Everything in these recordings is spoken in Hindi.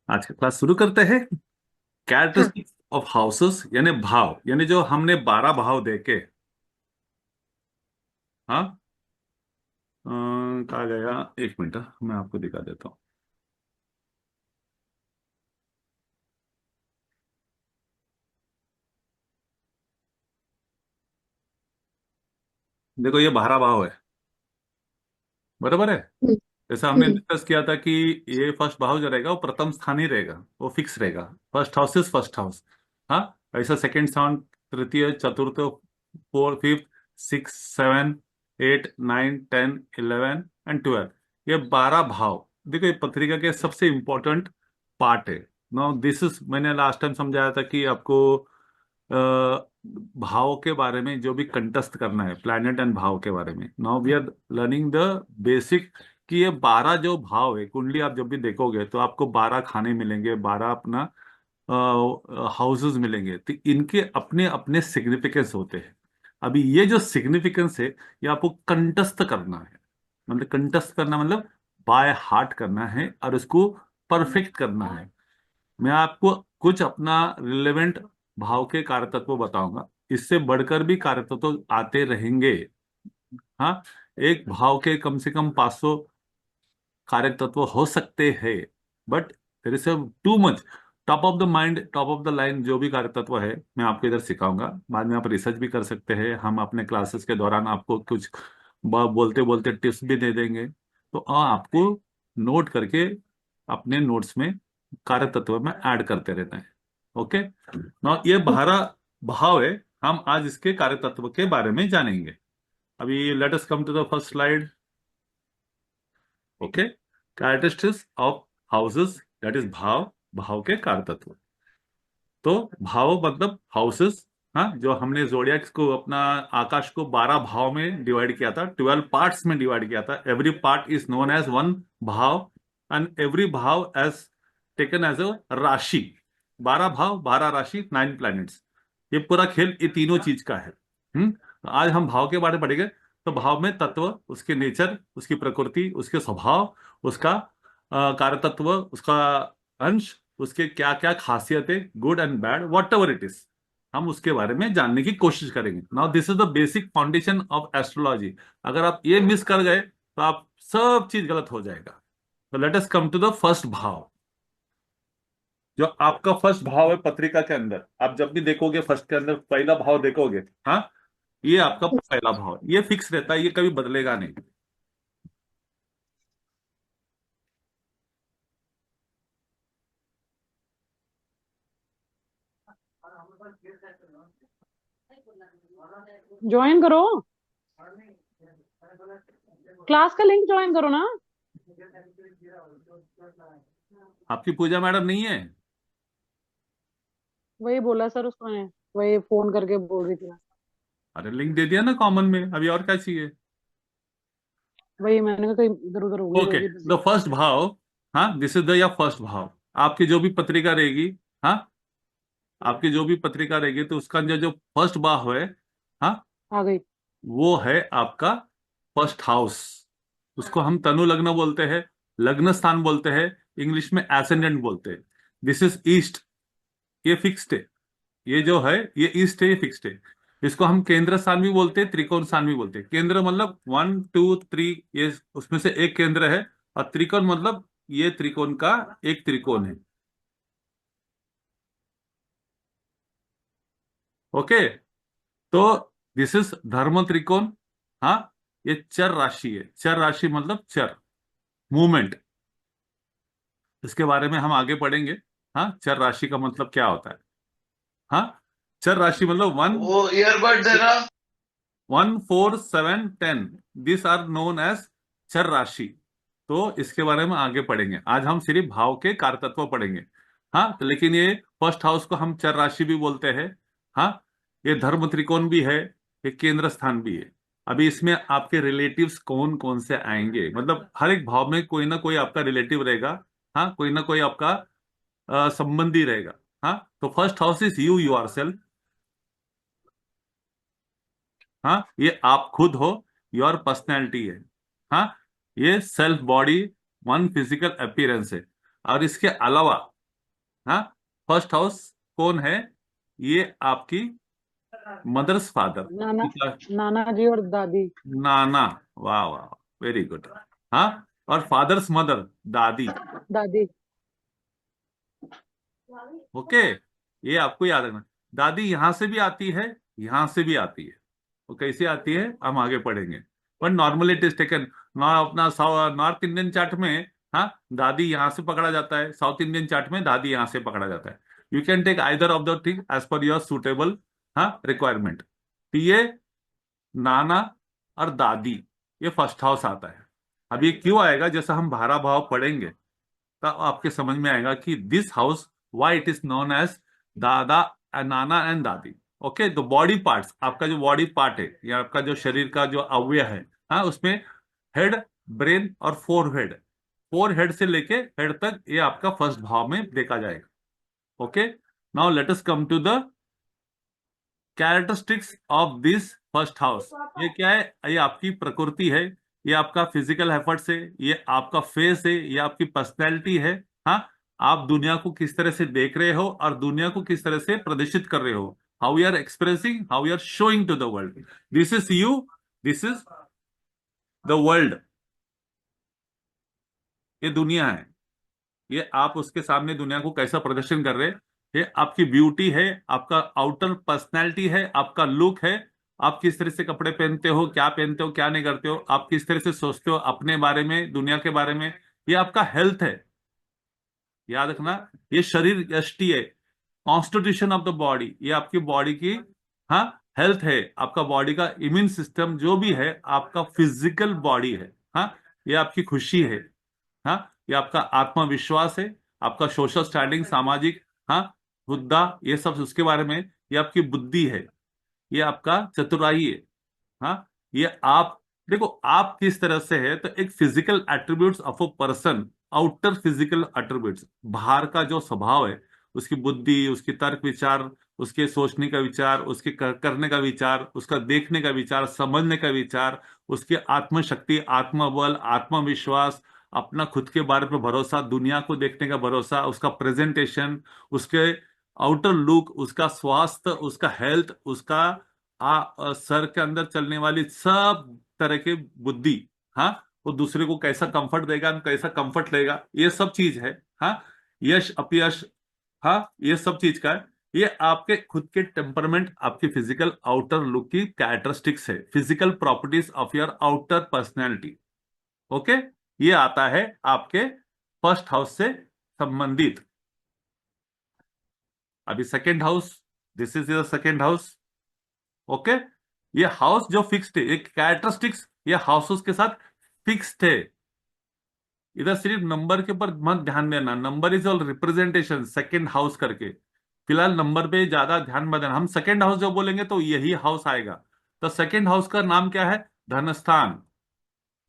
आज का क्लास शुरू करते हैं। कैरेक्टरिस्टिक्स ऑफ हाउसेस यानी भाव, यानी जो हमने 12 भाव देखे। हाँ। कहा गया, एक मिनट, मैं आपको दिखा देता हूँ। देखो, ये 12 भाव है, बराबर है। हम्म। जैसा हमने हम्म। डिस्कस किया था कि ये फर्स्ट भाव जो रहेगा वो प्रथम स्थान ही रहेगा, वो फिक्स रहेगा। First house is first house. हाँ। ऐसा सेकंड स्थान, तृतीय, चतुर्थ, fourth, fifth, six, seven, eight, nine, 10, 11 and 12, ये 12 भाव। देखो, ये पत्रिका के सबसे इंपॉर्टेंट पार्ट है। नाउ दिस इज, मैंने लास्ट टाइम समझाया था कि आपको भाव के बारे में जो भी कंटस्ट करना है, प्लैनेट एंड भाव के बारे में। Now we are learning the basic, कि ये 12 जो भाव है, कुंडली आप जब भी देखोगे तो आपको 12 खाने मिलेंगे, 12 अपना हाउसेस मिलेंगे, तो इनके अपने अपने सिग्निफिकेंस होते हैं। अभी ये जो सिग्निफिकेंस है, ये आपको कंटस्थ करना है। मतलब कंटस्थ करना मतलब बाय हार्ट करना है और उसको परफेक्ट करना है। मैं आपको कुछ अपना रिलेवेंट भाव के कार्य तत्व बताऊंगा, इससे बढ़कर भी कार्य तत्व आते रहेंगे। हाँ। एक भाव के कम से कम 500 कार्य तत्व हो सकते हैं, but there is too much. Top of the mind, top of the line जो भी कार्य तत्व है, मैं आपको इधर सिखाऊंगा। बाद में आप रिसर्च भी कर सकते हैं, हम अपने क्लासेस के दौरान आपको कुछ बोलते बोलते टिप्स भी दे देंगे। तो आपको नोट करके अपने नोट्स में कार्य तत्व में ऐड करते रहना है। ओके। ना ये 12 भाव है, हम आज इसके कार्य तत्व के बारे में जानेंगे। अभी let us come to the first slide. Okay. Characteristics of houses, that is bhava, भाव के कारक तत्व। तो भाव मतलब हाउसेस। हाँ, जो हमने जोडियक्स को, अपना आकाश को 12 भाव में डिवाइड किया था, 12 पार्ट्स में डिवाइड किया था। Every part is known as one bhava, and every bhava as taken as a rashi. 12 भाव, 12 राशि, 9 प्लैनेट्स। ये पूरा खेल ये तीनों चीज का है। तो आज हम भाव के बारे में पढ़ेंगे। तो भाव में तत्व, उसके नेचर, उसकी प्रकृति, उसके स्वभाव, उसका कार्य तत्व, उसका अंश, उसके क्या क्या खासियतें, good and bad, whatever it is, हम उसके बारे में जानने की कोशिश करेंगे। Now this is the basic foundation of astrology. अगर आप ये मिस कर गए तो आप सब चीज गलत हो जाएगा। तो let us come to the first bhava. जो आपका फर्स्ट भाव है पत्रिका के अंदर, आप जब भी देखोगे फर्स्ट के अंदर पहला भाव देखोगे। हाँ। ये आपका पहला भाव, ये फिक्स रहता है, ये कभी बदलेगा नहीं। ज्वाइन करो। क्लास का लिंक ज्वाइन करो ना। आपकी पूजा मैडम नहीं है? वही बोला सर उसने, वही फोन करके बोल रही थी। अरे लिंक दे दिया ना कॉमन में, अभी और क्या चाहिए। वही मैंने कहा कहीं इधर उधर हो गई ओके। होगी द बिजी। फर्स्ट भाव। हाँ, दिस इज द या फर्स्ट भाव। आपकी जो भी पत्रिका रहेगी। हाँ। आपकी जो भी पत्रिका रहेगी तो उसका अंदर जो फर्स्ट भाव है। हाँ। आ गई। वो है आपका फर्स्ट हाउस। उसको हम तनु लग्न बोलते हैं, लग्न स्थान बोलते हैं, इंग्लिश में एसेंडेंट बोलते हैं। This is east. ये फिक्स्ड है। ये जो है, ये ईस्ट है, ये फिक्स्ड है। इसको हम केंद्र स्थान भी बोलते हैं, त्रिकोण स्थान भी बोलते हैं। केंद्र मतलब 1 2 3, ये उसमें से एक केंद्र है। और त्रिकोण मतलब ये त्रिकोण का एक त्रिकोण है। ओके। तो दिस इज धर्म त्रिकोण। हाँ। ये चर राशि है। चर राशि मतलब चर, मूवमेंट। इसके बारे में हम आगे पढ़ेंगे। हाँ, चर राशि का मतलब क्या होता है। हाँ। चर राशि मतलब वन, वो ईयरबड्स है ना। 1 4 7 10, दिस आर नोन एज चर राशि। तो इसके बारे में आगे पढ़ेंगे। आज हम सिर्फ भाव के कारक तत्व पढ़ेंगे। हाँ, तो लेकिन ये फर्स्ट हाउस को हम चर राशि भी बोलते हैं। हाँ। ये धर्म त्रिकोण भी है, ये केंद्र स्थान भी है। अभी इसमें आपके रिलेटिव्स कौन कौन से आएंगे, मतलब हर एक भाव में कोई ना कोई आपका रिलेटिव रहेगा। हाँ, कोई ना कोई आपका संबंधी रहेगा। हाँ। तो first house is you, you are self. हाँ, ये आप खुद हो, योर पर्सनैलिटी है। हाँ। ये self body, one physical appearance है। और इसके अलावा हाँ, फर्स्ट हाउस कौन है? ये आपकी मदर्स फादर, नाना, पिता, नाना जी और दादी। नाना। वाह वाह, वेरी गुड। हाँ, और फादर्स मदर, दादी। दादी। ओके, ये आपको याद रखना। दादी यहां से भी आती है, यहां से भी आती है। वो कैसे आती है हम आगे पढ़ेंगे, पर नॉर्मली इट इज टेकन। अपना नॉर्थ इंडियन चार्ट में, हाँ, दादी यहां से पकड़ा जाता है, साउथ इंडियन चार्ट में दादी यहां से पकड़ा जाता है। You can take either of the thing as per your suitable, हाँ, रिक्वायरमेंट। तो ये नाना और दादी, ये फर्स्ट हाउस आता है। अब ये क्यों आएगा, जैसा हम भारा भाव पढ़ेंगे तब आपके समझ में आएगा कि this house, why it is known as dada, nana and दादी। ओके, तो बॉडी पार्ट्स, आपका जो बॉडी पार्ट है या आपका जो शरीर का जो अवयव है, हाँ, उसमें हेड, ब्रेन और फोर हेड, फोर हेड से लेके हेड तक ये आपका फर्स्ट भाव में देखा जाएगा। Okay, now let us come to the characteristics of this first house. ये क्या है? ये आपकी प्रकृति है, ये आपका फिजिकल एफर्ट्स है, ये आपका फेस है, ये आपकी पर्सनैलिटी है। हाँ, आप दुनिया को किस तरह से देख रहे हो और दुनिया को किस तरह से प्रदर्शित कर रहे हो, how you are expressing, how you are showing to the world. This is you, this is the world, ये दुनिया है। ये आप उसके सामने दुनिया को कैसा प्रदर्शन कर रहे हैं, ये आपकी ब्यूटी है, आपका आउटर पर्सनैलिटी है, आपका लुक है। आप किस तरह से कपड़े पहनते हो, क्या पहनते हो, क्या नहीं करते हो, आप किस तरह से सोचते हो अपने बारे में, दुनिया के बारे में। ये आपका हेल्थ है, याद रखना। ये शरीर यष्टि है, कॉन्स्टिट्यूशन ऑफ द बॉडी, ये आपकी बॉडी की, हाँ, हेल्थ है। आपका बॉडी का इम्यून सिस्टम जो भी है, आपका फिजिकल बॉडी है। हाँ, ये आपकी खुशी है। हाँ, ये आपका आत्मविश्वास है, आपका सोशल स्टैंडिंग, सामाजिक, हाँ, मुद्दा, ये सब उसके बारे में। ये आपकी बुद्धि है, ये आपका चतुराई है। हाँ, ये आप देखो आप किस तरह से है, तो एक physical attributes of a person, outer physical attributes, बाहर का जो स्वभाव है, उसकी बुद्धि, उसकी तर्क विचार, उसके सोचने का विचार, उसके करने का विचार, उसका देखने का विचार, समझने का विचार, उसकी आत्मशक्ति, आत्मबल, आत्मविश्वास, अपना खुद के बारे में भरोसा, दुनिया को देखने का भरोसा, उसका प्रेजेंटेशन, उसके आउटर लुक, उसका स्वास्थ्य, उसका हेल्थ, उसका सर के अंदर चलने वाली सब तरह की बुद्धि, हाँ, वो दूसरे को कैसा कंफर्ट देगा, कैसा कंफर्ट लेगा, ये सब चीज है। हाँ, यश अपयश, हाँ, ये सब चीज का है। ये आपके खुद के टेम्परमेंट, आपकी फिजिकल आउटर लुक की कैरेक्टरिस्टिक्स है, physical properties of your outer personality. Okay, ये आता है आपके फर्स्ट हाउस से संबंधित। अभी second house, this is your second house. Okay, ये हाउस जो फिक्स्ड है, एक कैरेक्टरिस्टिक्स ये हाउसेस के साथ फिक्स्ड है। इधर सिर्फ नंबर के ऊपर मत ध्यान देना, number is all representation, second house करके। फिलहाल नंबर पे ज्यादा ध्यान मत देना, हम सेकंड हाउस जो बोलेंगे तो यही हाउस आएगा। तो सेकंड हाउस का नाम क्या है? धन स्थान,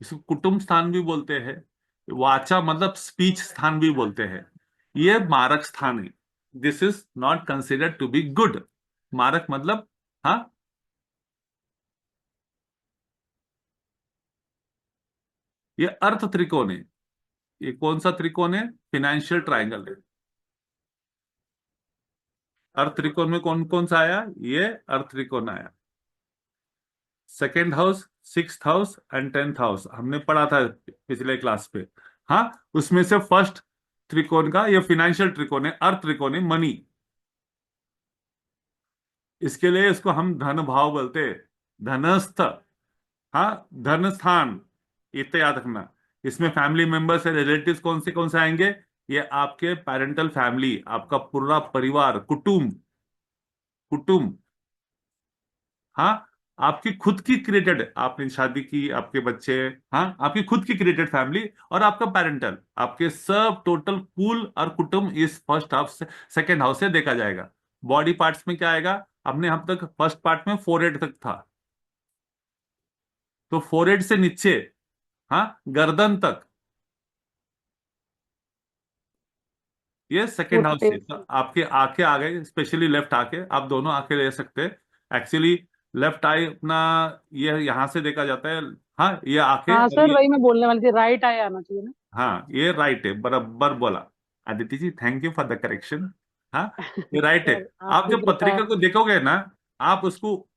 इसको कुटुंब स्थान भी बोलते हैं, वाचा मतलब स्पीच स्थान भी बोलते हैं। ये मारक स्थान है। This is not considered to be good. मारक मतलब, हाँ, ये अर्थ त्रिकोण है। ये कौन सा त्रिकोण है? फिनेंशियल ट्राइंगल है। अर्थ त्रिकोण में कौन कौन सा आया? ये अर्थ त्रिकोण आया। Second house, sixth house and tenth house हमने पढ़ा था पिछले क्लास पे। हाँ, उसमें से फर्स्ट त्रिकोण का ये फिनेंशियल त्रिकोण है, अर्थ त्रिकोण है, मनी। इसके लिए इसको हम धन भाव बोलते हैं, धनस्थ। हाँ, धन स्थान, इतना याद रखना। इसमें फैमिली मेंबर्स है, रिलेटिव्स कौन से आएंगे? ये आपके पेरेंटल फैमिली, आपका पूरा परिवार, कुटुंब, कुटुंब। हाँ, आपकी खुद की क्रिएटेड, आपने शादी की, आपके बच्चे, हाँ, आपकी खुद की क्रिएटेड फैमिली और आपका पेरेंटल, आपके सब टोटल कुल और कुटुंब इस फर्स्ट हाउस से, सेकेंड हाउस से देखा जाएगा। बॉडी पार्ट्स में क्या आएगा? हमने हम तक फर्स्ट पार्ट में फोरहेड तक था, तो फोरहेड से नीचे, हाँ, गर्दन तक, ये सेकेंड हाउस पूरे। से। तो आपके आंखें आ गए, स्पेशली लेफ्ट आंखें, आप दोनों आंखें ले सकते हैं एक्चुअली। लेफ्ट आई अपना, ये यहां से देखा जाता है। हाँ, ये आंखें हाँ और सर, ये, वही मैं बोलने वाली थी, राइट आई आना चाहिए ना। हाँ, ये राइट है, बराबर बोला। Aditya ji, thank you for the correction. हाँ, ये राइट है। सर आप आपकी जब कृपा पत्रिका है। को देखोगे ना, आप उसको,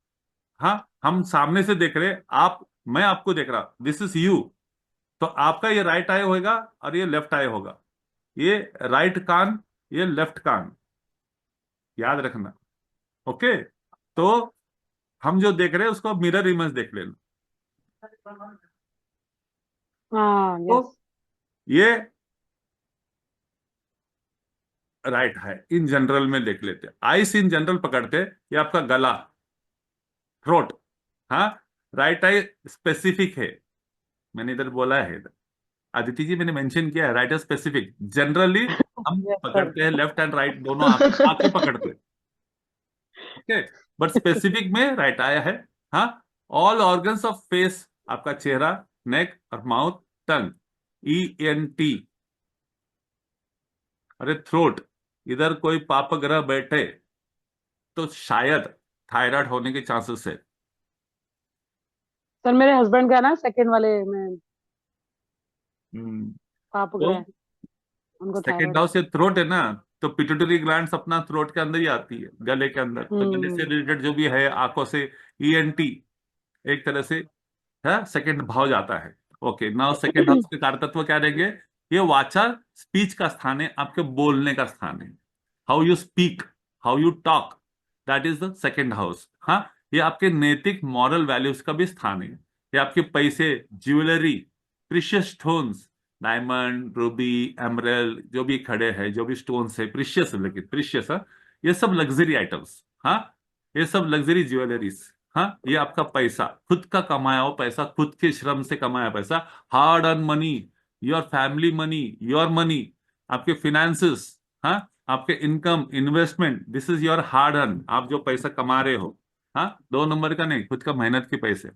हाँ, हम सामने से देख रहे, आप, मैं आपको देख रहा, दिस इज यू। तो आपका ये राइट आई होगा और ये लेफ्ट आई होगा। ये राइट कान, ये लेफ्ट कान, याद रखना। ओके, तो हम जो देख रहे हैं उसको मिरर इमेज देख लेना। हाँ तो यस। ये राइट है, इन जनरल में देख लेते हैं, आइस इन जनरल पकड़ते हैं, ये आपका गला, थ्रोट। हाँ, राइट आई स्पेसिफिक है, मैंने इधर बोला है इधर। आदित्य जी, मैंने मेंशन किया है, राइट आई स्पेसिफिक। जनरली हम यस सर। पकड़ते हैं लेफ्ट एंड राइट दोनों, आंखें पकड़ते हैं। ओके, बट स्पेसिफिक में राइट आया है। हाँ, ऑल ऑर्गन्स ऑफ फेस, आपका चेहरा, नेक और माउथ, टंग, ENT। अरे थ्रोट, इधर कोई पाप ग्रह बैठे तो शायद थायराइड होने के चांसेस है। सर मेरे हस्बैंड का है ना सेकंड वाले में हम्म, पाप तो ग्रह, उनको सेकेंड थायराइड है। हाउस से थ्रोट है ना, तो पिट्यूटरी ग्लैंड अपना थ्रोट के अंदर ही आती है, गले के अंदर। तो गले से हम्म। रिलेटेड जो भी है, आंखों से, ENT, एक तरह से है, सेकंड भाव जाता है। ओके, नाउ सेकंड हाउस के कारतत्व क्या रहेंगे? ये वाचा, स्पीच का स्थान है, आपके बोलने का स्थान है। How you speak, how you talk, that is the second house. हाँ, ये आपके नैतिक मॉरल वैल्यूज का भी स्थान है। ये आपके पैसे, jewellery, precious stones, diamond, Ruby, emerald, जो भी खड़े हैं, जो भी स्टोन्स है, प्रीशियस, लेकिन प्रीशियस, हाँ, ये सब लग्जरी आइटम्स। हाँ, ये सब लग्जरी ज्वेलरीज। हाँ, ये आपका पैसा, खुद का कमाया हुआ पैसा, खुद के श्रम से कमाया पैसा, hard earn money, your family money, your money, आपके फिनेंसेस। हाँ, आपके income, investment, this is your hard earn, आप जो पैसा कमा रहे हो। हाँ, दो नंबर का नहीं, खुद का मेहनत के पैसे।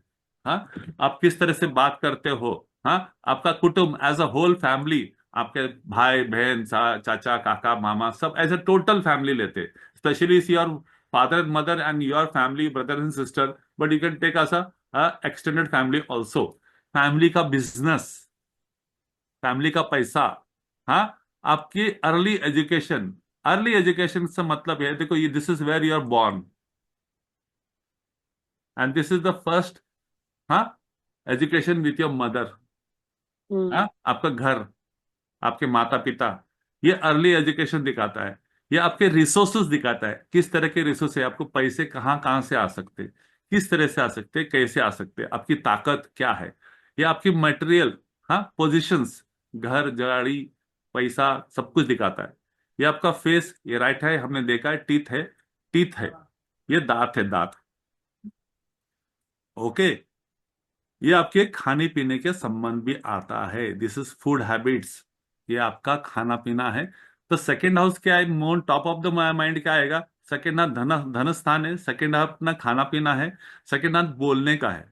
हाँ, आप किस तरह से बात करते हो। हाँ, आपका कुटुंब एज अ होल फैमिली, आपके भाई बहन, चाचा, काका, मामा, सब एज अ टोटल फैमिली लेते, specially your father and mother and your family, brother and sister, but you can take as a extended family also। Family का बिजनेस, फैमिली का पैसा। हाँ, आपकी अर्ली एजुकेशन, अर्ली एजुकेशन से मतलब है, देखो, ये this is where you are born and this is the first, हाँ, एजुकेशन विथ योर मदर। हाँ, हम्म। आपका घर, आपके माता पिता, ये अर्ली एजुकेशन दिखाता है। ये आपके रिसोर्सेज दिखाता है, किस तरह के रिसोर्स है, आपको पैसे कहाँ कहाँ से आ सकते हैं, किस तरह से आ सकते हैं, कैसे आ सकते हैं, आपकी ताकत क्या है। ये आपकी मटेरियल, हाँ, पोजीशंस, घर, गाड़ी, पैसा, सब कुछ दिखाता है। ये आपका फेस, ये राइट है, हमने देखा है, टीथ है, टीथ है, ये दांत है, दांत। ओके, ये आपके खाने पीने के संबंध भी आता है, दिस इज फूड हैबिट्स, ये आपका खाना पीना है। तो सेकंड हाउस क्या है, मोन टॉप ऑफ द माइंड क्या आएगा? सेकंड हाउस धन, धन स्थान है, सेकंड हाउस अपना खाना पीना है, सेकंड हाउस बोलने का है।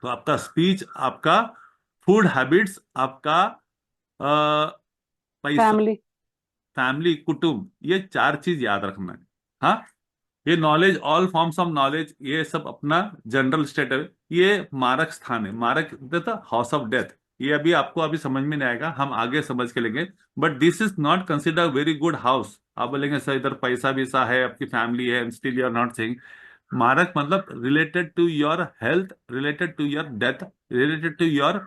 तो आपका स्पीच, आपका फूड हैबिट्स, आपका पैसा, फैमिली। फैमिली, कुटुंब, ये चार चीज याद रखना है। हाँ, ये knowledge, all forms of knowledge, ये सब अपना जनरल स्टेट है। ये मारक स्थान है, मारक हाउस ऑफ डेथ। ये अभी आपको अभी समझ में नहीं आएगा, हम आगे समझ के लेंगे। But this is not consider very good house. आप बोलेंगे सर इधर पैसा भी सा है, आपकी फैमिली है, and still you are not saying. मारक मतलब related to your health, related to your death, related to your,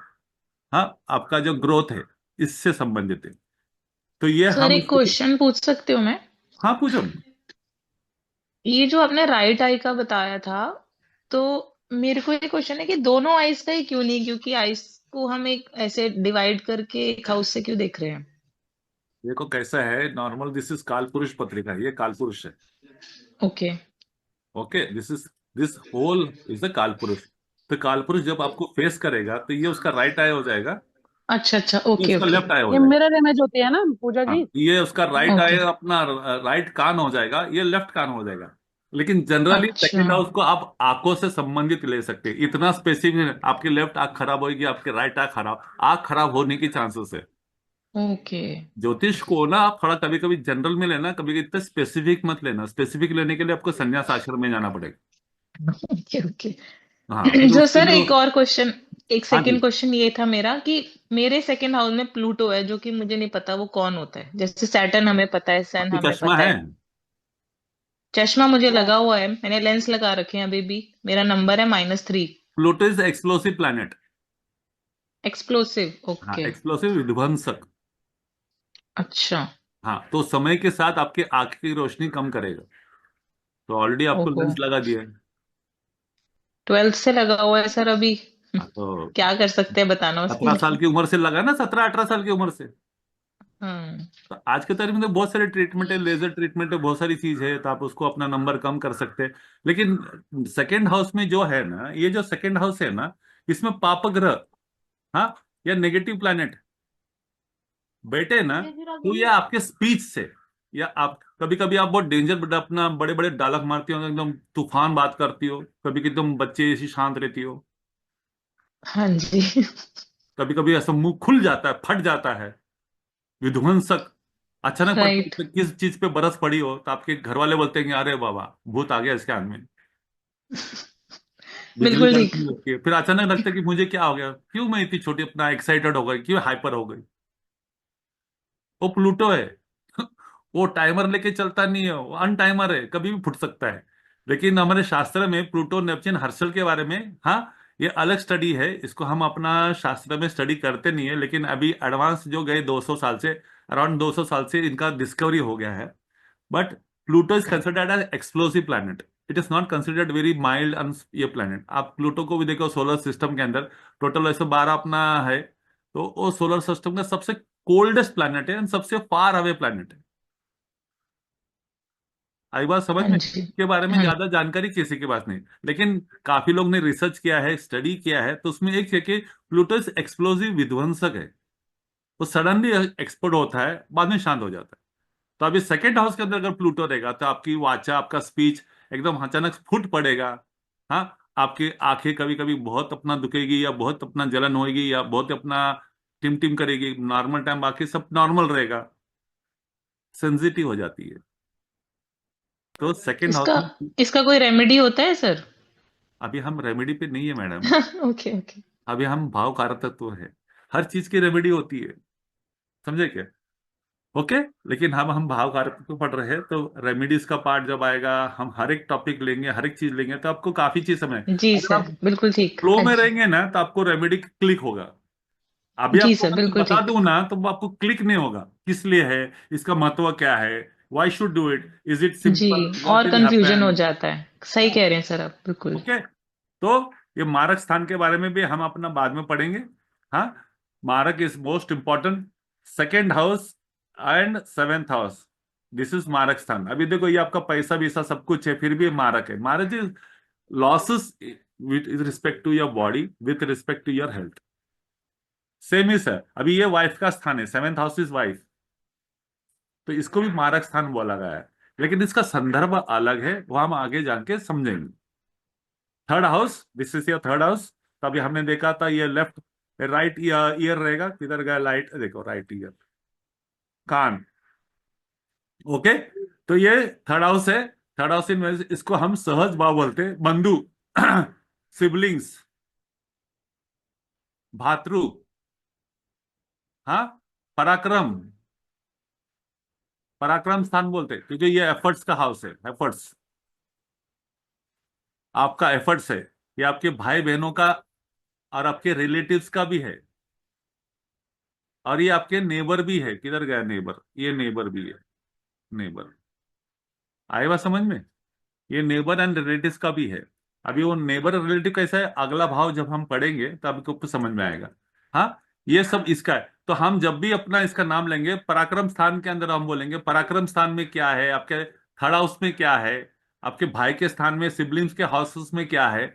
हाँ, आपका जो ग्रोथ है, इससे संबंधित है। तो ये सर हम एक क्वेश्चन पूछ सकती हूँ मैं? हाँ, पूछो। ये जो आपने राइट आई का बताया था, तो मेरे को ये क्वेश्चन है कि दोनों आइस का ही क्यों नहीं, क्योंकि आइस को हम एक ऐसे डिवाइड करके एक हाउस से क्यों देख रहे हैं? देखो कैसा है, नॉर्मल, दिस इज काल पुरुष पत्रिका, ये काल पुरुष है। Okay. Okay, this whole is the kaal purush. तो काल पुरुष जब आपको फेस करेगा तो ये उसका राइट आई हो जाएगा, अच्छा अच्छा, ये ओके उसका ओके। लेफ्ट आई हो ये जाएगा। मिरर इमेज होती है ना पूजा हाँ, जी। ये उसका राइट आई, ओके। अपना राइट कान हो जाएगा, ये लेफ्ट कान हो जाएगा। लेकिन जनरली अच्छा। सेकंड हाउस को आप आंखों से संबंधित ले सकते हैं, इतना स्पेसिफिक, आपकी लेफ्ट आंख खराब होगी, आपकी राइट आंख खराब होने की चांसेस है। ओके ज्योतिष को ना आप थोड़ा कभी कभी जनरल में लेना, कभी इतना स्पेसिफिक मत लेना, स्पेसिफिक लेने के लिए आपको संन्यास आश्रम में जाना पड़ेगा। Okay okay. हाँ, फिर जो उसके सर लिए, एक और क्वेश्चन, एक हाँ जी। सेकंड क्वेश्चन ये था मेरा कि मेरे सेकंड हाउस में प्लूटो है, जो कि मुझे नहीं पता वो कौन होता है। जैसे सैटर्न हमें पता है, सन आपको हमें चश्मा पता है? है। चश्मा मुझे हाँ। लगा हुआ है, मैंने लेंस लगा रखे हैं अभी भी। मेरा नंबर है -3। Pluto is explosive planet. Explosive, हाँ, ओके। एक्सप्लोसिव, विध्वंसक। अच्छा। हाँ, तो समय के साथ आपकी आंख की रोशनी कम करेगा। तो ऑलरेडी आपको ओहो। लेंस लगा दिया है। 12th से लगा हुआ है सर अभी। हाँ, तो क्या कर सकते हैं बताना उसके 17 साल लिए। की उम्र से लगा ना, 17-18 साल की उम्र से। हाँ। तो आज के तारीख में तो बहुत सारे ट्रीटमेंट है, लेजर ट्रीटमेंट है, बहुत सारी चीज है, तो आप उसको अपना नंबर कम कर सकते हैं। लेकिन सेकेंड हाउस में जो है ना, ये जो सेकेंड हाउस है ना, इसमें पाप ग्रह, हाँ, या नेगेटिव प्लैनेट बैठे ना, तो ये आपके स्पीच से, या आप कभी कभी आप बहुत डेंजर, अपना बड़े बड़े डायलॉग मारती हो, एकदम तूफान बात करती हो, कभी एकदम बच्चे जैसी शांत रहती हो, हाँ जी। कभी कभी ऐसा मुंह खुल जाता है, फट जाता है, विध्वंसक। अचानक पता राइट। चलता है किस चीज पे बरस पड़ी हो, तो आपके घर वाले बोलते हैं कि अरे बाबा, भूत आ गया इसके हाथ में, बिजली बिल्कुल ठीक। कड़कने लगती है। फिर अचानक लगता है कि मुझे क्या हो गया, क्यों मैं इतनी छोटी अपना एक्साइटेड हो गई, क्यों हाइपर हो गई। वो प्लूटो है। वो टाइमर लेके चलता नहीं है, वो अनटाइमर है, कभी भी फुट सकता है। लेकिन हमारे शास्त्र में प्लूटो, नेपच्यून, हर्षल के बारे में, हाँ, ये अलग स्टडी है, इसको हम अपना शास्त्र में स्टडी करते नहीं है, लेकिन अभी एडवांस जो गए 200 साल से, अराउंड 200 साल से इनका डिस्कवरी हो गया है। But Pluto is considered as explosive planet. It is not considered very mild ये प्लैनेट। आप प्लूटो को भी देखो, सोलर सिस्टम के अंदर टोटल ऐसे 12 अपना है, तो वो सोलर सिस्टम का सबसे कोल्डेस्ट प्लैनेट है, एंड सबसे फार अवे प्लैनेट है। आई बात समझ हाँ में? जी। इसके बारे में हाँ। ज्यादा जानकारी किसी के पास नहीं, लेकिन काफी लोग ने रिसर्च किया है, स्टडी किया है, तो उसमें एक है कि प्लूटो एक्सप्लोसिव विध्वंसक है। वो सडनली एक्सप्लोड होता है, बाद में शांत हो जाता है। तो अभी सेकेंड हाउस के अंदर अगर प्लूटो रहेगा, तो आपकी वाचा, आपका स्पीच एकदम अचानक फूट पड़ेगा। हाँ, आपकी आंखें कभी कभी बहुत अपना दुखेगी, या बहुत अपना जलन होगी, या बहुत अपना टिम टिम करेगी। नॉर्मल टाइम बाकी सब नॉर्मल रहेगा, सेंसिटिव हो जाती है। तो सेकेंड हाउस इसका में, इसका कोई रेमेडी होता है सर? अभी हम रेमेडी पे नहीं है मैडम। Okay okay. अभी हम भाव कारकत्व है, हर चीज की रेमेडी होती है, समझे क्या? ओके। लेकिन हम भाव कारक पे पढ़ रहे हैं, तो रेमेडीज का पार्ट जब आएगा, हम हर एक टॉपिक लेंगे, हर एक चीज लेंगे, तो आपको काफी चीज समझ। जी अगर सर, आप बिल्कुल ठीक। फ्लो हाँ में जी। रहेंगे ना, तो आपको रेमेडी क्लिक होगा। अभी जी आपको सर, अगर मैं बिल्कुल बता ठीक। दूं ना, तो वो आपको क्लिक नहीं होगा, किस लिए है, इसका महत्व क्या है, why should do it, is it जी। Simple, what or will confusion हो हैपन। जाता है, सही कह रहे हैं सर आप, बिल्कुल। ओके। तो ये मारक स्थान के बारे में भी हम अपना बाद में पढ़ेंगे। हाँ, मारक is most important, second house and seventh house, this is मारक स्थान। अभी देखो, ये आपका पैसा वैसा सब कुछ है, फिर भी ये मारक है। Marak is losses with respect to your body, with respect to your health, same ही सर। अभी ये वाइफ का स्थान है, सेवेंथ हाउस इज वाइफ, तो इसको भी मारक स्थान बोला गया है, लेकिन इसका संदर्भ अलग है, वो हम आगे जाके समझेंगे। Third house, this is your third house. तो अभी हमने देखा था, ये लेफ्ट, राइट ईयर रहेगा, किधर गया लाइट, देखो राइट ईयर, कान। ओके। तो ये थर्ड हाउस है। थर्ड हाउस इन, इसको हम सहज भाव बोलते हैं, बंधु, सिबलिंग्स, भातृ, हाँ, पराक्रम, पराक्रम स्थान बोलते हैं, क्योंकि ये एफर्ट्स का हाउस है, एफर्ट्स, आपका एफर्ट्स है। ये आपके भाई बहनों का और आपके रिलेटिव्स का भी है, और ये आपके नेबर भी है। किधर गया नेबर, ये नेबर भी है, नेबर। आए बात समझ में? ये नेबर एंड रिलेटिव्स का भी है। अभी वो नेबर रिलेटिव कैसा है, अगला भाव जब हम पढ़ेंगे तो आपको समझ में आएगा। हाँ, ये सब इसका है। तो हम जब भी अपना इसका नाम लेंगे, पराक्रम स्थान के अंदर हम बोलेंगे पराक्रम स्थान में क्या है, आपके थर्ड हाउस में क्या है, आपके भाई के स्थान में, सिबलिंग्स के हाउसेस में क्या है,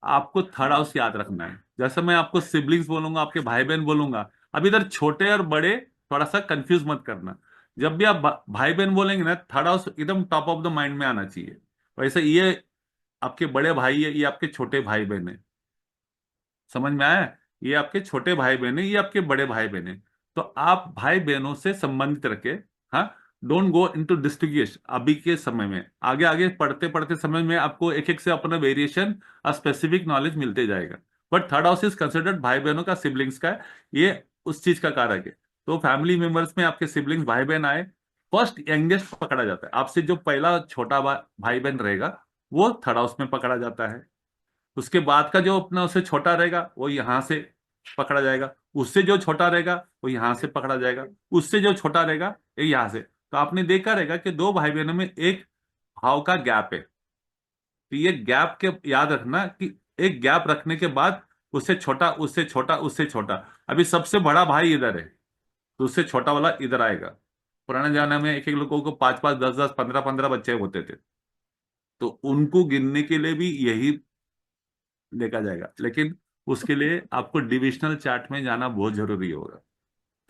आपको थर्ड हाउस याद रखना है। जैसे मैं आपको सिबलिंग्स बोलूंगा, आपके भाई बहन बोलूंगा, अब इधर छोटे और बड़े थोड़ा सा कंफ्यूज मत करना। जब भी आप भाई बहन बोलेंगे ना, थर्ड हाउस एकदम टॉप ऑफ द माइंड में आना चाहिए। वैसे ये आपके बड़े भाई है, ये आपके छोटे भाई बहन है, समझ में आया? ये आपके छोटे भाई बहन है, ये आपके बड़े भाई बहन है। तो आप भाई बहनों से संबंधित रखे। हाँ, डोंट गो इनटू डिस्टिंग्विश। अभी के समय में, आगे आगे पढ़ते पढ़ते समय में आपको एक एक से अपना वेरिएशन और स्पेसिफिक नॉलेज मिलते जाएगा। But third house is considered भाई बहनों का, सिबलिंग्स का है, ये उस चीज का कारक है। तो फैमिली मेंबर्स में आपके सिबलिंग्स भाई बहन आए, फर्स्ट यंगेस्ट पकड़ा जाता है, आपसे जो पहला छोटा भाई बहन रहेगा वो थर्ड हाउस में पकड़ा जाता है। उसके बाद का जो अपना उससे छोटा रहेगा वो यहां से पकड़ा जाएगा, उससे जो छोटा रहेगा वो यहां से पकड़ा जाएगा, उससे जो छोटा रहेगा ये यहां से। तो आपने देखा रहेगा कि दो भाई बहनों में एक भाव का गैप है। तो ये गैप के याद रखना कि एक गैप रखने के बाद उससे छोटा, उससे छोटा, उससे छोटा। अभी सबसे बड़ा भाई इधर है तो उससे छोटा वाला इधर आएगा। पुराने जमाने में एक एक लोगों को 5 5 10 10 15 15 बच्चे होते थे, तो उनको गिनने के लिए भी यही देखा जाएगा। लेकिन उसके लिए आपको डिविजनल चार्ट में जाना बहुत जरूरी होगा,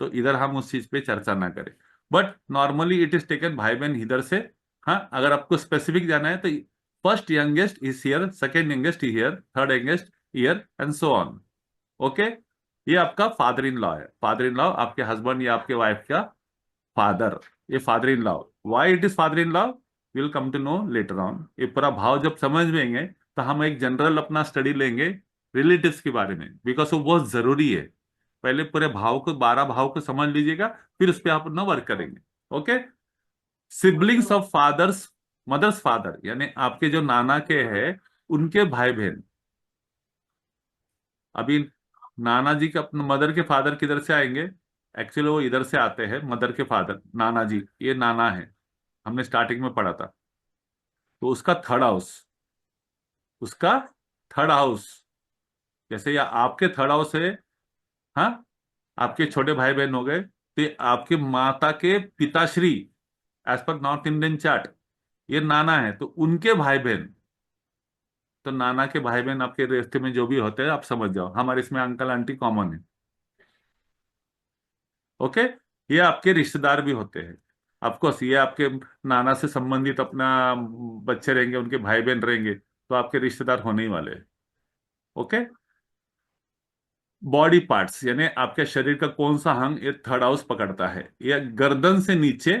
तो इधर हम उस चीज पे चर्चा ना करें। But normally it is taken भाई बहन इधर से। हाँ, अगर आपको स्पेसिफिक जाना है तो first youngest is here, second youngest here, third youngest here and so on. Okay, ये आपका फादर इन लॉ है। फादर इन लॉ आपके हस्बैंड या आपके वाइफ का फादर, ये father in law. Why it is father in law will come to know later on. ये पूरा भाव जब समझ में तो हम एक जनरल अपना स्टडी लेंगे रिलेटिव्स के बारे में, बिकॉज वो बहुत जरूरी है। पहले पूरे भाव को, 12 भाव को समझ लीजिएगा, फिर उस पर आप अपना वर्क करेंगे। Okay, siblings of fathers, mothers father, यानी आपके जो नाना के हैं उनके भाई बहन। अभी नाना जी के अपने मदर के फादर किधर से आएंगे? एक्चुअली वो इधर से आते हैं, मदर के फादर नाना जी, ये नाना है, हमने स्टार्टिंग में पढ़ा था। तो उसका थर्ड हाउस, उसका थर्ड हाउस, जैसे या आपके थर्ड हाउस है, हाँ, आपके छोटे भाई बहन हो गए, तो ये आपके माता के पिताश्री, as per north Indian chart ये नाना है, तो उनके भाई बहन। तो नाना के भाई बहन आपके रिश्ते में जो भी होते हैं आप समझ जाओ, हमारे इसमें अंकल आंटी कॉमन है। ओके, ये आपके रिश्तेदार भी होते हैं। ऑफकोर्स ये आपके नाना से संबंधित अपना बच्चे रहेंगे, उनके भाई बहन रहेंगे, तो आपके रिश्तेदार होने ही वाले हैं। ओके, बॉडी पार्ट्स, यानी आपके शरीर का कौन सा अंग ये थर्ड हाउस पकड़ता है? ये गर्दन से नीचे,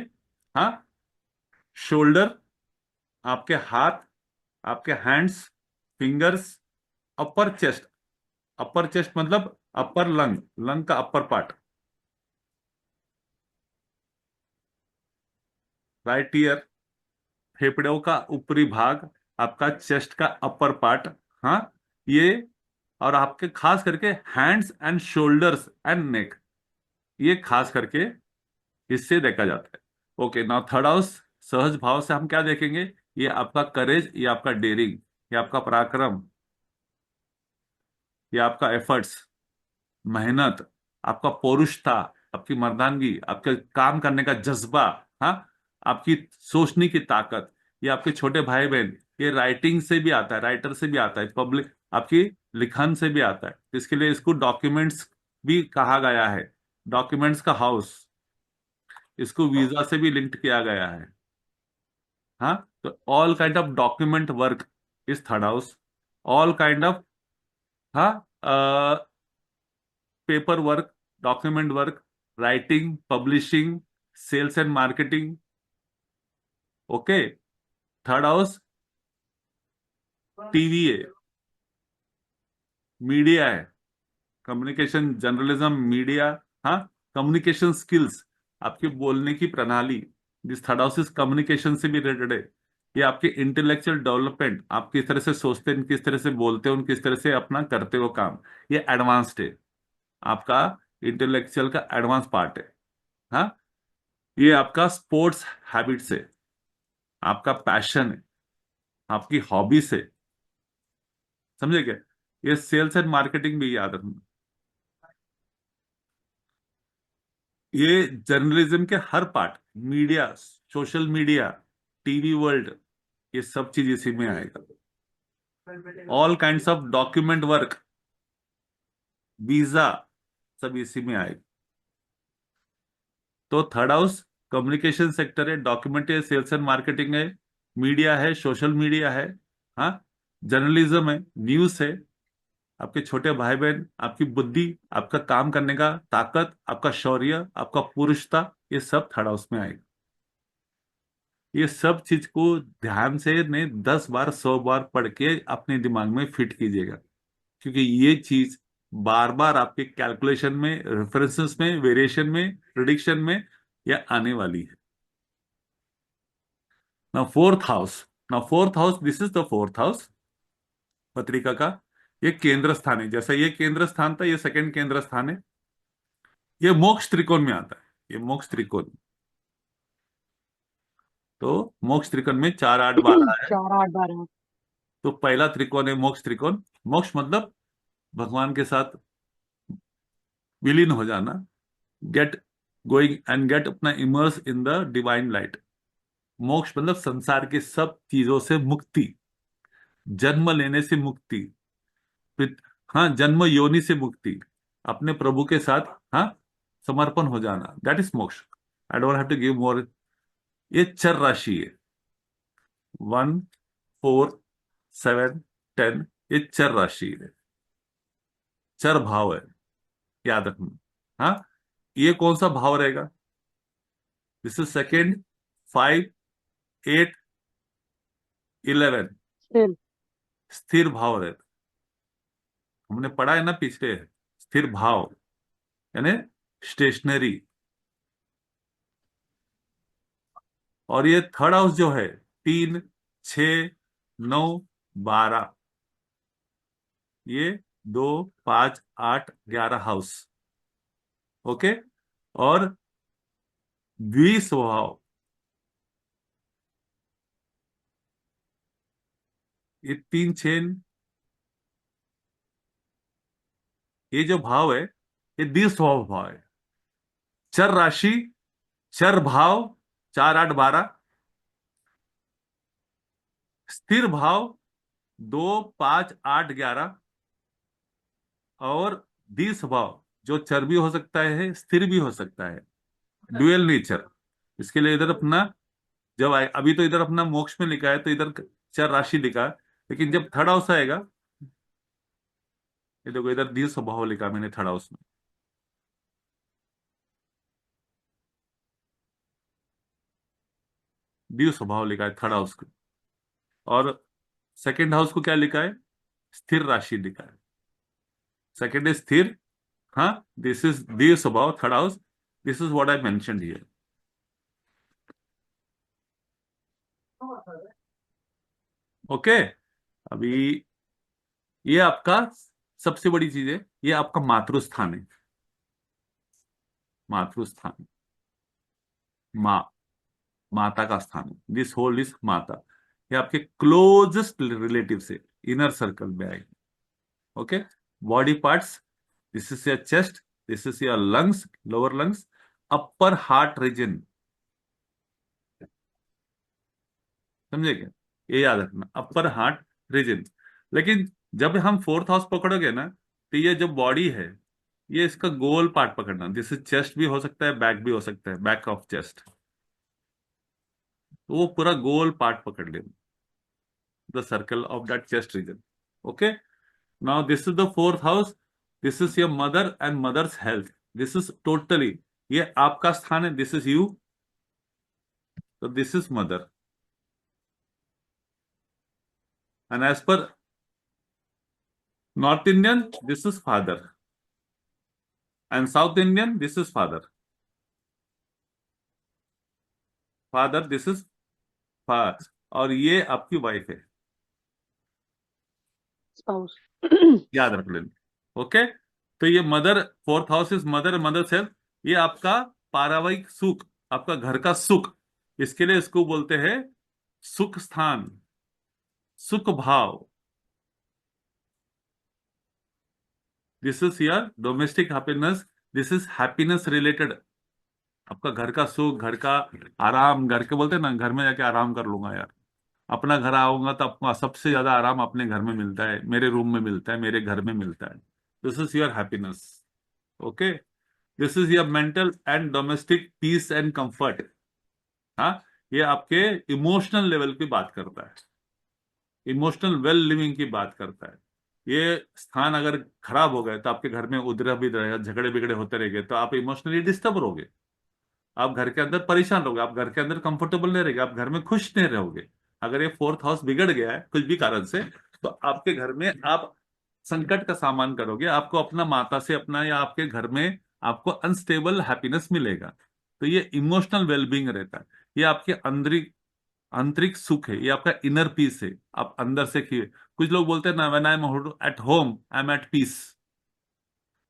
हाँ, शोल्डर, आपके हाथ, आपके हैंड्स, फिंगर्स, अपर चेस्ट। अपर चेस्ट मतलब अपर लंग, लंग का अपर पार्ट, राइट ईयर, फेफड़ों का ऊपरी भाग, आपका चेस्ट का अपर पार्ट, हाँ, ये, और आपके खास करके hands and shoulders and neck, ये खास करके इससे देखा जाता है। ओके, नाउ थर्ड हाउस, सहज भाव से हम क्या देखेंगे? ये आपका करेज, ये आपका डेयरिंग, ये आपका पराक्रम, ये आपका एफर्ट्स, मेहनत, आपका पौरुषता, आपकी मर्दानगी, आपके काम करने का जज्बा, हाँ, आपकी सोचने की ताकत, ये आपके छोटे भाई बहन, ये राइटिंग से भी आता है, राइटर से भी आता है, पब्लिक आपकी लिखन से भी आता है। इसके लिए इसको डॉक्यूमेंट्स भी कहा गया है, डॉक्यूमेंट्स का हाउस, इसको वीजा से भी लिंक्ड किया गया है। हाँ, तो all kind of document work is third house, all kind of, हाँ, paper work, document work, writing, publishing, sales and marketing. Okay, third house TV है, मीडिया है, कम्युनिकेशन, जर्नलिज्म, मीडिया, हाँ, कम्युनिकेशन स्किल्स, आपकी बोलने की प्रणाली, this third house is communication से भी रिलेटेड है। ये आपके इंटेलेक्चुअल डेवलपमेंट, आप किस तरह से सोचते हैं, किस तरह से बोलते हैं, किस तरह से अपना करते हो काम, ये एडवांस्ड है, आपका इंटेलेक्चुअल का एडवांस पार्ट है। हाँ, ये आपका स्पोर्ट्स हैबिट्स है, आपका पैशन है, आपकी हॉबीज है, समझे क्या? ये सेल्स एंड मार्केटिंग भी याद रखना। ये जर्नलिज्म के हर part, media, social media, TV world, ये सब चीज इसी में आएगा। All kinds of document work, visa, सब इसी में आएगा। तो थर्ड हाउस कम्युनिकेशन सेक्टर है, डॉक्यूमेंट है, सेल्स एंड मार्केटिंग है, मीडिया है, सोशल मीडिया है, हाँ, जर्नलिज्म है, न्यूज है, आपके छोटे भाई बहन, आपकी बुद्धि, आपका काम करने का ताकत, आपका शौर्य, आपका पुरुषता, ये सब थर्ड हाउस में आएगा। ये सब चीज को ध्यान से नहीं, 10 बार 100 बार पढ़ के अपने दिमाग में फिट कीजिएगा। क्योंकि ये चीज बार बार आपके कैलकुलेशन में, रेफरेंसेस में, वेरिएशन में, प्रिडिक्शन में यह आने वाली है। Now fourth house, this is the fourth house पत्रिका का। ये केंद्र स्थान है, जैसा ये केंद्र स्थान था, ये सेकंड केंद्र स्थान है। ये मोक्ष त्रिकोण में आता है, ये मोक्ष त्रिकोण। तो मोक्ष त्रिकोण में 4 8 12 है। 4 8 12। तो पहला त्रिकोण है मोक्ष त्रिकोण। मोक्ष मतलब भगवान के साथ विलीन हो जाना, गेट गोइंग एंड गेट अपना immerse in the divine light. मोक्ष मतलब संसार के सब चीजों से मुक्ति, जन्म लेने से मुक्ति, पित- हाँ, जन्म योनि से मुक्ति, अपने प्रभु के साथ, हाँ, समर्पण हो जाना, that is moksha. I don't have to give more. ये चर राशि है, 1 4 7 10, ये चर राशि है, चर भाव है, याद रखना। हाँ, ये कौन सा भाव रहेगा? This is second, 5 8 11, still. स्थिर भाव रहता। हमने पढ़ा है ना पिछले, स्थिर भाव यानी स्टेशनरी। और ये थर्ड हाउस जो है, 3 6 9 12, ये 2 5 8 11 हाउस। ओके। और द्विस्वभाव, ये 3 6, ये जो भाव है ये द्विस्वभाव भाव है। चर राशि, चर भाव, 4 8 12। स्थिर भाव 2 5 8 11। और द्वि स्वभाव, जो चर भी हो सकता है, स्थिर भी हो सकता है, ड्यूअल नेचर। इसके लिए इधर अपना, अभी तो इधर अपना मोक्ष में लिखा है, तो इधर चर राशि लिखा है। लेकिन जब थर्ड हाउस आएगा, ये देखो इधर द्वि स्वभाव लिखा मैंने थर्ड हाउस में। द्वि स्वभाव लिखा है थर्ड हाउस को। और सेकेंड हाउस को क्या लिखा है? स्थिर राशि लिखा है। सेकेंड इज स्थिर, हाँ, दिस इज द्वि स्वभाव, third house. This is what I mentioned here. Okay. अभी ये आपका सबसे बड़ी चीज है, ये आपका मातृस्थान है। मातृस्थान, माँ, माता का स्थान है। This whole is mata. ये आपके क्लोजेस्ट रिलेटिव से, इनर सर्कल में आएगी। Okay. Body parts, this is your chest, this is your lungs, lower lungs, upper heart region. समझे क्या? ये याद रखना, अपर हार्ट रीजन। लेकिन जब हम फोर्थ हाउस पकड़ोगे ना, तो ये जो बॉडी है, ये इसका गोल पार्ट पकड़ना। दिस इज चेस्ट भी हो सकता है, बैक भी हो सकता है, बैक ऑफ चेस्ट। तो वो पूरा गोल पार्ट पकड़ लेना, the circle of that chest region. Okay. Now this is the fourth house. This is your mother and mothers health. This is totally, ये आपका स्थान है, दिस इज यू। तो this is mother. And as per north Indian, this is father. And south Indian, this is father. Father, this is father. और ये आपकी वाइफ है, स्पाउस। याद रख लेना। ओके। तो ये mother, fourth house is mother, mother self. ये आपका पारिवारिक सुख, आपका घर का सुख, इसके लिए इसको बोलते हैं सुख स्थान, सुख भाव। This is your domestic happiness, this is happiness related. आपका घर का सुख, घर का आराम, घर के बोलते हैं ना, घर में जाके आराम कर लूंगा यार, अपना घर आऊंगा तो आपको सबसे ज्यादा आराम अपने घर में मिलता है, मेरे रूम में मिलता है, मेरे घर में मिलता है। This is your happiness. Okay. This is your mental and domestic peace and comfort. हाँ, ये आपके इमोशनल लेवल की बात करता है, इमोशनल वेल लिविंग की बात करता है। ये स्थान अगर खराब हो गए तो आपके घर में उधर भी रहेगा, झगड़े बिगड़े होते रहेंगे, तो आप इमोशनली डिस्टर्ब रहोगे, आप घर के अंदर परेशान रहोगे, आप घर के अंदर कंफर्टेबल नहीं रहेंगे, आप घर में खुश नहीं रहोगे। अगर ये फोर्थ हाउस बिगड़ गया है कुछ भी कारण से, तो आपके घर में आप संकट का सामना करोगे, आपको अपना माता से अपना या आपके घर में आपको अनस्टेबल हैप्पीनेस मिलेगा। तो ये इमोशनल वेलबींग रहता है, ये आपके आंतरिक सुख है, ये आपका इनर पीस है, आप अंदर से किए। कुछ लोग बोलते हैं ना, when I am at home I am at peace,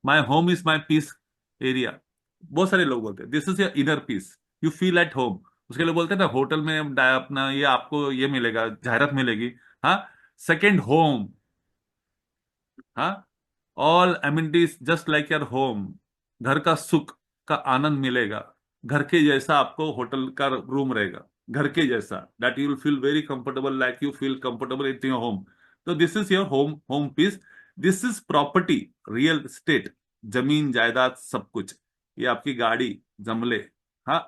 my home is my peace area. बहुत सारे लोग बोलते हैं this is your inner peace, you feel at home. उसके लिए बोलते हैं ना, होटल में अपना ये आपको ये मिलेगा, जाहिरात मिलेगी, हाँ, सेकेंड होम, हाँ, all amenities just like your home. घर का सुख का आनंद मिलेगा, घर के जैसा आपको होटल का रूम रहेगा, घर के जैसा, that you will feel very comfortable, like you feel comfortable in your home. तो this is your home, home peace. This is property, real estate, जमीन जायदाद सब कुछ, ये आपकी गाड़ी, जमले, हाँ,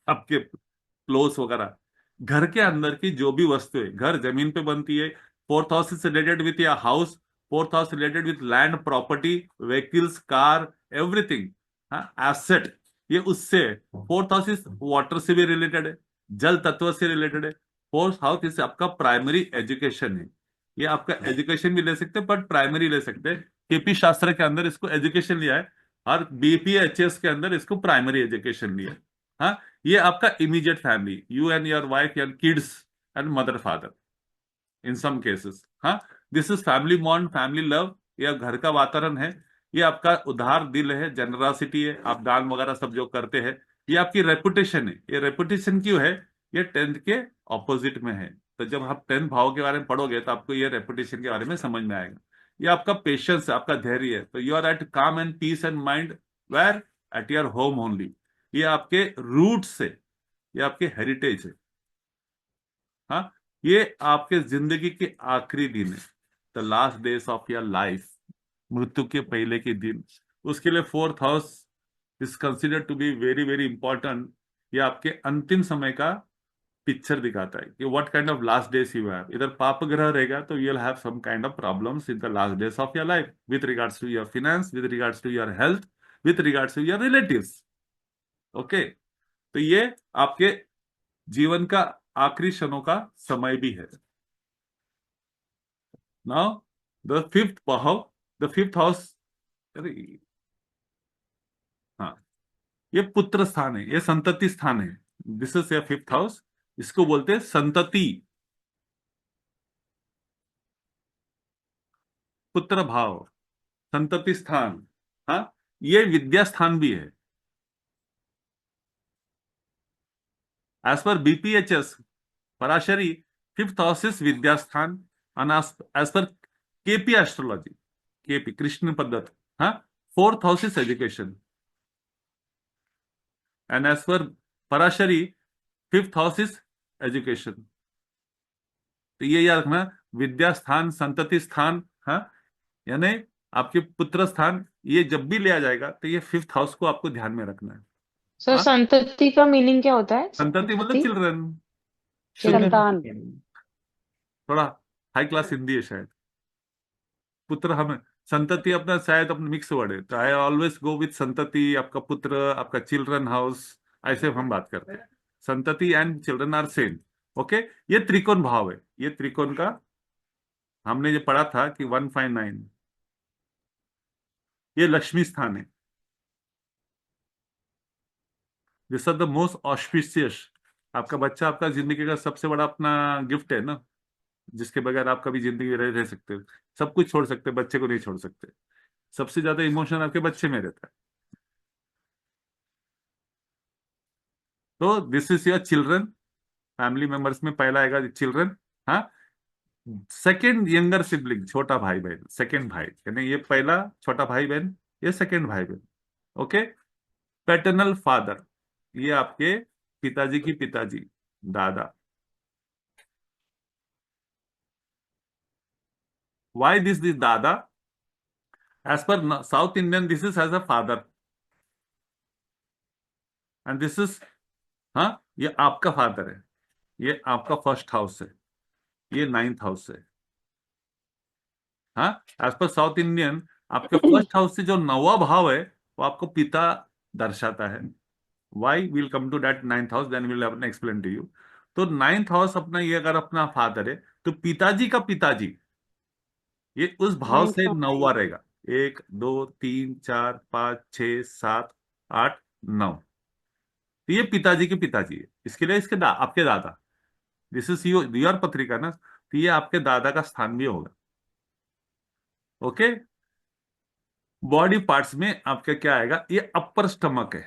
आपके क्लोथ वगैरह, घर के अंदर की जो भी वस्तु है, घर जमीन पे बनती है। Fourth house is related with your house, fourth house related with land property, vehicles, car, everything, हाँ, एसेट, ये उससे। फोर्थ हाउस इज वाटर से भी रिलेटेड है, जल तत्व से रिलेटेड है। फोर्थ हाउस इस आपका प्राइमरी एजुकेशन है, ये आपका एजुकेशन भी ले सकते हैं, बट प्राइमरी ले सकते हैं। केपी शास्त्र के अंदर इसको एजुकेशन लिया है, और बीपीएचएस के अंदर इसको प्राइमरी एजुकेशन लिया है। हाँ, ये आपका immediate family, you and your wife, your kids and mother father in some cases, हाँ, this is family bond, family love, ये घर का वातावरण है। ये आपका उदार दिल है, जनरसिटी है, आप दान वगैरह सब जो करते हैं। ये आपकी रेपुटेशन है, ये रेपुटेशन क्यों है, ये 10th के ऑपोजिट में है। तो जब आप 10th भाव के बारे में पढ़ोगे तो आपको ये रेपुटेशन के बारे में समझ में आएगा। ये आपका पेशेंस है, आपका धैर्य है। तो you are at calm and peace and mind where, at your home only. ये आपके रूट से, ये आपके हेरिटेज है, हाँ। ये आपके जिंदगी के आखिरी दिन है, the last days of your life, मृत्यु के पहले के दिन। उसके लिए fourth house is considered to be very very important. ये आपके अंतिम समय का पिक्चर दिखाता है कि what kind of last days you have. इधर पाप ग्रह रहेगा तो you will have some kind of problems in the last days of your life, with regards to your finance, with regards to your health, with regards to your relatives. Okay, तो ये आपके जीवन का आखिरी क्षणों का समय भी है। नाउ द फिफ्थ भाव, द फिफ्थ हाउस, अरे हाँ, ये पुत्र स्थान है, ये संतति स्थान है। This is your fifth house, इसको बोलते हैं संतति, पुत्र भाव, संतति स्थान, हाँ। ये विद्या स्थान भी है, as per BPHS Parashari. Fifth house is विद्या स्थान, as per KP astrology, KP कृष्ण पद्धत, हाँ, fourth house is education, and as per Parashari fifth house is education. तो ये याद रखना, विद्या स्थान, संतति स्थान, हाँ, यानी आपके पुत्र स्थान, ये जब भी लिया जाएगा तो ये फिफ्थ हाउस को आपको ध्यान में रखना है, सर हाँ। संतति का मीनिंग क्या होता है? संतति मतलब संतति, चिल्ड्रन, शुद्ध, संतान। थोड़ा हाई क्लास हिंदी है शायद। पुत्र, हम संतति अपना शायद अपना मिक्स वर्ड है, तो आई ऑलवेज गो विथ संतति, आपका पुत्र, आपका चिल्ड्रन हाउस, ऐसे हम बात करते हैं। Santati and children are same. Okay, ये त्रिकोण भाव है, ये त्रिकोण का हमने जो पढ़ा था कि 159, ये लक्ष्मी स्थान है। This are the most auspicious. आपका बच्चा आपका जिंदगी का सबसे बड़ा अपना गिफ्ट है ना, जिसके बगैर आप कभी जिंदगी रह सकते हो। सब कुछ छोड़ सकते, बच्चे को नहीं छोड़ सकते। सबसे ज्यादा इमोशन आपके बच्चे में रहता है। तो this is your children, family members में पहला आएगा चिल्ड्रन, हाँ। सेकेंड यंगर सिबलिंग, छोटा भाई बहन, सेकेंड भाई, यानी ये पहला छोटा भाई बहन, ये सेकेंड भाई बहन। ओके, पैटर्नल फादर, ये आपके पिताजी की पिताजी, दादा। Why this dada? As per south Indian this is as a father, and this is, हाँ, ये आपका फादर है, ये आपका फर्स्ट हाउस है, ये 9th हाउस है, हाँ। एज पर साउथ इंडियन आपके फर्स्ट हाउस से जो 9वां भाव है वो आपको पिता दर्शाता है। Why, will come to that 9th house, then will explain to you. तो 9th हाउस अपना, ये अगर अपना फादर है तो पिताजी का पिताजी, ये उस भाव नाइन्थ से का 9वां रहेगा। 1 2 3 4 5 6 7 8 9। तो ये पिताजी के पिताजी है, इसके लिए आपके दादा। दिस इज योर पत्रिका ना, तो ये आपके दादा का स्थान भी होगा। ओके। बॉडी पार्ट्स में आपका क्या आएगा, ये अपर स्टमक है,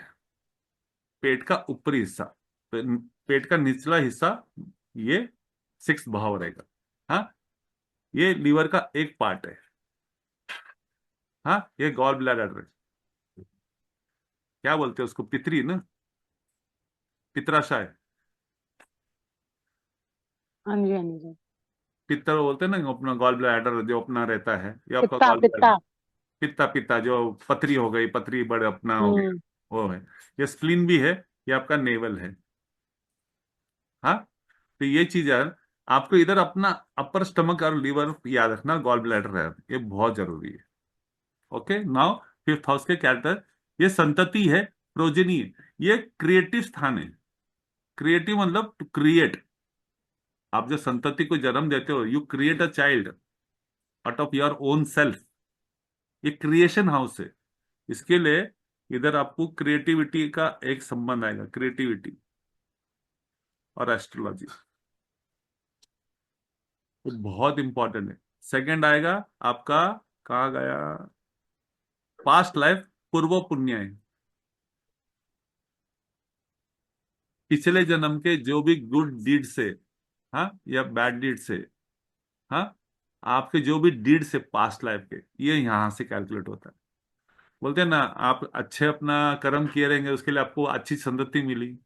पेट का ऊपरी हिस्सा। पेट का निचला हिस्सा ये सिक्स भाव रहेगा। हाँ, ये लीवर का एक पार्ट है। हाँ, ये गॉल ब्लैडर है, क्या बोलते हैं उसको, पितरी ना, पित्राशय, हाँ जी, हाँ जी। पित्तर बोलते हैं ना, अपना गॉल ब्लैडर जो अपना रहता है, ये आपका पित्ता गॉल ब्लैडर। पित्ता। पित्ता, पित्ता जो पथरी हो गई, पथरी बड़े अपना हो गया, हम्म। वो है। ये स्प्लीन भी है, ये आपका नेवल है। हाँ, तो ये चीज है, आपको इधर अपना अपर स्टमक और लीवर याद रखना, गॉल ब्लैडर है, ये बहुत जरूरी है। ओके, नाउ फिफ्थ हाउस के कैरेक्टर, ये संतति है, प्रोजेनी है, ये क्रिएटिव स्थान है। क्रिएटिव मतलब टू क्रिएट। आप जो संतति को जन्म देते हो, you create a child out of your own self, ये क्रिएशन हाउस है। इसके लिए इधर आपको क्रिएटिविटी का एक संबंध आएगा, क्रिएटिविटी और एस्ट्रोलॉजी, तो बहुत इंपॉर्टेंट है। सेकंड आएगा आपका, कहा गया, पास्ट लाइफ, पूर्व पुण्य है, पिछले जन्म के जो भी गुड डीड से, हाँ, या बैड डीड से, हाँ, आपके जो भी डीड से पास्ट लाइफ के, ये यहां से कैलकुलेट होता है। बोलते हैं ना, आप अच्छे अपना कर्म किए रहेंगे, उसके लिए आपको अच्छी संतति मिली।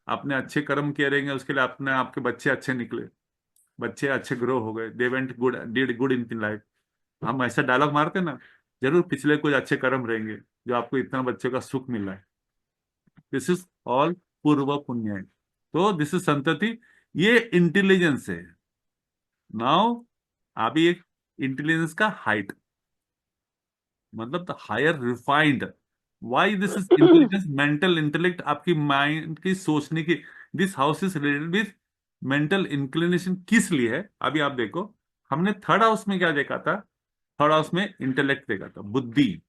आपने अच्छे कर्म किए रहेंगे, उसके लिए आपने, आपके बच्चे अच्छे निकले, बच्चे अच्छे ग्रो हो गए, they went good, did good in life. हम ऐसा डायलॉग मारते हैं ना, जरूर पिछले कुछ अच्छे कर्म रहेंगे जो आपको इतना बच्चे का सुख मिला है। दिस इज ऑल पूर्व पुण्य। तो दिस इज संतति, ये इंटेलिजेंस है। नाउ अभी एक इंटेलिजेंस का हाइट, मतलब the higher refined. Why this is intelligence, mental intellect, आपकी माइंड की सोचने की। This house is related with mental inclination, किस लिए है, अभी आप देखो। हमने थर्ड हाउस में क्या देखा था, थर्ड हाउस में इंटेलेक्ट देखा था, बुद्धि।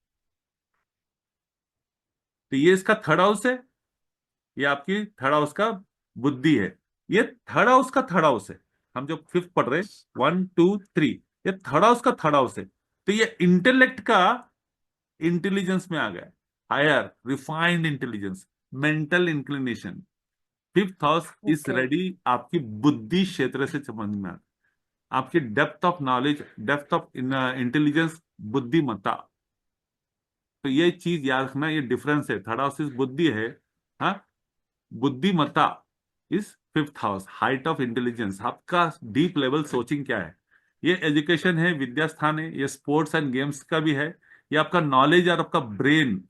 तो ये इसका थर्ड हाउस है, ये आपकी थर्ड हाउस का बुद्धि है। ये थर्ड हाउस का थर्ड हाउस है, हम जो फिफ्थ पढ़ रहे, 1 2 3, ये थर्ड हाउस का थर्ड हाउस है। तो ये इंटेलेक्ट का इंटेलिजेंस में आ गया, higher refined intelligence, mental inclination. Fifth house is okay. Ready आपकी बुद्धि क्षेत्र से समझ में आता, आपकी depth of knowledge, depth of intelligence, बुद्धिमत्ता। तो ये चीज याद रखना, ये डिफरेंस है, थर्ड हाउस इज बुद्धि है, हाँ, बुद्धिमत्ता is fifth house, height of intelligence, आपका डीप लेवल सोचिंग क्या है। ये एजुकेशन है, विद्या स्थान है, ये स्पोर्ट्स एंड गेम्स का भी है, ये आपका नॉलेज और आपका brain,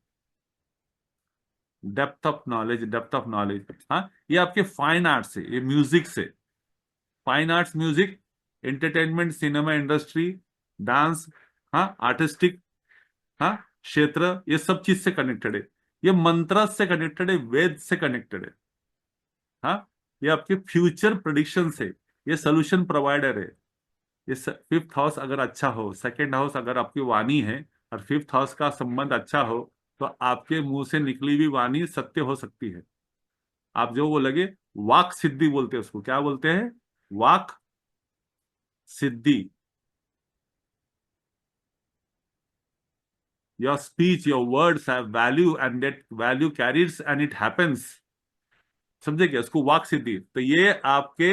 depth of knowledge, depth of knowledge. हाँ, ये आपके फाइन आर्ट्स से, ये म्यूजिक से, fine arts, music, entertainment, cinema industry, dance, हाँ, आर्टिस्टिक, हाँ, क्षेत्र, ये सब चीज से कनेक्टेड है। ये मंत्र से कनेक्टेड है, वेद से कनेक्टेड है। हाँ, ये आपके फ्यूचर प्रिडिक्शन से, ये सोल्यूशन प्रोवाइडर है। ये फिफ्थ हाउस अगर अच्छा हो, सेकंड हाउस अगर आपकी वाणी है और फिफ्थ हाउस का संबंध अच्छा हो, तो आपके मुंह से निकली हुई वाणी सत्य हो सकती है। आप जो वो लगे, वाक सिद्धि बोलते हैं उसको, क्या बोलते हैं, वाक सिद्धि। Your speech, your words have value and that value carries and it happens. समझे क्या, उसको वाक सिद्धि। तो ये आपके,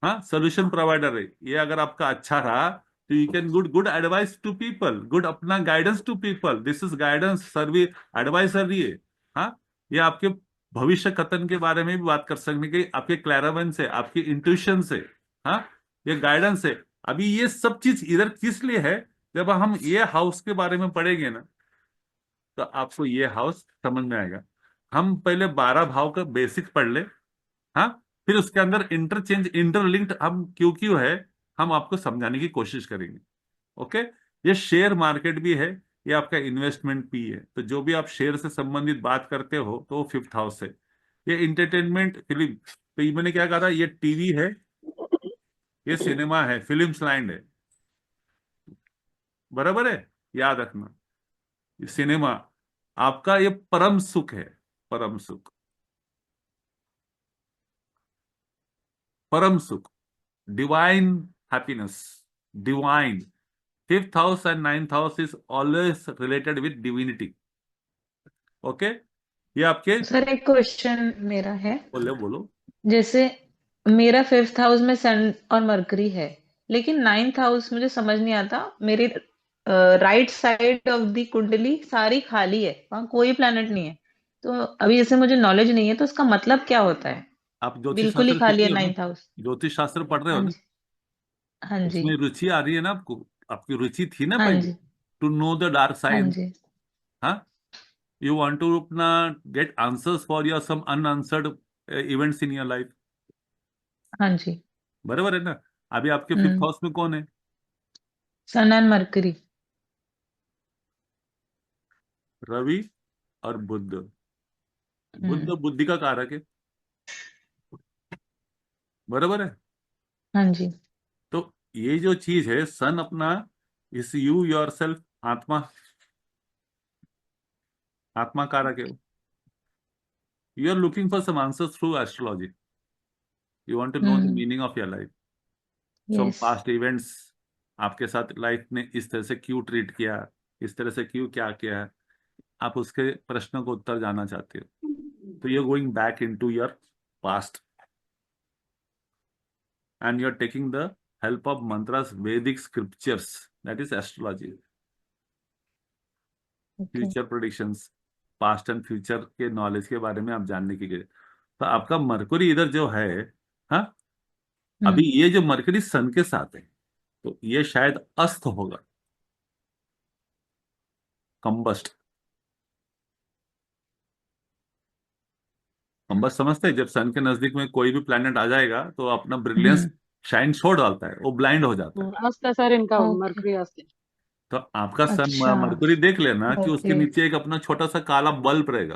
हाँ, सोल्यूशन प्रोवाइडर है। ये अगर आपका अच्छा रहा, तो you can good good advice to people, good अपना guidance to people, this is guidance service advisor ये। हाँ, ये आपके भविष्य कथन के बारे में भी बात कर सकने की, आपके क्लैरावेंस से, आपकी इंट्यूशन से, हाँ, ये गाइडेंस है। अभी ये सब चीज इधर किस लिए है, जब हम ये हाउस के बारे में पढ़ेंगे ना, तो आपको ये हाउस समझ में आएगा। हम पहले 12 भाव का बेसिक पढ़ ले, हाँ, फिर उसके अंदर इंटरचेंज, इंटरलिंक्ड हम क्यों क्यों है, हम आपको समझाने की कोशिश करेंगे। ओके। ये शेयर मार्केट भी है, ये आपका इन्वेस्टमेंट भी है। तो जो भी आप शेयर से संबंधित बात करते हो, तो वो फिफ्थ हाउस है। ये इंटरटेनमेंट, फिल्म, तो ये मैंने क्या कहा था, ये टीवी है, ये सिनेमा है, फिल्म लैंड है। बराबर है, याद रखना। सिनेमा आपका ये परम सुख है, परम सुख, परम सुख, divine happiness, divine. Fifth house and ninth house is always related with divinity. Okay, ये आपके, सर एक क्वेश्चन मेरा है, बोलो बोलो। जैसे मेरा फिफ्थ हाउस में सन और मरकरी है, लेकिन नाइन्थ हाउस मुझे समझ नहीं आता, मेरी राइट साइड ऑफ द कुंडली सारी खाली है, वहां कोई प्लैनेट नहीं है। तो अभी जैसे मुझे नॉलेज नहीं है तो उसका मतलब क्या होता है? आप ज्योतिष बिल्कुल ही शास्त्र सीख खाली है रहे हो ना, नाइन्थ हाउस। ज्योतिष शास्त्र पढ़ रहे हो हाँ ना, जी। हाँ जी। उसमें रुचि आ रही है ना आपको, आपकी रुचि थी ना हाँ पहले, जी। टू नो द डार्क हाँ साइड। जी। हाँ, यू वांट टू अपना get answers for your some unanswered events in your life. हाँ जी। बराबर है ना। अभी आपके फिफ्थ हम्म। हाउस में कौन है? सन एंड मरकरी। रवि और बुध। बुध हम्म। बुद्धि का कारक है, बराबर है। हाँ जी। तो ये जो चीज है सन अपना, इस यू योर सेल्फ, आत्मा, आत्मा कारक है। You are looking for some answers through astrology, you want to know the hmm. Meaning of your life, some yes. Past events, आपके साथ लाइफ ने इस तरह से क्यों ट्रीट किया, इस तरह से क्यों क्या किया है, आप उसके प्रश्नों को उत्तर जानना चाहते हो। तो you are going back in to your past and you're taking the help of mantras, Vedic scriptures, that is astrology, okay. future predictions, past and future के नॉलेज के बारे में आप जानने की लिए। तो आपका मरकुरी इधर जो है, हाँ, अभी हम्म। ये जो मरकरी सन के साथ है, तो ये शायद अस्त होगा, कंबस्ट। कंबस्ट समझते हैं, जब सन के नजदीक में कोई भी प्लेनेट आ जाएगा तो अपना ब्रिलियंस हम्म। शाइन छोड़ डालता है, वो ब्लाइंड हो जाता है। अस्त है सर इनका, ओके। मरकरी अस्त है। तो आपका सन अच्छा। मरकुरी देख लेना कि उसके ओके। नीचे एक अपना छोटा सा काला बल्ब रहेगा।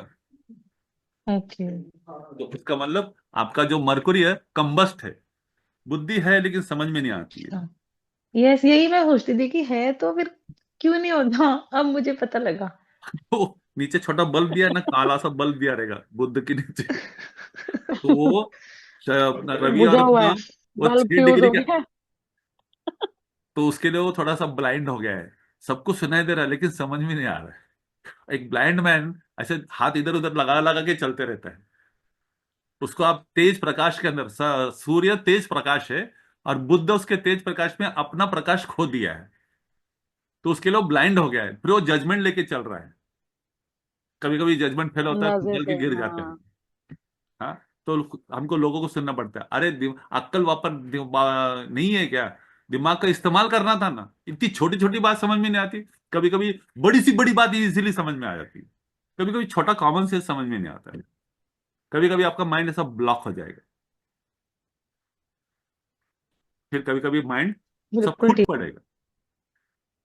ओके। तो इसका मतलब आपका जो मरकुरी है कंबस्ट है, बुद्धि है लेकिन समझ में नहीं आती है। अच्छा। यस, यही मैं सोचती थी कि है तो फिर क्यों नहीं होता, अब मुझे पता लगा। तो नीचे छोटा बल्ब दिया है ना, काला सा बल्ब दिया रहेगा बुद्ध के नीचे। तो वो अपना रवि और बुझा हुआ अपना है, वो बल्ब छह फ्यूज डिग्री हो का, गया। तो उसके लिए वो थोड़ा सा ब्लाइंड हो गया है। सबको सुनाई दे रहा है लेकिन समझ में नहीं आ रहा है। एक ब्लाइंड मैन ऐसे हाथ इधर उधर लगा लगा के चलते रहता है। उसको आप तेज प्रकाश के अंदर, सूर्य तेज प्रकाश है और बुद्ध उसके तेज प्रकाश में अपना प्रकाश खो दिया है, तो उसके लिए वो ब्लाइंड हो गया है, फिर वो जजमेंट लेके चल रहा है। कभी कभी जजमेंट फेल होता है, अंदाजे फिसल से, के गिर जाते हैं। हाँ। हाँ, तो हमको लोगों को सुनना पड़ता है, अरे अक्ल वापर नहीं है क्या, दिमाग का इस्तेमाल करना था ना, इतनी छोटी छोटी बात समझ में नहीं आती। कभी कभी बड़ी सी बड़ी बात इजीली समझ में आ जाती है, कभी कभी छोटा कॉमन सेंस समझ में नहीं आता है, कभी कभी आपका माइंड ऐसा ब्लॉक हो जाएगा, फिर कभी कभी माइंड सब बिल्कुल फूट ठीक। पड़ेगा।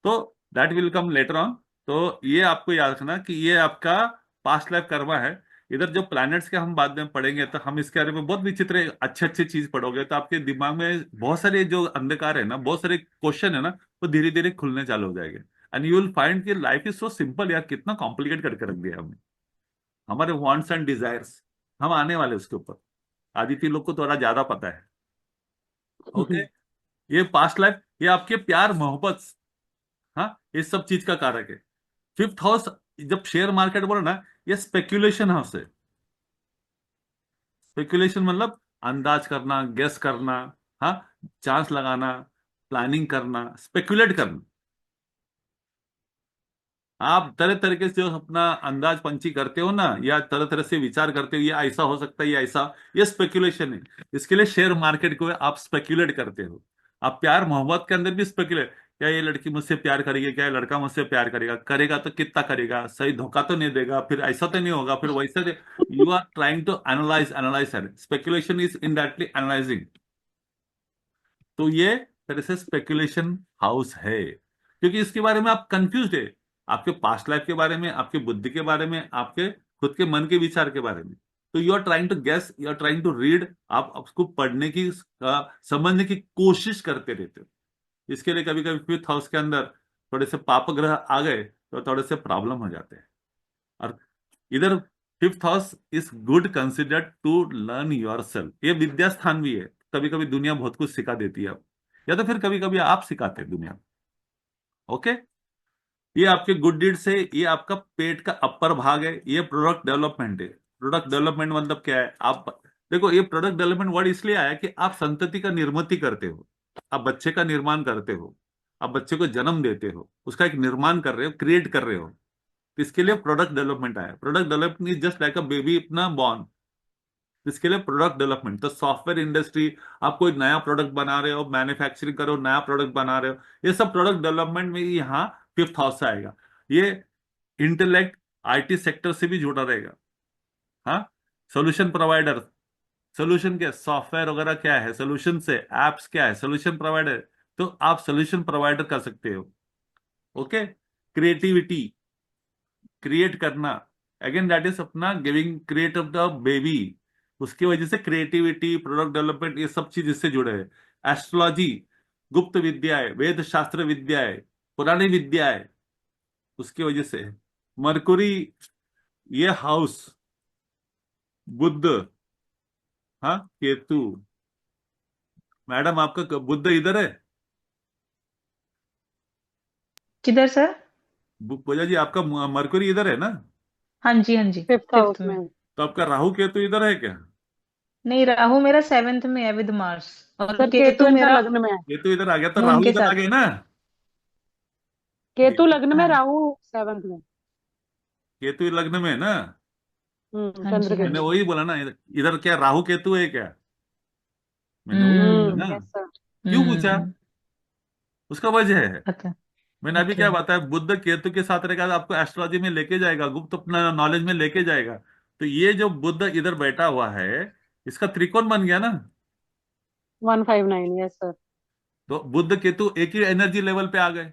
तो that will come later on. तो ये आपको याद रखना कि ये आपका पास्ट लाइफ कर्मा है। इधर जो प्लैनेट्स के हम बाद में पढ़ेंगे तो हम इसके बारे में बहुत विचित्र अच्छे अच्छे चीज पढ़ोगे, तो आपके दिमाग में बहुत सारे जो अंधकार है ना, बहुत सारे क्वेश्चन है ना, वो धीरे धीरे खुलने चालू हो जाएंगे। एंड यू विल फाइंड कि लाइफ इज सो सिंपल यार, कितना कॉम्प्लिकेट करके रख दिया हमने, हमारे वांट्स एंड डिजायर्स। हम आने वाले उसके ऊपर, आदित्य लोग को थोड़ा ज्यादा पता है। ओके, ये पास्ट लाइफ, ये आपके प्यार मोहब्बत, हाँ, ये सब चीज का कारक है। फिफ्थ हाउस, जब शेयर मार्केट बोला ना, ये स्पेक्यूलेशन हाउस है। स्पेक्यूलेशन मतलब अंदाज करना, गेस करना, हाँ, चांस लगाना, प्लानिंग करना, स्पेक्यूलेट करना। आप तरह तरीके से जो अपना अंदाज पंची करते हो ना, या तरह तरह से विचार करते हो, ये ऐसा हो सकता है, ये ऐसा, ये स्पेक्यूलेशन है। इसके लिए शेयर मार्केट को आप स्पेक्यूलेट करते हो। आप प्यार मोहब्बत के अंदर भी स्पेक्यूलेट, क्या ये लड़की मुझसे प्यार करेगी, क्या ये लड़का मुझसे प्यार करेगा, करेगा तो कितना करेगा, सही धोखा तो नहीं देगा, फिर ऐसा तो नहीं होगा, फिर वैसा। You are trying to analyse, analyse, speculation is indirectly analysing. तो ये तरह से स्पेकुलेशन हाउस है, क्योंकि इसके बारे में आप कंफ्यूज है, आपके पास्ट लाइफ के बारे में, आपके बुद्धि के बारे में, आपके खुद के मन के विचार के बारे में। तो you are trying to guess, you are trying to read, आप उसको पढ़ने की, समझने की कोशिश करते रहते हो। इसके लिए कभी कभी फिफ्थ हाउस के अंदर थोड़े से पाप ग्रह आ गए तो थोड़े से प्रॉब्लम हो जाते हैं। और इधर fifth house is good considered to learn your self, ये विद्या स्थान भी है। कभी कभी दुनिया बहुत कुछ सिखा देती है आप, या तो फिर कभी कभी आप सिखाते हैं दुनिया को। ओके, ये आपके गुड डीड से, ये आपका पेट का अपर भाग है, ये प्रोडक्ट डेवलपमेंट है। प्रोडक्ट डेवलपमेंट मतलब क्या है? आप देखो, ये प्रोडक्ट डेवलपमेंट वर्ड इसलिए आया कि आप संतति का निर्मित करते हो, आप बच्चे का निर्माण करते हो, आप बच्चे को जन्म देते हो, उसका एक निर्माण कर रहे हो, क्रिएट कर रहे हो। तो इसके लिए प्रोडक्ट डेवलपमेंट आया। Product development is just like a baby अपना बॉर्न, इसके लिए प्रोडक्ट डेवलपमेंट। तो सॉफ्टवेयर इंडस्ट्री, आप कोई नया प्रोडक्ट बना रहे हो, मैन्युफैक्चरिंग करो, नया प्रोडक्ट बना रहे हो, ये सब प्रोडक्ट डेवलपमेंट में ही यहाँ फिफ्थ हाउस से आएगा। ये इंटेलेक्ट, आईटी सेक्टर से भी जुड़ा रहेगा। हाँ, सोल्यूशन प्रोवाइडर, सोल्यूशन क्या, सॉफ्टवेयर वगैरह क्या है, सोल्यूशन से एप्स क्या है, सोल्यूशन प्रोवाइडर, तो आप सोल्यूशन प्रोवाइडर कर सकते हो। ओके, क्रिएटिविटी, क्रिएट करना, अगेन दैट इज अपना giving create of the baby, उसकी वजह से क्रिएटिविटी, प्रोडक्ट डेवलपमेंट, ये सब चीज इससे जुड़े हैं। एस्ट्रोलॉजी, गुप्त विद्याएं, वेद शास्त्र विद्याएं, पुरानी विद्याएं, उसकी वजह से। मरकुरी, ये हाउस, बुद्ध, हाँ, केतु। मैडम आपका बुद्ध इधर है? किधर सर? पूजा जी, आपका मरकुरी इधर है ना? हाँ जी, हाँ जी। फिफ्थ फिफ्थ हाउस में। में। तो आपका राहु केतु इधर है क्या? नहीं, राहु मेरा सेवेंथ में है विद मार्स। और सर केतु केतु इनका मेरा लग्न में है। केतु इधर आ गया तो मून राहु के इधर आ साथ। गया ना। केतु लग्न में, हाँ, राहु सेवंथ में। केतु लग्न में है ना। हाँ चंद्र जी, हाँ मैंने केतु। जी। वही बोला ना, इधर क्या राहु केतु है क्या? मैंने वही पूछा ना। Yes sir. क्यों पूछा? हम्म। उसका वजह है। पता। मैंने अभी ओके। क्या बताया, बुद्ध केतु के साथ रहेगा तो आपको एस्ट्रोलॉजी में लेके जाएगा, गुप्त अपना नॉलेज में लेके जाएगा। तो ये जो बुद्ध इधर बैठा हुआ है, इसका त्रिकोण बन गया ना। 159, यस सर। तो बुद्ध केतु एक ही एनर्जी लेवल पे आ गए।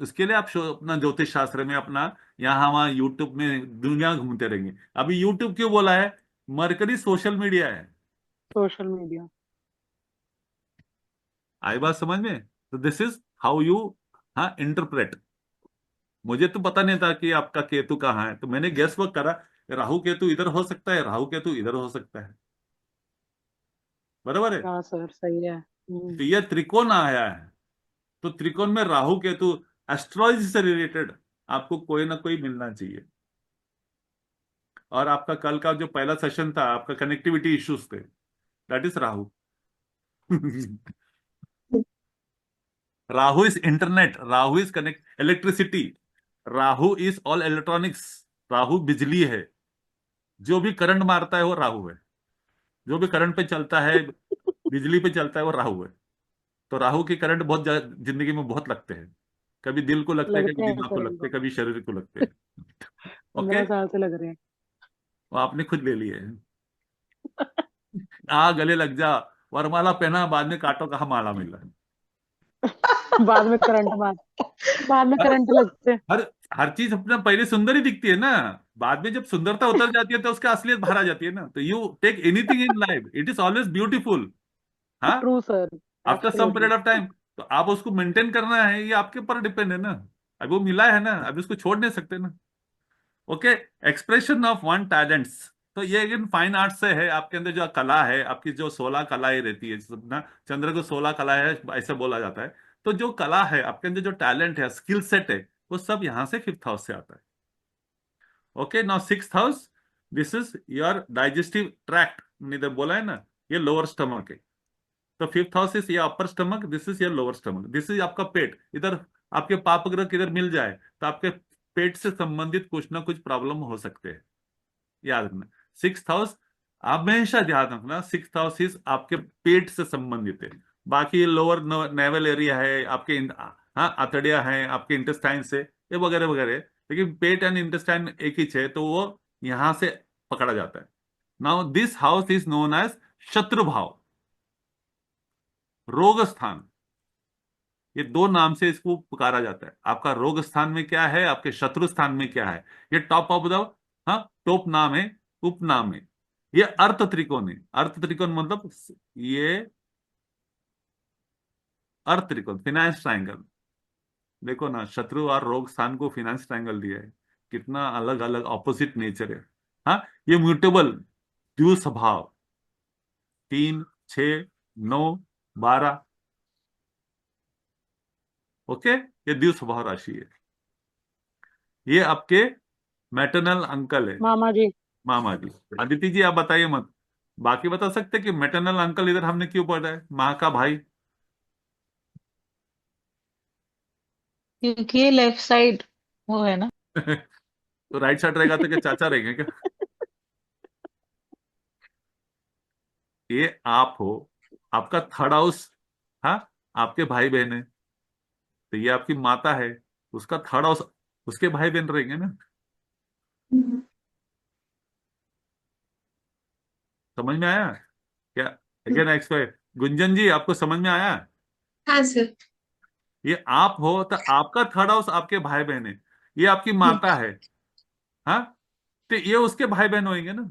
उसके लिए आप अपना ज्योतिष शास्त्र में अपना यहाँ वहाँ यूट्यूब में दुनिया घूमते रहेंगे। अभी यूट्यूब क्यों बोला है? मरकरी सोशल मीडिया है। Social media. आई बात समझ में? तो दिस इज हाउ यू, हाँ, इंटरप्रेट। मुझे तो पता नहीं था कि आपका केतु कहाँ है, तो मैंने गेस वर्क करा, राहु केतु इधर हो सकता है, राहु केतु इधर हो सकता है। बराबर है। हाँ सर, सही है। तो ये त्रिकोण आया है, तो त्रिकोण में राहु केतु, एस्ट्रोलॉजी से रिलेटेड आपको कोई ना कोई मिलना चाहिए। और आपका कल का जो पहला सेशन था, आपका कनेक्टिविटी इश्यूज थे, that is Rahu. Rahu is internet, Rahu is connect electricity, Rahu is all electronics. Rahu बिजली है, जो भी करंट मारता है वो राहु है, जो भी करंट पे चलता है, बिजली पे चलता है, वो राहु है। तो राहु के करंट बहुत जिंदगी में बहुत लगते हैं। कभी दिल को लगते हैं, कभी लगते हैं दिमाग को सर लगते इनको। हैं, कभी शरीर को लगते हैं। ओके, 15 साल से लग रहे हैं। वो आपने खुद ले लिए हैं। गले लग जा, वरमाला पहना, बाद में काटो कहाँ माला मिला। बाद में करंट मार, बाद में हर करंट लगते हैं। हर हर चीज अपना पहले सुंदर ही दिखती है ना, बाद में जब सुंदरता उतर जाती है तो उसका असलियत बाहर आ जाती है ना। तो you take anything in life, it is always beautiful. हाँ, true sir. After some absolutely. Period of time, तो आप उसको मेंटेन करना है, ये आपके ऊपर डिपेंड है ना। अब वो मिला है ना, अब उसको छोड़ नहीं सकते ना। Okay, expression of one talents, तो ये अगेन फाइन आर्ट से है। आपके अंदर जो कला है, आपकी जो 16 कलाएं रहती है ना, चंद्र को 16 कला है ऐसे बोला जाता है। तो जो कला है आपके अंदर, जो टैलेंट है, स्किल सेट है, वो सब यहां से फिफ्थ हाउस से आता है। Okay, now sixth house, this is your digestive tract, इधर बोला है ना, ये लोअर स्टमक है। तो फिफ्थ हाउस इज ये upper stomach, this is your lower stomach, this is आपका पेट। इधर आपके पाप ग्रह किधर मिल जाए तो आपके पेट से संबंधित कुछ ना कुछ प्रॉब्लम हो सकते हैं, याद रखना। सिक्स्थ हाउस, आप हमेशा ध्यान रखना, सिक्स्थ हाउस इज आपके पेट से संबंधित है। बाकी लोअर नेवल एरिया है आपके, हाँ, आतड़िया है आपके इंटेस्टाइन से, ये वगैरह वगैरह। लेकिन पेट एंड इंटेस्टाइन एक ही है, तो वो यहां से पकड़ा जाता है। Now this house is known as shatru bhav, रोग स्थान। ये दो नाम से इसको पुकारा जाता है। आपका रोग स्थान में क्या है, आपके शत्रु स्थान में क्या है, ये टॉप ऑफ द, हाँ, टॉप नाम है, उपनाम है। ये अर्थ त्रिकोण है। अर्थ त्रिकोण मतलब ये अर्थ त्रिकोण, फिनाइल ट्राइंगल। देखो ना, शत्रु और रोग स्थान को फिनांस ट्रायंगल दिया है, कितना अलग अलग ऑपोजिट नेचर है। हाँ, ये म्यूटेबल द्वि स्वभाव, 3, 6, 9, 12। ओके, ये द्वि स्वभाव राशि है। ये आपके मैटरनल अंकल है, मामा जी। मामा जी। अदिति जी आप बताइए मत, बाकी बता सकते कि मैटरनल अंकल इधर हमने क्यों पढ़ा है, माँ का भाई। क्योंकि ये लेफ्ट साइड वो है ना। तो राइट साइड रहेगा तो क्या चाचा रहेंगे क्या? ये आप हो, आपका थर्ड हाउस। हाँ, आपके भाई बहन है, तो ये आपकी माता है, उसका थर्ड हाउस, उसके भाई बहन रहेंगे ना। समझ में आया क्या? Again explain. गुंजन जी आपको समझ में आया? हाँ सर। ये आप हो तो आपका थर्ड हाउस आपके भाई बहन है, ये आपकी माता है। हाँ, तो ये उसके भाई बहन होंगे ना।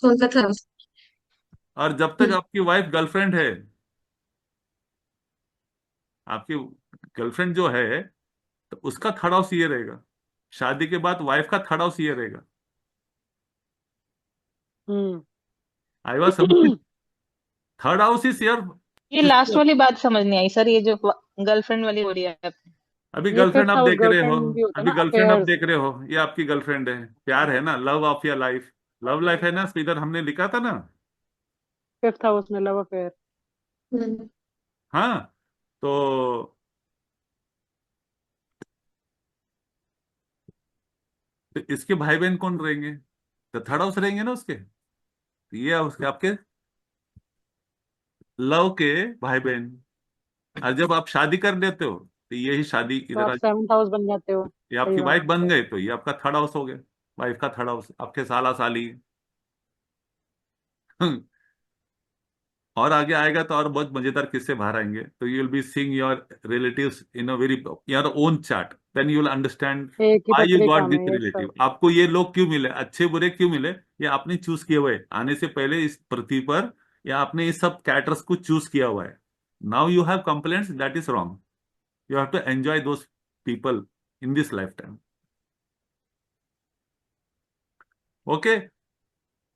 कौन सा था? और जब तक आपकी वाइफ गर्लफ्रेंड है, आपकी गर्लफ्रेंड जो है, तो उसका थर्ड हाउस ये रहेगा। शादी के बाद वाइफ का थर्ड हाउस ये रहेगा। हम्म। आई बात समझ? थर्ड हाउस इज योर ये लास्ट सिस्टर। वाली बात समझ नहीं आई सर, ये जो गर्लफ्रेंड वाली हो रही है आपने। अभी ये गर्लफ्रेंड फिफ्थ आप हाउस देख रहे हो, गर्लफ्रेंड भी होता है अभी ना, गर्लफ्रेंड आप अफेयर्स। देख रहे हो, ये आपकी गर्लफ्रेंड है, प्यार है ना, love of your life. Love life है ना, इधर हमने लिखा था ना। फिफ्थ हाउस में लव अफेयर। हाँ, तो इसके भाई बहन कौन रहेंगे? तो थर्ड हाउस रहेंगे ना उसके। तो ये उसके आपके लव के भाई बहन। और जब आप शादी कर लेते हो, तो यही शादी तो इधर आप सेवंथ हाउस बन जाते हो। ये सही आपकी वाइफ बात बन है। गए, तो ये आपका थर्ड हाउस हो गया। वाइफ का थर्ड हाउस आपके साला साली। और आगे आएगा तो और बहुत मजेदार किस्से बाहर आएंगे, तो you will be seeing your relatives in a very your own chart, then you will understand एक ही व्हाई यू पत्रिका गॉट में दिस ये सब। रिलेटिव। आपको ये लोग क्यों मिले, अच्छे बुरे क्यों मिले, ये आपने चूज किए हुए आने से पहले इस पृथ्वी पर, या आपने इस सब कैरेक्टर्स को चूज किया हुआ है। Now you have complaints, that is wrong. You have to enjoy those people in this life time. Okay,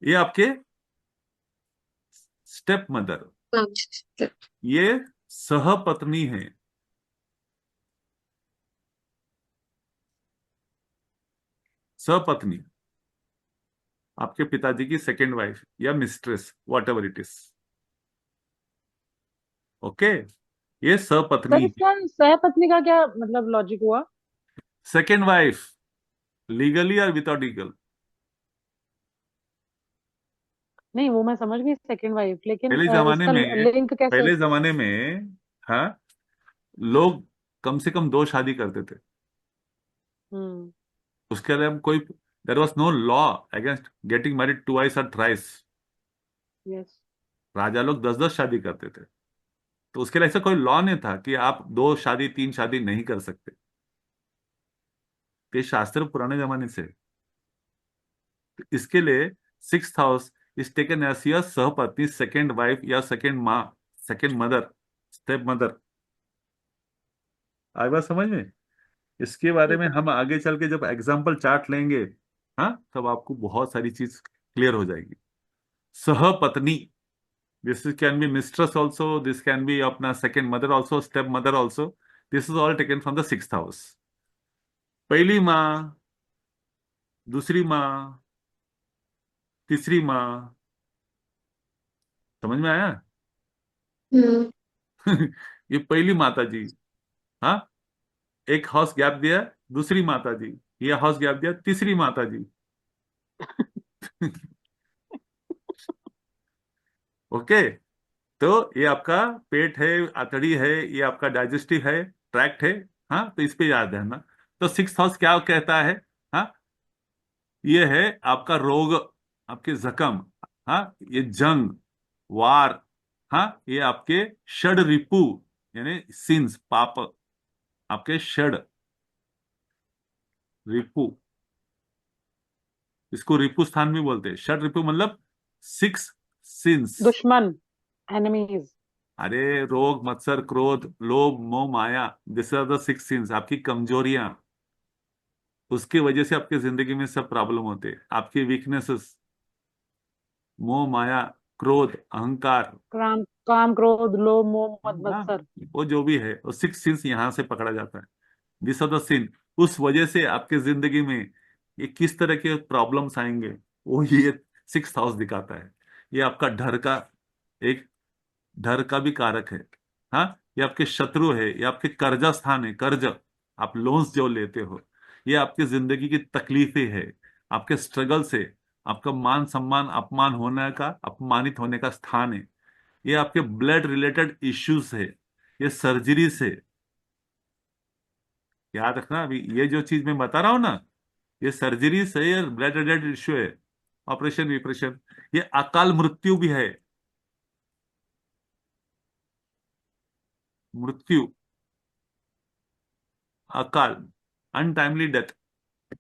ये आपके स्टेप मदर, ये सहपत्नी है। सहपत्नी आपके पिताजी की सेकेंड वाइफ या mistress, what ever it is. Okay, ये सर सहपत्नी है। इसका सहपत्नी का क्या मतलब लॉजिक हुआ? सेकेंड वाइफ, लीगली और विदाउट लीगल। नहीं वो मैं समझ गई सेकंड वाइफ, लेकिन पहले जमाने इसका में, लिंक कैसे? पहले जमाने में, हाँ, लोग कम से कम दो शादी करते थे। हम्म। उसके अलावा कोई, there was no law against getting married twice और थ्राइस। यस। राजा लोग 10-10 शादी करते थे, तो उसके लिए ऐसा कोई लॉ नहीं था कि आप दो शादी तीन शादी नहीं कर सकते। ये शास्त्र पुराने जमाने से। तो इसके लिए six house is taken as your सहपत्नी, सेकेंड वाइफ या सेकेंड माँ, सेकेंड मदर, स्टेप मदर। आई बात समझ में? इसके बारे ठीक में है। हम आगे चल के जब एग्जाम्पल चार्ट लेंगे, हाँ, तब आपको बहुत सारी चीज क्लियर हो जाएगी। सहपत्नी, this can be mistress also, this can be अपना second mother also, step mother also. This is all taken from the sixth house. पहली माँ, दूसरी माँ, तीसरी माँ। समझ में आया? ये पहली माता जी। हाँ, एक हाउस गैप दिया, दूसरी माता जी, ये हाउस गैप दिया, तीसरी माता जी। ओके, तो ये आपका पेट है, आतड़ी है, ये आपका डाइजेस्टिव है, ट्रैक्ट है। हाँ, तो इस पे याद है ना। तो सिक्स हाउस क्या कहता है? हाँ, ये है आपका रोग, आपके जख्म। हाँ, ये जंग, वार। हाँ, ये आपके षड रिपु, यानी सिंस पाप, आपके षड रिपु। इसको रिपु स्थान भी बोलते हैं। षड रिपु मतलब सिक्स सिंस। दुश्मन, एनिमीज। अरे रोग, मत्सर, क्रोध, लोभ, मोह, माया, this are the six sins, आपकी कमजोरियां। उसकी वजह से आपकी जिंदगी में सब प्रॉब्लम होते हैं, आपकी वीकनेसेस, मोह, माया, क्रोध, अहंकार, काम काम क्रोध लोभ मोह मद ना, मत्सर। वो जो भी है वो सिक्स सिंस यहाँ से पकड़ा जाता है। This are the scene. उस वजह से आपके जिंदगी में ये किस तरह के प्रॉब्लम्स आएंगे, वो ये सिक्स हाउस दिखाता है। ये आपका डर का एक, डर का भी कारक है। हाँ, ये आपके शत्रु है, ये आपके कर्जा स्थान है, कर्ज, आप लोन्स जो लेते हो, ये आपकी जिंदगी की तकलीफें है, आपके स्ट्रगल से, आपका मान सम्मान अपमान होने का, अपमानित होने का स्थान है। ये आपके ब्लड रिलेटेड इश्यूज है, ये सर्जरी से। याद रखना, अभी ये जो चीज मैं बता रहा हूं ना, ये सर्जरी से, ये ब्लड रिलेटेड इश्यू है, ऑपरेशन विपरेशन। ये अकाल मृत्यु भी है, मृत्यु, अकाल, अनटाइमली डेथ।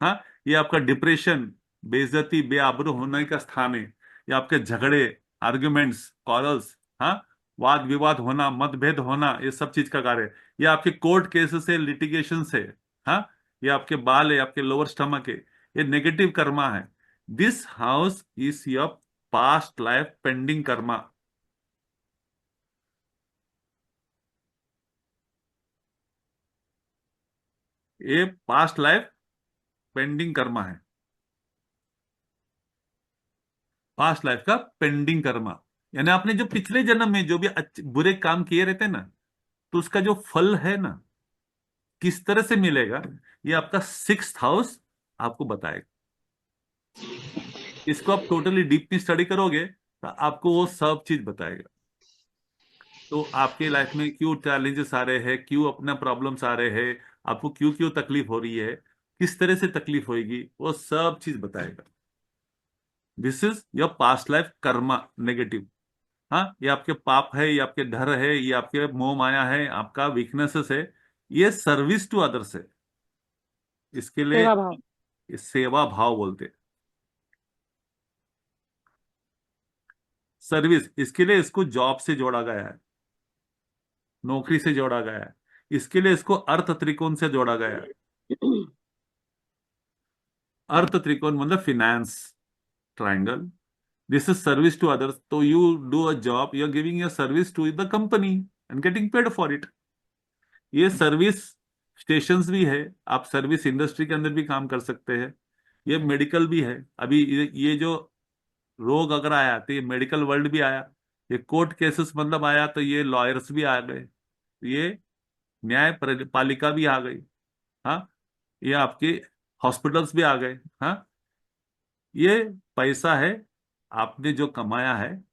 हाँ, ये आपका डिप्रेशन, बेइज्जती, बेआबरू होने का स्थान है। ये आपके झगड़े, आर्ग्यूमेंट्स, कॉरल्स, हाँ, वाद विवाद होना, मतभेद होना, ये सब चीज का कार्य है। ये आपके कोर्ट केसेस है, लिटिगेशन है। हाँ, ये आपके बाल है, आपके लोअर स्टमक है, ये नेगेटिव कर्मा है। This house is your past life pending Karma. ये पास्ट लाइफ पेंडिंग कर्मा है, पास्ट लाइफ का पेंडिंग कर्मा। यानी आपने जो पिछले जन्म में जो भी बुरे काम किए रहते हैं ना, तो उसका जो फल है ना, किस तरह से मिलेगा, ये आपका सिक्स्थ हाउस आपको बताएगा। इसको आप टोटली डीपली स्टडी करोगे तो आपको वो सब चीज बताएगा। तो आपके लाइफ में क्यों चैलेंजेस आ रहे हैं, क्यों अपना प्रॉब्लम्स आ रहे हैं, आपको क्यों क्यों तकलीफ हो रही है, किस तरह से तकलीफ होगी, वो सब चीज बताएगा। This is your past life Karma negative. हाँ, ये आपके पाप है, ये आपके डर है, ये आपके मोह माया है, आपका वीकनेसेस है। ये सर्विस टू अदर्स है, इसके लिए सेवा भाव। सेवा भाव बोलते हैं। सर्विस, इसके लिए इसको जॉब से जोड़ा गया है, नौकरी से जोड़ा गया है। इसके लिए इसको अर्थ त्रिकोण से जोड़ा गया है। अर्थ त्रिकोण मतलब finance triangle. This is service to others, तो you do a job, you are giving your service to the company and getting paid for it. ये सर्विस स्टेशंस भी है, आप सर्विस इंडस्ट्री के अंदर भी काम कर सकते हैं। ये मेडिकल भी है। अभी ये जो रोग अगर आया तो ये मेडिकल वर्ल्ड भी आया। ये कोर्ट केसेस मतलब आया तो ये लॉयर्स भी आ गए, ये न्याय पालिका भी आ गई। हाँ, ये आपके हॉस्पिटल्स भी आ गए। हाँ, ये पैसा है, आपने जो कमाया है,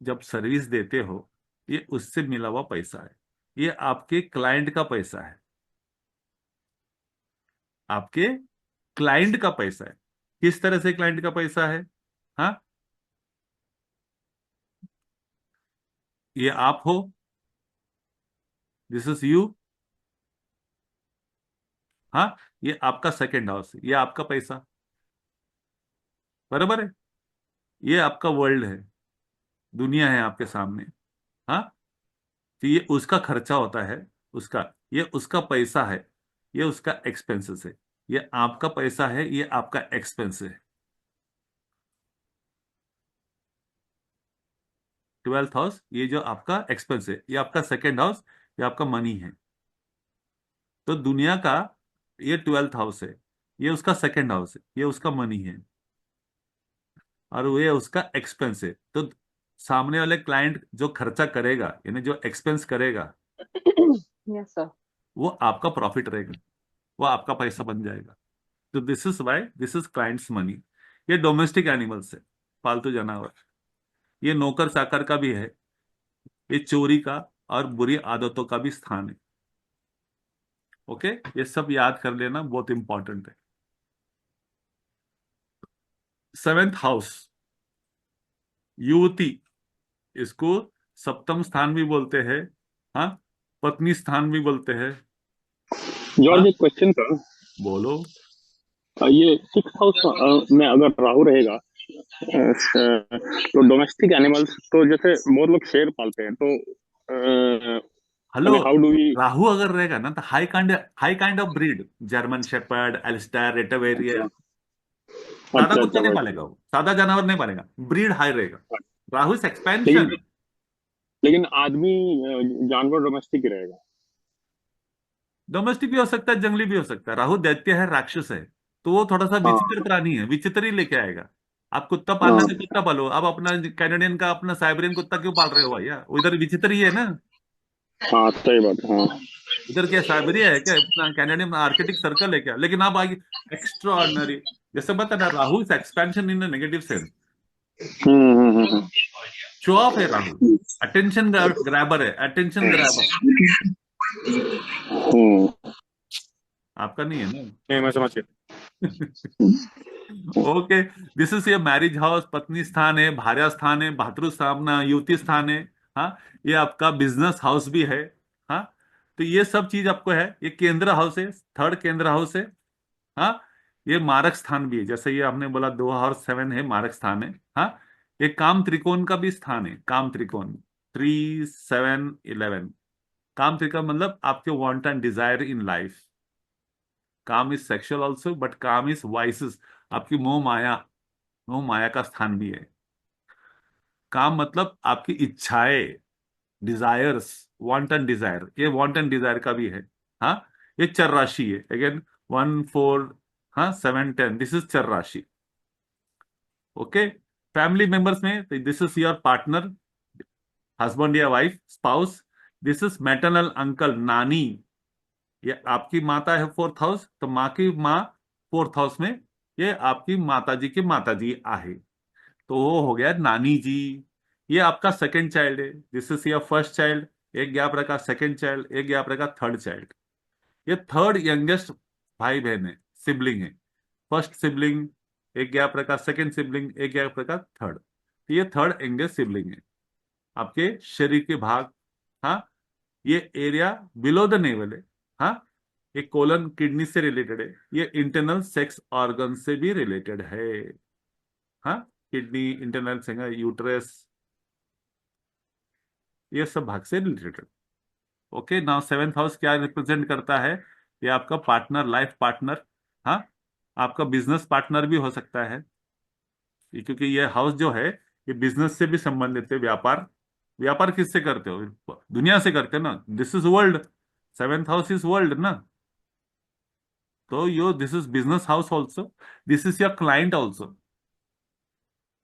जब सर्विस देते हो, ये उससे मिला हुआ पैसा है। ये आपके क्लाइंट का पैसा है, आपके क्लाइंट का पैसा है। किस तरह से क्लाइंट का पैसा है? हाँ, ये आप हो, दिस इज यू। हाँ, ये आपका सेकेंड हाउस है, ये आपका पैसा, बराबर है। ये आपका वर्ल्ड है, दुनिया है आपके सामने। हाँ, तो ये उसका खर्चा होता है, उसका, ये उसका पैसा है, ये उसका एक्सपेंसेस है। ये आपका पैसा है, ये आपका एक्सपेंस है। ट्वेल्थ हाउस, ये जो आपका एक्सपेंस है, ये आपका सेकेंड हाउस, ये आपका मनी है। तो दुनिया का ये ट्वेल्थ हाउस है, ये उसका सेकेंड हाउस है, ये उसका मनी है, और ये उसका एक्सपेंस है। तो सामने वाले क्लाइंट जो खर्चा करेगा, यानी जो एक्सपेंस करेगा, यस सर। वो आपका प्रॉफिट रहेगा, वो आपका पैसा बन जाएगा। तो this is why this is clients money. ये डोमेस्टिक एनिमल्स है, पालतू जानवर। ये नौकर चाकर का भी है, ये चोरी का और बुरी आदतों का भी स्थान है। ओके, ये सब याद कर लेना, बहुत इंपॉर्टेंट है। सेवेंथ हाउस, युवती, इसको सप्तम स्थान भी बोलते हैं। हाँ, पत्नी स्थान भी बोलते हैं। जॉर्ज, हाँ, एक क्वेश्चन था। बोलो। ये सिक्स हाउस में अगर राहु रहेगा, तो डोमेस्टिक एनिमल्स, तो जैसे बहुत लोग शेर पालते हैं, तो hello, how do we? Rahu अगर रहेगा ना तो high kind of breed, German shepherd, Alsatian, retriever, सादा अच्छा कुत्ता अच्छा नहीं भाई। पालेगा वो, सादा जानवर नहीं पालेगा, ब्रीड हाई रहेगा। राहु इज लेकिन एक्सपेंशन। लेकिन आदमी जानवर डोमेस्टिक ही रहेगा। डोमेस्टिक भी हो सकता है, जंगली भी हो सकता है। राहु दैत्य है, राक्षस है, तो वो थोड़ा सा विचित्र हाँ प्राणी है, विचित्र ही लेके आएगा। आप कुत्ता पालना हाँ तो कुत्ता पालो, आप अपना कैनेडियन का अपना साइबेरियन कुत्ता क्यों पाल रहे हो भैया? उधर विचित्र ही है ना। हाँ, सही बात है, हाँ। इधर क्या साइबेरिया है क्या, अपना कैनेडियन आर्कटिक सर्कल है क्या? लेकिन आप आगे एक्स्ट्रा ऑर्डिनरी, जैसे बता ना, Rahu is expansion in negative sense. Hmm. Show off है राहु, अटेंशन ग्रैबर है, अटेंशन ग्रैबर। हम्म। आपका नहीं है ना। नहीं, मैं समझ गया। ओके, दिस इज ये मैरिज हाउस, पत्नी स्थान है, भार्या स्थान है, भातृ स्थान, युवती स्थान है। हाँ, ये आपका बिजनेस हाउस भी है। हाँ, तो ये सब चीज आपको है। ये केंद्र हाउस है, थर्ड केंद्र हाउस है। हाँ, ये मारक स्थान भी है, जैसे ये आपने बोला 2 और 7 है, मारक स्थान है। हाँ, ये काम त्रिकोण का भी स्थान है, काम त्रिकोण, 3, 7, 11। काम त्रिकोण मतलब आपके want and desire in life. काम इज सेक्सुअल ऑल्सो, बट काम इज वाइसेस, आपकी मोह माया, मोह माया का स्थान भी है। काम मतलब आपकी इच्छाएं, डिजायर्स, वांट एंड डिजायर, ये वांट एंड डिजायर का भी है। हाँ, ये चर राशि है अगेन, 1, 4, हाँ, 7, 10, दिस इज चर राशि। ओके, फैमिली मेंबर्स में this is your partner, husband या wife, spouse. This is maternal uncle, नानी, ये आपकी माता है 4th हाउस, तो माँ की माँ 4th हाउस में, ये आपकी माता जी की माता जी आहे, तो वो हो गया नानी जी। ये आपका सेकंड चाइल्ड है, this is your first child. एक गैप रखा सेकंड चाइल्ड, एक गैप रखा थर्ड चाइल्ड। ये थर्ड यंगेस्ट भाई बहन है, सिबलिंग है। फर्स्ट सिबलिंग, एक गैप रखा सेकंड सिबलिंग, एक गैप रखा थर्ड, तो ये थर्ड यंगेस्ट सिबलिंग है। आपके शरीर के भाग, हाँ, ये एरिया बिलो द नेवल है। हाँ, ये कोलन किडनी से रिलेटेड है, ये इंटरनल सेक्स ऑर्गन से भी रिलेटेड है। हाँ, किडनी, इंटरनल सेंगा, यूट्रस, ये सब भाग से related. Okay, now 7th house क्या रिप्रेजेंट करता है? ये आपका पार्टनर, लाइफ पार्टनर। हाँ, आपका बिजनेस पार्टनर भी हो सकता है, क्योंकि ये हाउस जो है, ये बिजनेस से भी संबंधित है, व्यापार। व्यापार किससे करते हो? दुनिया से करते हो ना, this is world, 7th house is world ना। तो यो this is business house also, this is your client also.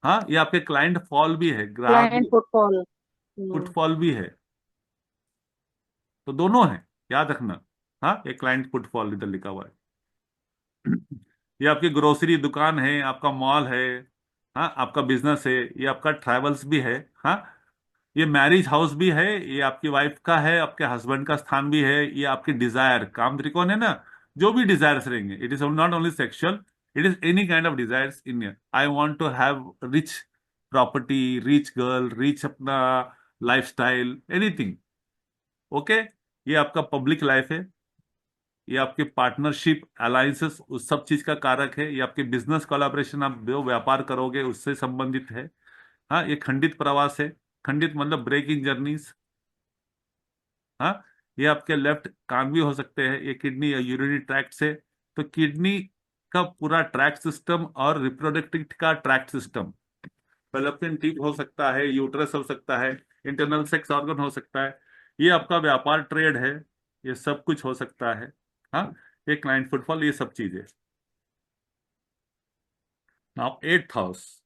हाँ, ये आपके क्लाइंट फॉल भी है, ग्राहक क्लाइंट भी, फुटफॉल। फुटफॉल भी है, तो दोनों है, याद रखना। हाँ, ये क्लाइंट फुटफॉल इधर लिखा हुआ है। ये आपकी ग्रोसरी दुकान है, आपका मॉल है। हाँ, आपका बिजनेस है, ये आपका ट्रैवल्स भी है। हाँ, ये मैरिज हाउस भी है, ये आपकी वाइफ का है, आपके हस्बैंड का स्थान भी है। ये आपकी डिजायर, काम त्रिकोण है ना, जो भी डिजायर्स रहेंगे, it is not only sexual, it is any kind of desires in, I want to have rich property, rich girl, rich अपना लाइफस्टाइल, एनीथिंग। ओके, ये आपका पब्लिक लाइफ है, ये आपके पार्टनरशिप अलायंसेस उस सब चीज का कारक है। ये आपके बिजनेस कोलैबोरेशन, आप जो व्यापार करोगे उससे संबंधित है। हाँ, ये खंडित प्रवास है, खंडित मतलब ब्रेकिंग जर्नीज। हाँ, ये आपके लेफ्ट कान भी हो सकते हैं, ये किडनी या यूरिनरी ट्रैक्ट से, तो किडनी का पूरा ट्रैक्ट सिस्टम और रिप्रोडक्टिव का ट्रैक्ट सिस्टम, फेलोपियन ट्यूब हो सकता है, यूट्रस हो सकता है, इंटरनल सेक्स ऑर्गन हो सकता है, ये आपका व्यापार ट्रेड है, ये सब कुछ हो सकता है। हाँ, ये क्लाइंट फुटफॉल, ये सब चीजें। नाउ 8th हाउस,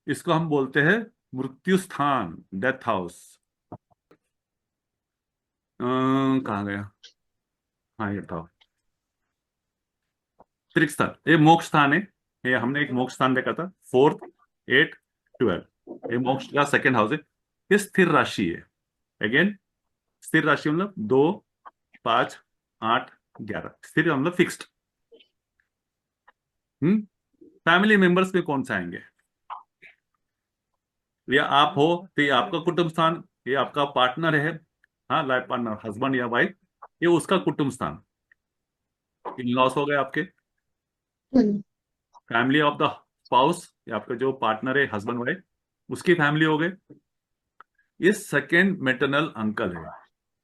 इसको हम बोलते हैं मृत्यु स्थान, डेथ हाउस। कहाँ गया? हाँ, ये था त्रिक स्थान, ये मोक्ष स्थान है। ये हमने एक मोक्ष स्थान देखा था, 4, 8, 12, ये मोक्ष का सेकेंड हाउस है। ये स्थिर राशि है, अगेन स्थिर राशि मतलब 2, 5, 8, 11, स्थिर मतलब फिक्स्ड। फैमिली मेंबर्स में कौन सा आएंगे? ये आप हो तो ये आपका कुटुंब स्थान, ये आपका पार्टनर है, हाँ, लाइफ पार्टनर, हस्बैंड या वाइफ, ये उसका कुटुंब स्थान। इन लॉस हो गए आपके। हम्म। फैमिली ऑफ द स्पाउस, ये आपका जो पार्टनर है, हस्बैंड वाइफ, उसकी फैमिली हो गए। ये सेकेंड मेटरनल अंकल है।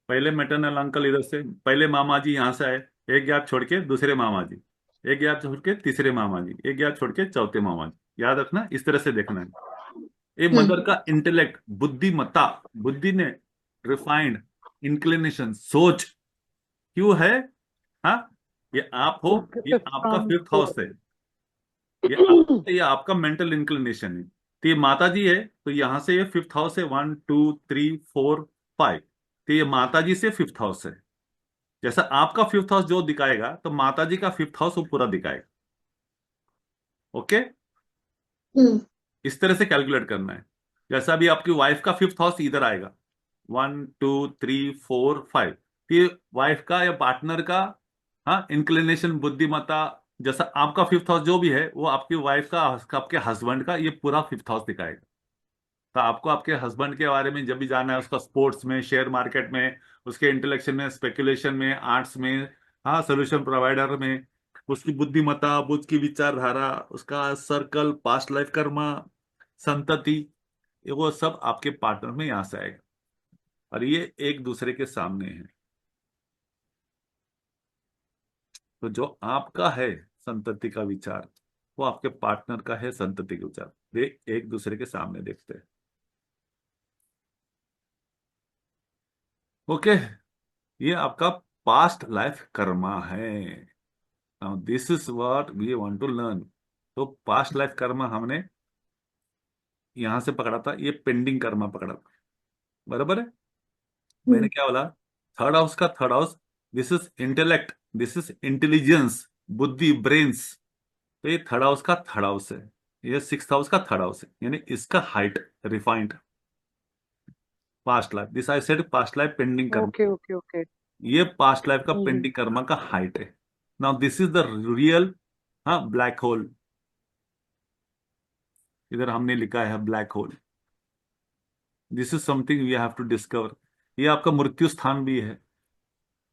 पहले मेटरनल अंकल इधर से, पहले मामा जी यहाँ से आए, एक गैप छोड़ के दूसरे मामा जी, एक गैप छोड़ के तीसरे मामा जी, एक गैप छोड़ के चौथे मामा जी। याद रखना, इस तरह से देखना है। ये मदर का इंटेलेक्ट, बुद्धिमत्ता, बुद्धि ने, रिफाइंड, इंक्लिनेशन, सोच क्यों है। हाँ, ये आप हो, उसके ये फिफ्थ आपका हाउस फिफ्थ से। हाउस है, ये आपका मेंटल इंक्लिनेशन है। तो ये माता जी है, तो यहां से ये फिफ्थ हाउस है, 1 2 3 4 5। तो ये माता जी से फिफ्थ हाउस है। जैसा आपका फिफ्थ हाउस जो दिखाएगा, तो माता जी का फिफ्थ हाउस वो पूरा दिखाएगा। ओके, इस तरह से कैलकुलेट करना है। जैसा भी आपकी वाइफ का फिफ्थ हाउस इधर आएगा, 1 2 3 4 5, ये वाइफ का या पार्टनर का, हाँ, इंक्लिनेशन, बुद्धिमत्ता, जैसा आपका फिफ्थ हाउस जो भी है, वो आपकी वाइफ का, आपके हस्बैंड का, ये पूरा फिफ्थ हाउस दिखाएगा। तो आपको आपके हस्बैंड के बारे में जब भी जानना है, उसका स्पोर्ट्स में, शेयर मार्केट में, उसके इंटेलेक्शन में, स्पेकुलेशन में, आर्ट्स में, हाँ, सोल्यूशन प्रोवाइडर में, उसकी बुद्धिमत्ता, उसकी विचारधारा, उसका सर्कल, पास्ट लाइफ कर्म, संतति, ये वो सब आपके पार्टनर में यहां से आएगा। और ये एक दूसरे के सामने है। तो जो आपका है संतति का विचार, वो आपके पार्टनर का है संतति का विचार, वे एक दूसरे के सामने देखते हैं। ओके, ये आपका पास्ट लाइफ कर्मा है। Now this is what we want to learn. तो पास्ट लाइफ कर्मा हमने यहां से पकड़ा था, ये पेंडिंग कर्मा पकड़ा था, बराबर है। मैंने क्या बोला, थर्ड हाउस का third house, this is intellect, this is intelligence, बुद्धि, ब्रेन्स। तो ये थर्ड हाउस का थर्ड हाउस है, ये सिक्स्थ हाउस का थर्ड हाउस है, यानी इसका height, refined past life, this I said past life pending Karma, okay okay okay. ये पास्ट लाइफ का हम्म। पेंडिंग कर्मा का हाइट है। Now this is the real, हाँ, ब्लैक होल। इधर हमने लिखा है black hole, this is something we have to discover. ये आपका मृत्यु स्थान भी है,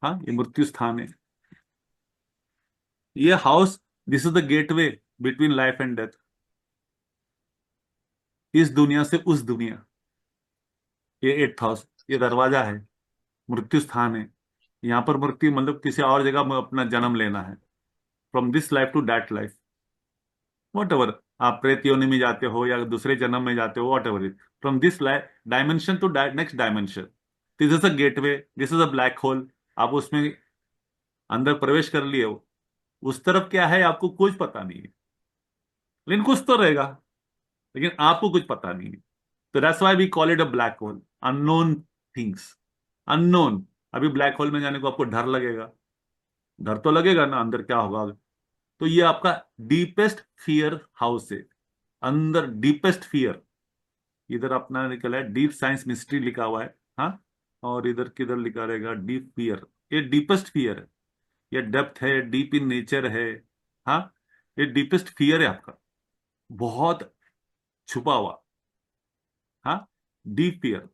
हाँ, ये मृत्यु स्थान है। ये house, this is the gateway between life and death, इस दुनिया से उस दुनिया। ये एट्थ हाउस, ये दरवाजा है, मृत्यु स्थान है। यहाँ पर मृत्यु मतलब किसी और जगह में अपना जन्म लेना है, from this life to that life, whatever. आप प्रेत योनि में जाते हो या दूसरे जन्म में जाते हो, whatever is, from this life dimension to next dimension. This is a gateway, this is a black hole. आप उसमें अंदर प्रवेश कर लिए हो, उस तरफ क्या है आपको कुछ पता नहीं है, लेकिन कुछ तो रहेगा, लेकिन आपको कुछ पता नहीं है। तो that's why we call it a black hole, unknown things, unknown. अभी ब्लैक होल में जाने को आपको डर लगेगा, डर तो लगेगा ना, अंदर क्या होगा। तो ये आपका डीपेस्ट फियर हाउस है, अंदर डीपेस्ट फियर। इधर अपना निकला है डीप साइंस मिस्ट्री लिखा हुआ है, हाँ, और इधर किधर लिखा रहेगा डीप फियर। ये डीपेस्ट फियर है, ये डेप्थ है, डीप इन नेचर है, हाँ, ये डीपेस्ट फियर है आपका, बहुत छुपा हुआ, हाँ, डीप फियर।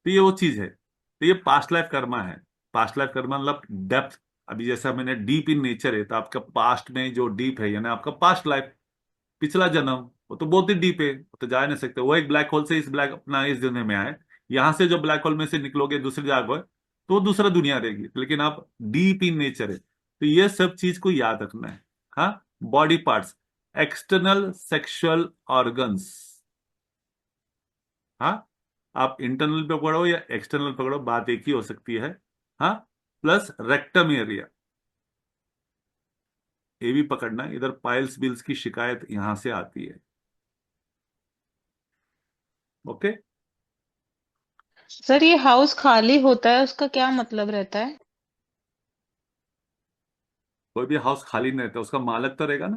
तो ये वो चीज है। तो ये पास्ट लाइफ कर्मा है। पास्ट लाइफ कर्मा मतलब डेप्थ। अभी जैसा मैंने डीप इन नेचर है, तो आपका पास्ट में जो डीप है, यानी आपका पास्ट लाइफ, पिछला जन्म, वो तो बहुत ही डीप है, वो तो जा नहीं सकते। वो एक ब्लैक होल से इस ब्लैक अपना इस दुनिया में आए, यहां से जो ब्लैक होल में से निकलोगे दूसरी जगह पर, तो वो दूसरा दुनिया रहेगी, लेकिन आप डीप इन नेचर है। तो ये सब चीज को याद रखना है। हाँ, body parts, external sexual organs, हाँ, आप इंटरनल पे पकड़ो या एक्सटर्नल पकड़ो, बात एक ही हो सकती है। हाँ, प्लस रेक्टम एरिया, ये भी पकड़ना। इधर पाइल्स बिल्स की शिकायत यहां से आती है। ओके, सर ये हाउस खाली होता है उसका क्या मतलब रहता है? कोई भी हाउस खाली नहीं रहता, उसका मालक तो रहेगा ना,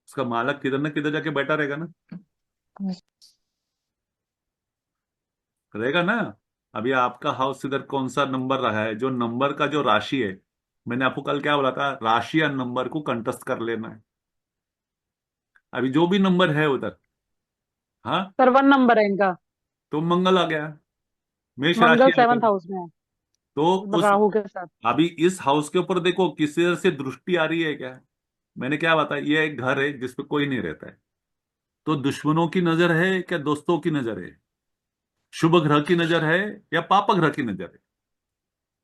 उसका मालक किधर ना किधर जाके बैठा रहेगा ना, रहेगा ना। अभी आपका हाउस इधर कौन सा नंबर रहा है, जो नंबर का जो राशि है, मैंने आपको कल क्या बोला था, राशि या नंबर को कंटस्ट कर लेना है। अभी जो भी नंबर है उधर, हाँ, सर 1 नंबर है इनका। तो मंगल आ गया, मेष मंगल राशि आ गया। 7th हाउस में है, तो उस, राहु के साथ। अभी इस हाउस के ऊपर देखो किसी तरह से दृष्टि आ रही है क्या। मैंने क्या बताया, ये एक घर है जिसपे कोई नहीं रहता है, तो दुश्मनों की नजर है क्या दोस्तों की नजर है, शुभ ग्रह की नजर है या पाप ग्रह की नजर है?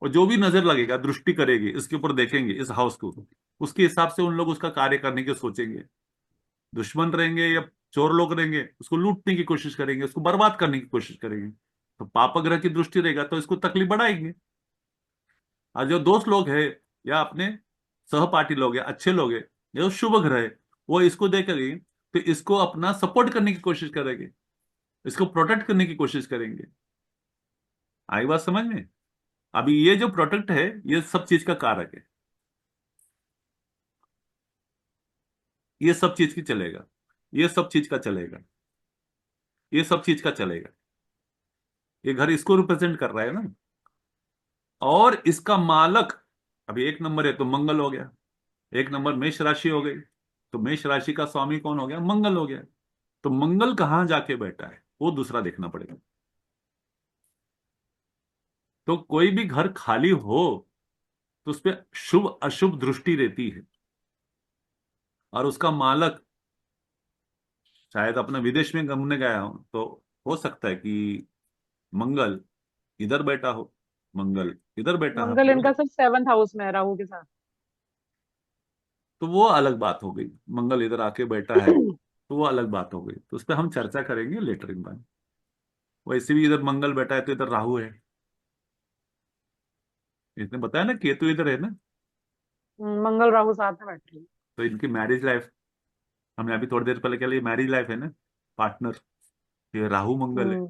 और जो भी नजर लगेगा, दृष्टि करेगी, इसके ऊपर देखेंगे इस हाउस को, उसके हिसाब से उन लोग उसका कार्य करने की सोचेंगे। दुश्मन रहेंगे या चोर लोग रहेंगे, उसको लूटने की कोशिश करेंगे, उसको बर्बाद करने की कोशिश करेंगे। तो पाप ग्रह की दृष्टि रहेगा तो इसको तकलीफ बढ़ाएंगे। और जो दोस्त लोग हैं या अपने सहपाठी लोग हैं, अच्छे लोग हैं, जो शुभ ग्रह है, वो इसको देखेंगे तो इसको अपना सपोर्ट करने की कोशिश करेंगे, इसको प्रोटेक्ट करने की कोशिश करेंगे। आई बात समझ में? अभी ये जो प्रोटेक्ट है ये सब चीज का कारक है, ये सब चीज की चलेगा, ये सब चीज का चलेगा, ये सब चीज का चलेगा। ये घर इसको रिप्रेजेंट कर रहा है ना। और इसका मालक अभी एक नंबर है तो मंगल हो गया, एक नंबर मेष राशि हो गई, तो मेष राशि का स्वामी कौन हो गया? मंगल हो गया। तो मंगल कहां जाके बैठा है वो दूसरा देखना पड़ेगा। तो कोई भी घर खाली हो तो उस पर शुभ अशुभ दृष्टि रहती है। और उसका मालक शायद अपना विदेश में घूमने गया हो तो हो सकता है कि मंगल इधर बैठा हो, मंगल इधर बैठा मंगल हो, इनका सिर्फ 7th हाउस में है राहु के साथ। तो वो अलग बात हो गई। मंगल इधर आके बैठा है तो वो अलग बात हो गई, तो उस पर हम चर्चा करेंगे लेटर इन बाय। वैसे भी इधर मंगल बैठा है तो इधर राहु है, इसने बताया ना केतु इधर है ना। मंगल राहु साथ में बैठे हैं। तो इनकी मैरिज लाइफ, हमने अभी थोड़ी देर पहले कह लिया मैरिज लाइफ है ना, पार्टनर, ये राहु मंगल है।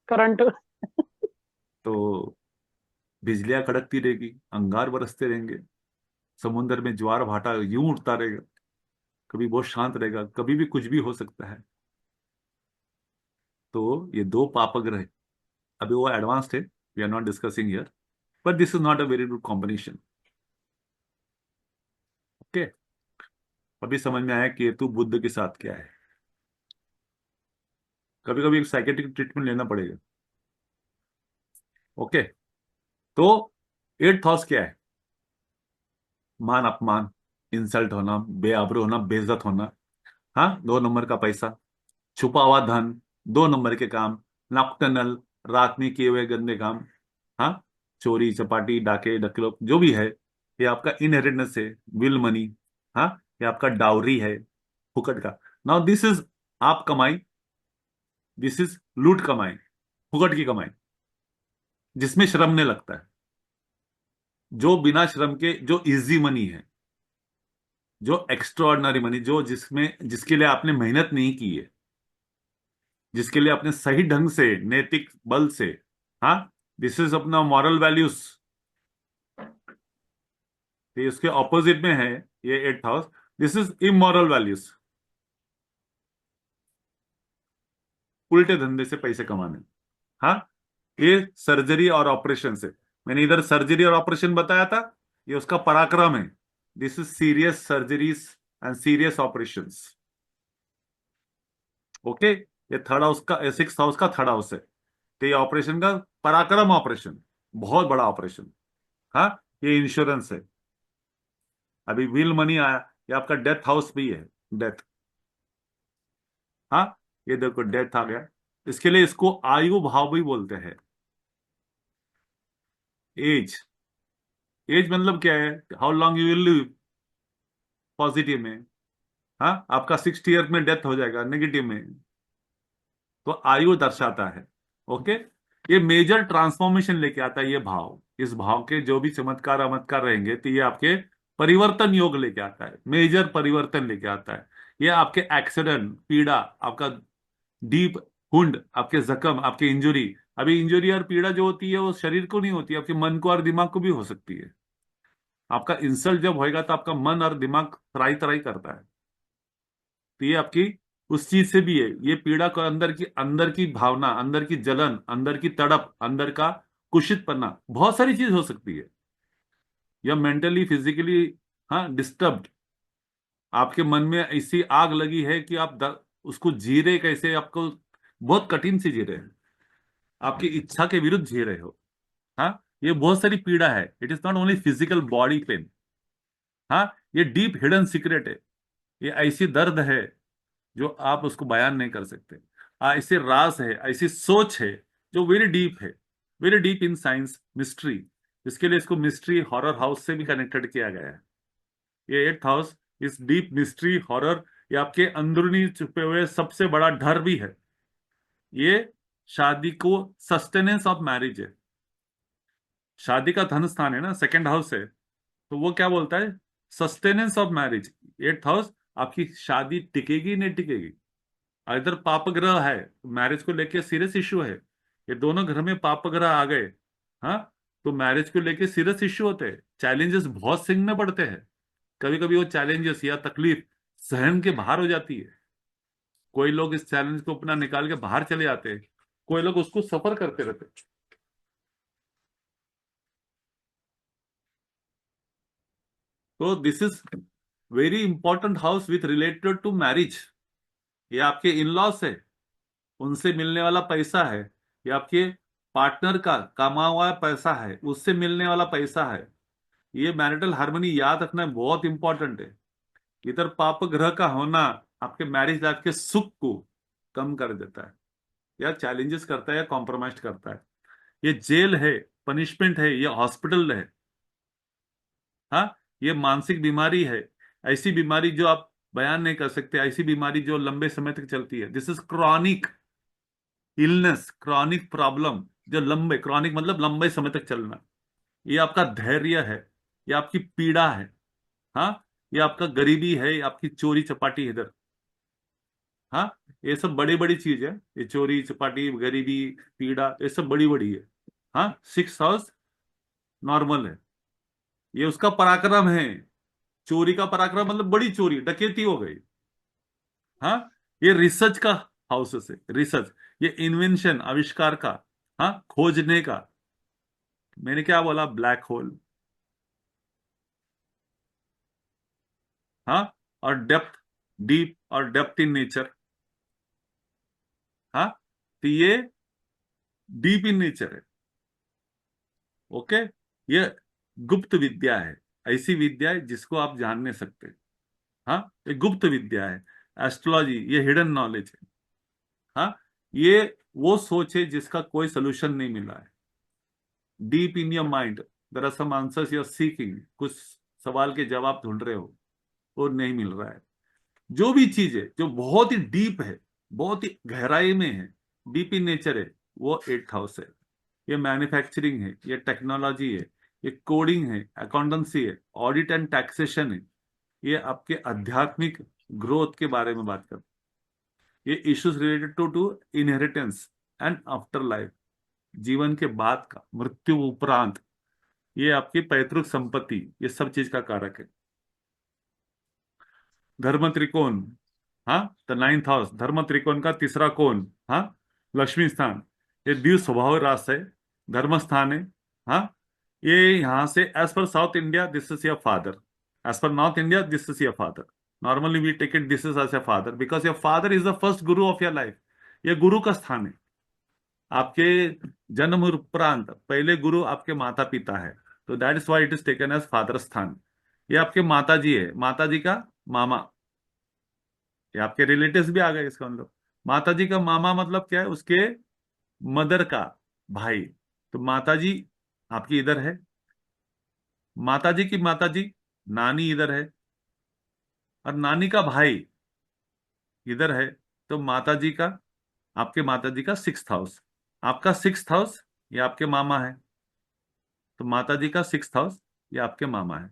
करंट। तो बिजलियां कड़कती रहेगी, अंगार बरसते रहेंगे, समुन्द्र में ज्वार भाटा यूं उठता रहेगा, कभी बहुत शांत रहेगा, कभी भी कुछ भी हो सकता है। तो ये दो पाप ग्रह है। अभी वो एडवांस्ड है, we are not discussing here, but this is not a very good combination. Okay, अभी समझ में आया केतु बुद्ध के साथ क्या है। कभी कभी एक साइकेट्रिक ट्रीटमेंट लेना पड़ेगा। ओके, तो 8th हाउस क्या है? मान अपमान, इंसल्ट होना, बेआबरू होना, बेइज्जत होना। हाँ, 2 नंबर का पैसा, छुपा हुआ धन, 2 नंबर के काम, नॉकटर्नल, रात में किए हुए गंदे काम। हाँ, चोरी चपाटी डाके डकलोप जो भी है, ये आपका इनहेरिटेंस है, विल मनी। हाँ, ये आपका डाउरी है, फुकट का। नाउ दिस इज आप कमाई, दिस इज लूट कमाई, फुकट की कमाई, जिसमें श्रम नहीं लगता है, जो बिना श्रम के, जो इजी मनी है, जो एक्स्ट्राऑर्डिनरी मनी, जो जिसमें जिसके लिए आपने मेहनत नहीं की है, जिसके लिए आपने सही ढंग से नैतिक बल से, हाँ, दिस इज अपना मॉरल वैल्यूज। तो इसके ऑपोजिट में है ये 8th house, this is immoral values, उल्टे धंधे से पैसे कमाने। हाँ, ये सर्जरी और ऑपरेशन से, मैंने इधर सर्जरी और ऑपरेशन बताया था, ये उसका पराक्रम है। This is serious surgeries and serious operations. Okay, ये 3rd हाउस का, 6th हाउस का 3rd हाउस है, तो ये ऑपरेशन का पराक्रम ऑपरेशन, बहुत बड़ा ऑपरेशन। हाँ, ये इंश्योरेंस है। अभी विल मनी आया, ये आपका डेथ हाउस भी है, डेथ। हाँ, ये देखो डेथ आ गया, इसके लिए इसको आयु भाव भी बोलते हैं। एज, एज मतलब क्या है? How long you will live, positive में। हाँ, आपका 60 ईयर में डेथ हो जाएगा, नेगेटिव में। तो आयु दर्शाता है। ओके, ये मेजर ट्रांसफॉर्मेशन लेके आता है ये भाव। इस भाव के जो भी चमत्कार अमत्कार रहेंगे तो ये आपके परिवर्तन योग लेके आता है, मेजर परिवर्तन लेके आता है। ये आपके एक्सीडेंट, पीड़ा, आपका डीप वुंड, आपके जख्म, आपके इंजुरी। अभी इंजुरी और पीड़ा जो होती है वो शरीर को नहीं होती, आपके मन को और दिमाग को भी हो सकती है। आपका इंसल्ट जब होएगा तो आपका मन और दिमाग तराई तराई करता है, तो ये आपकी उस चीज से भी है। ये पीड़ा को, अंदर की भावना, अंदर की जलन, अंदर की तड़प, अंदर का कुशितपना, बहुत सारी चीज हो सकती है। या मेंटली फिजिकली, हाँ, डिस्टर्ब्ड, आपके मन में ऐसी आग लगी है कि आप उसको जी रहे कैसे, आपको बहुत कठिन से जी रहे हैं, आपकी इच्छा के विरुद्ध जी रहे हो। हाँ, ये बहुत सारी पीड़ा है। It is not only physical body pain. हाँ, ये डीप हिडन सीक्रेट है, ये ऐसी दर्द है जो आप उसको बयान नहीं कर सकते। ऐसे राज है, ऐसी सोच है जो वेरी डीप है, very deep in science mystery. इसके लिए इसको मिस्ट्री हॉरर हाउस से भी कनेक्टेड किया गया है। ये 8th हाउस इस डीप मिस्ट्री हॉरर, ये आपके अंदरूनी छुपे हुए सबसे बड़ा डर भी है। ये शादी को सस्टेनेंस ऑफ मैरिज है, शादी का धन स्थान है ना, 2nd हाउस है। तो वो क्या बोलता है, sustenance of marriage. 8th house, आपकी शादी टिकेगी नहीं टिकेगी। इधर पाप ग्रह है, मैरिज को लेके सीरियस इशू है। ये दोनों घर में पाप ग्रह आ गए, हाँ, तो मैरिज को लेके सीरियस इशू होते हैं, चैलेंजेस बहुत सीखने पड़ते हैं। कभी कभी वो चैलेंजेस या तकलीफ सहन के बाहर हो जाती है। कोई लोग इस चैलेंज को अपना निकाल के बाहर चले जाते हैं, कोई लोग उसको सफर करते रहते हैं। तो this is very important house with related to marriage. ये आपके इन लॉस है, उनसे मिलने वाला पैसा है, ये आपके पार्टनर का कमा हुआ पैसा है, उससे मिलने वाला पैसा है। ये मैरिटल हार्मनी याद रखना बहुत इंपॉर्टेंट है। इधर पाप ग्रह का होना आपके मैरिज लाइफ के सुख को कम कर देता है, या चैलेंजेस करता है, या कॉम्प्रोमाइज करता है। ये जेल है, पनिशमेंट है, ये हॉस्पिटल है। हाँ, ये मानसिक बीमारी है, ऐसी बीमारी जो आप बयान नहीं कर सकते, ऐसी बीमारी जो लंबे समय तक चलती है। This is chronic illness, chronic problem, जो लंबे, क्रॉनिक मतलब लंबे समय तक चलना। ये आपका धैर्य है, ये आपकी पीड़ा है। हाँ, ये आपका गरीबी है, ये आपकी चोरी चपाटी है इधर। हाँ, ये सब बड़ी बड़ी चीज है, ये चोरी चपाटी, गरीबी, पीड़ा, ये सब बड़ी बड़ी है। हाँ, 6th हाउस नॉर्मल है, ये उसका पराक्रम है। चोरी का पराक्रम मतलब बड़ी चोरी, डकैती हो गई। हाँ, ये रिसर्च का हाउसेस है, रिसर्च, ये इन्वेंशन, आविष्कार का, हाँ, खोजने का। मैंने क्या बोला, ब्लैक होल। हाँ, और डेप्थ, डीप और डेप्थ इन नेचर। हाँ, तो ये डीप इन नेचर है। ओके, ये गुप्त विद्या है, ऐसी विद्या है जिसको आप जान नहीं सकते। हाँ, ये गुप्त विद्या है। एस्ट्रोलॉजी ये हिडन नॉलेज है। हाँ, ये वो सोच है जिसका कोई सोल्यूशन नहीं मिला है। Deep in your mind there are some answers you are seeking, कुछ सवाल के जवाब ढूंढ रहे हो, वो नहीं मिल रहा है। जो भी चीज है जो बहुत ही डीप है, बहुत ही गहराई में है, डीप इन नेचर है, वो 8th हाउस है। ये मैन्युफैक्चरिंग है, ये टेक्नोलॉजी है, ये कोडिंग है, अकाउंटेंसी है, ऑडिट एंड टैक्सेशन है। ये आपके आध्यात्मिक ग्रोथ के बारे में बात करते हैं। ये issues related to inheritance and after life, जीवन के बाद का, मृत्यु उपरांत, ये आपकी पैतृक संपत्ति, ये सब चीज का कारक है। धर्म त्रिकोण, हाँ, द 9th हाउस, धर्म त्रिकोण का तीसरा कोण, हाँ, लक्ष्मी स्थान। ये द्विज स्वभाव रास है, धर्म स्थान है। हाँ, ये यहां से as per south India this is your father, as per north India this is your father. Normally we take it this is as your father because your father is the first guru of your life. ये गुरु का स्थान है। आपके जन्म उपरांत पहले गुरु आपके माता पिता है, तो that is why it is taken as father स्थान। ये आपके माता जी है, माता जी का मामा, ये आपके रिलेटिव्स भी आ गए इसका मतलब। माता जी का मामा मतलब क्या है, उसके मदर का भाई। तो माता जी आपकी इधर है, माता जी की माता जी नानी इधर है, और नानी का भाई इधर है। तो माता जी का, आपके माता जी का 6th हाउस, आपका 6th हाउस ये आपके मामा है। तो माता जी का 6th हाउस ये आपके मामा है,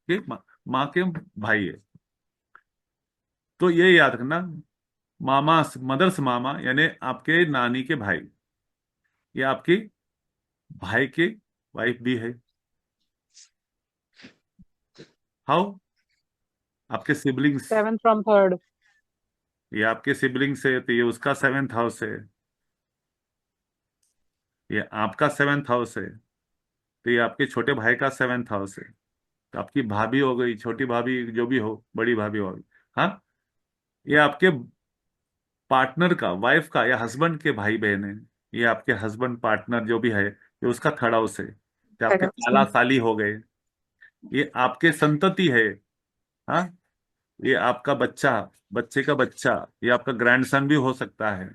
ठीक, माँ के भाई है। तो ये याद रखना, मामा, मदर्स मामा यानी आपके नानी के भाई, ये आपकी भाई की वाइफ भी है। हाउ, आपके सिबलिंग्स, 7th from 3rd। ये आपके सिबलिंग्स है, तो ये उसका 7th हाउस है। ये आपका 7th हाउस है, तो ये आपके छोटे भाई का 7th हाउस है। तो आपकी भाभी हो गई, छोटी भाभी जो भी हो, बड़ी भाभी हो गई। हाँ, ये आपके पार्टनर का, वाइफ का या हस्बैंड के भाई बहन है। ये आपके हस्बैंड पार्टनर जो भी है, ये उसका 3rd हाउस है। तो आपके थर्ड साला साली हो गए, ये आपके संतति है। हाँ, ये आपका बच्चा, बच्चे का बच्चा, ये आपका ग्रैंडसन भी हो सकता है।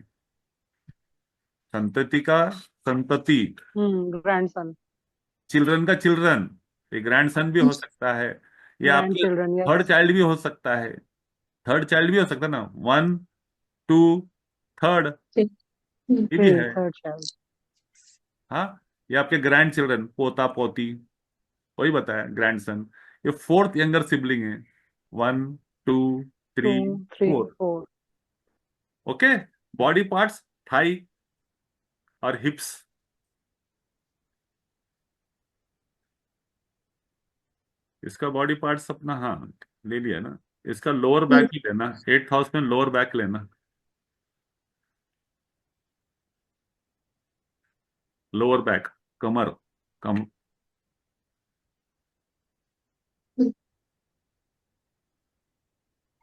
संतति का संतति, ग्रैंडसन। चिल्ड्रन का चिल्ड्रन, ये ग्रैंडसन भी हो सकता है। ये ग्रैंड आपके चिल्ड्रन, थर्ड यस। चाइल्ड भी हो सकता है। थर्ड चाइल्ड भी हो सकता है ना, वन, टू, थर्ड, ये भी थ्री, है। Third child. हाँ, ये आपके ग्रैंड चिल्ड्रन, पोता पोती, वही बताया ग्रैंडसन। ये फोर्थ यंगर सिबलिंग है, one, two, two, three, three, four. Four. Okay. Body parts, thigh और हिप्स। इसका बॉडी पार्ट्स अपना, हाँ, ले लिया ना। इसका लोअर बैक ही लेना, 8th हाउस में लोअर बैक लेना। लोअर बैक, कमर, कम।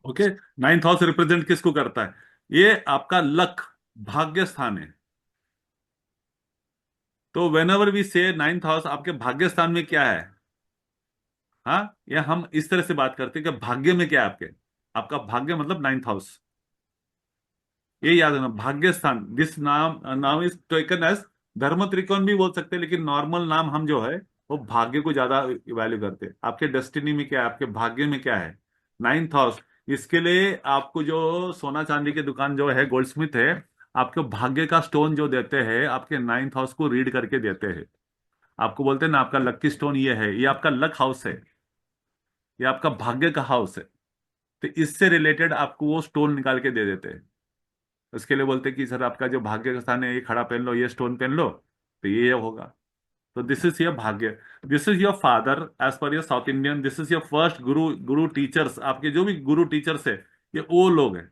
ओके। 9th हाउस रिप्रेजेंट किसको करता है? ये आपका लक, भाग्य स्थान है। तो वेन एवर वी से 9th हाउस, आपके भाग्य स्थान में क्या है? हाँ, या हम इस तरह से बात करते हैं कि भाग्य में क्या है आपके? आपका भाग्य मतलब 9th हाउस। ये याद रखना, भाग्य स्थान। दिस नाम नाम इज टेकन एज, धर्म त्रिकोण भी बोल सकते हैं, लेकिन नॉर्मल नाम हम जो है वो भाग्य को ज्यादा वैल्यू करते हैं। आपके डेस्टिनी में क्या है, आपके भाग्य में क्या है? 9th house. इसके लिए आपको जो सोना चांदी की दुकान जो है, गोल्ड स्मिथ है, आपको भाग्य का स्टोन जो देते हैं, आपके 9th हाउस को रीड करके देते हैं। आपको बोलते हैं ना, आपका लकी स्टोन ये है, ये आपका लक हाउस है, ये आपका भाग्य का हाउस है। तो इससे रिलेटेड आपको वो स्टोन निकाल के दे देते हैं। उसके लिए बोलते हैं कि सर आपका जो भाग्य का स्थान है, ये खड़ा पहन लो, ये स्टोन पहन लो, तो ये होगा। तो this is your bhagya. This is your father, as per your south Indian. This is your first guru. Guru teachers, आपके जो भी गुरु टीचर्स है, ये वो लोग हैं।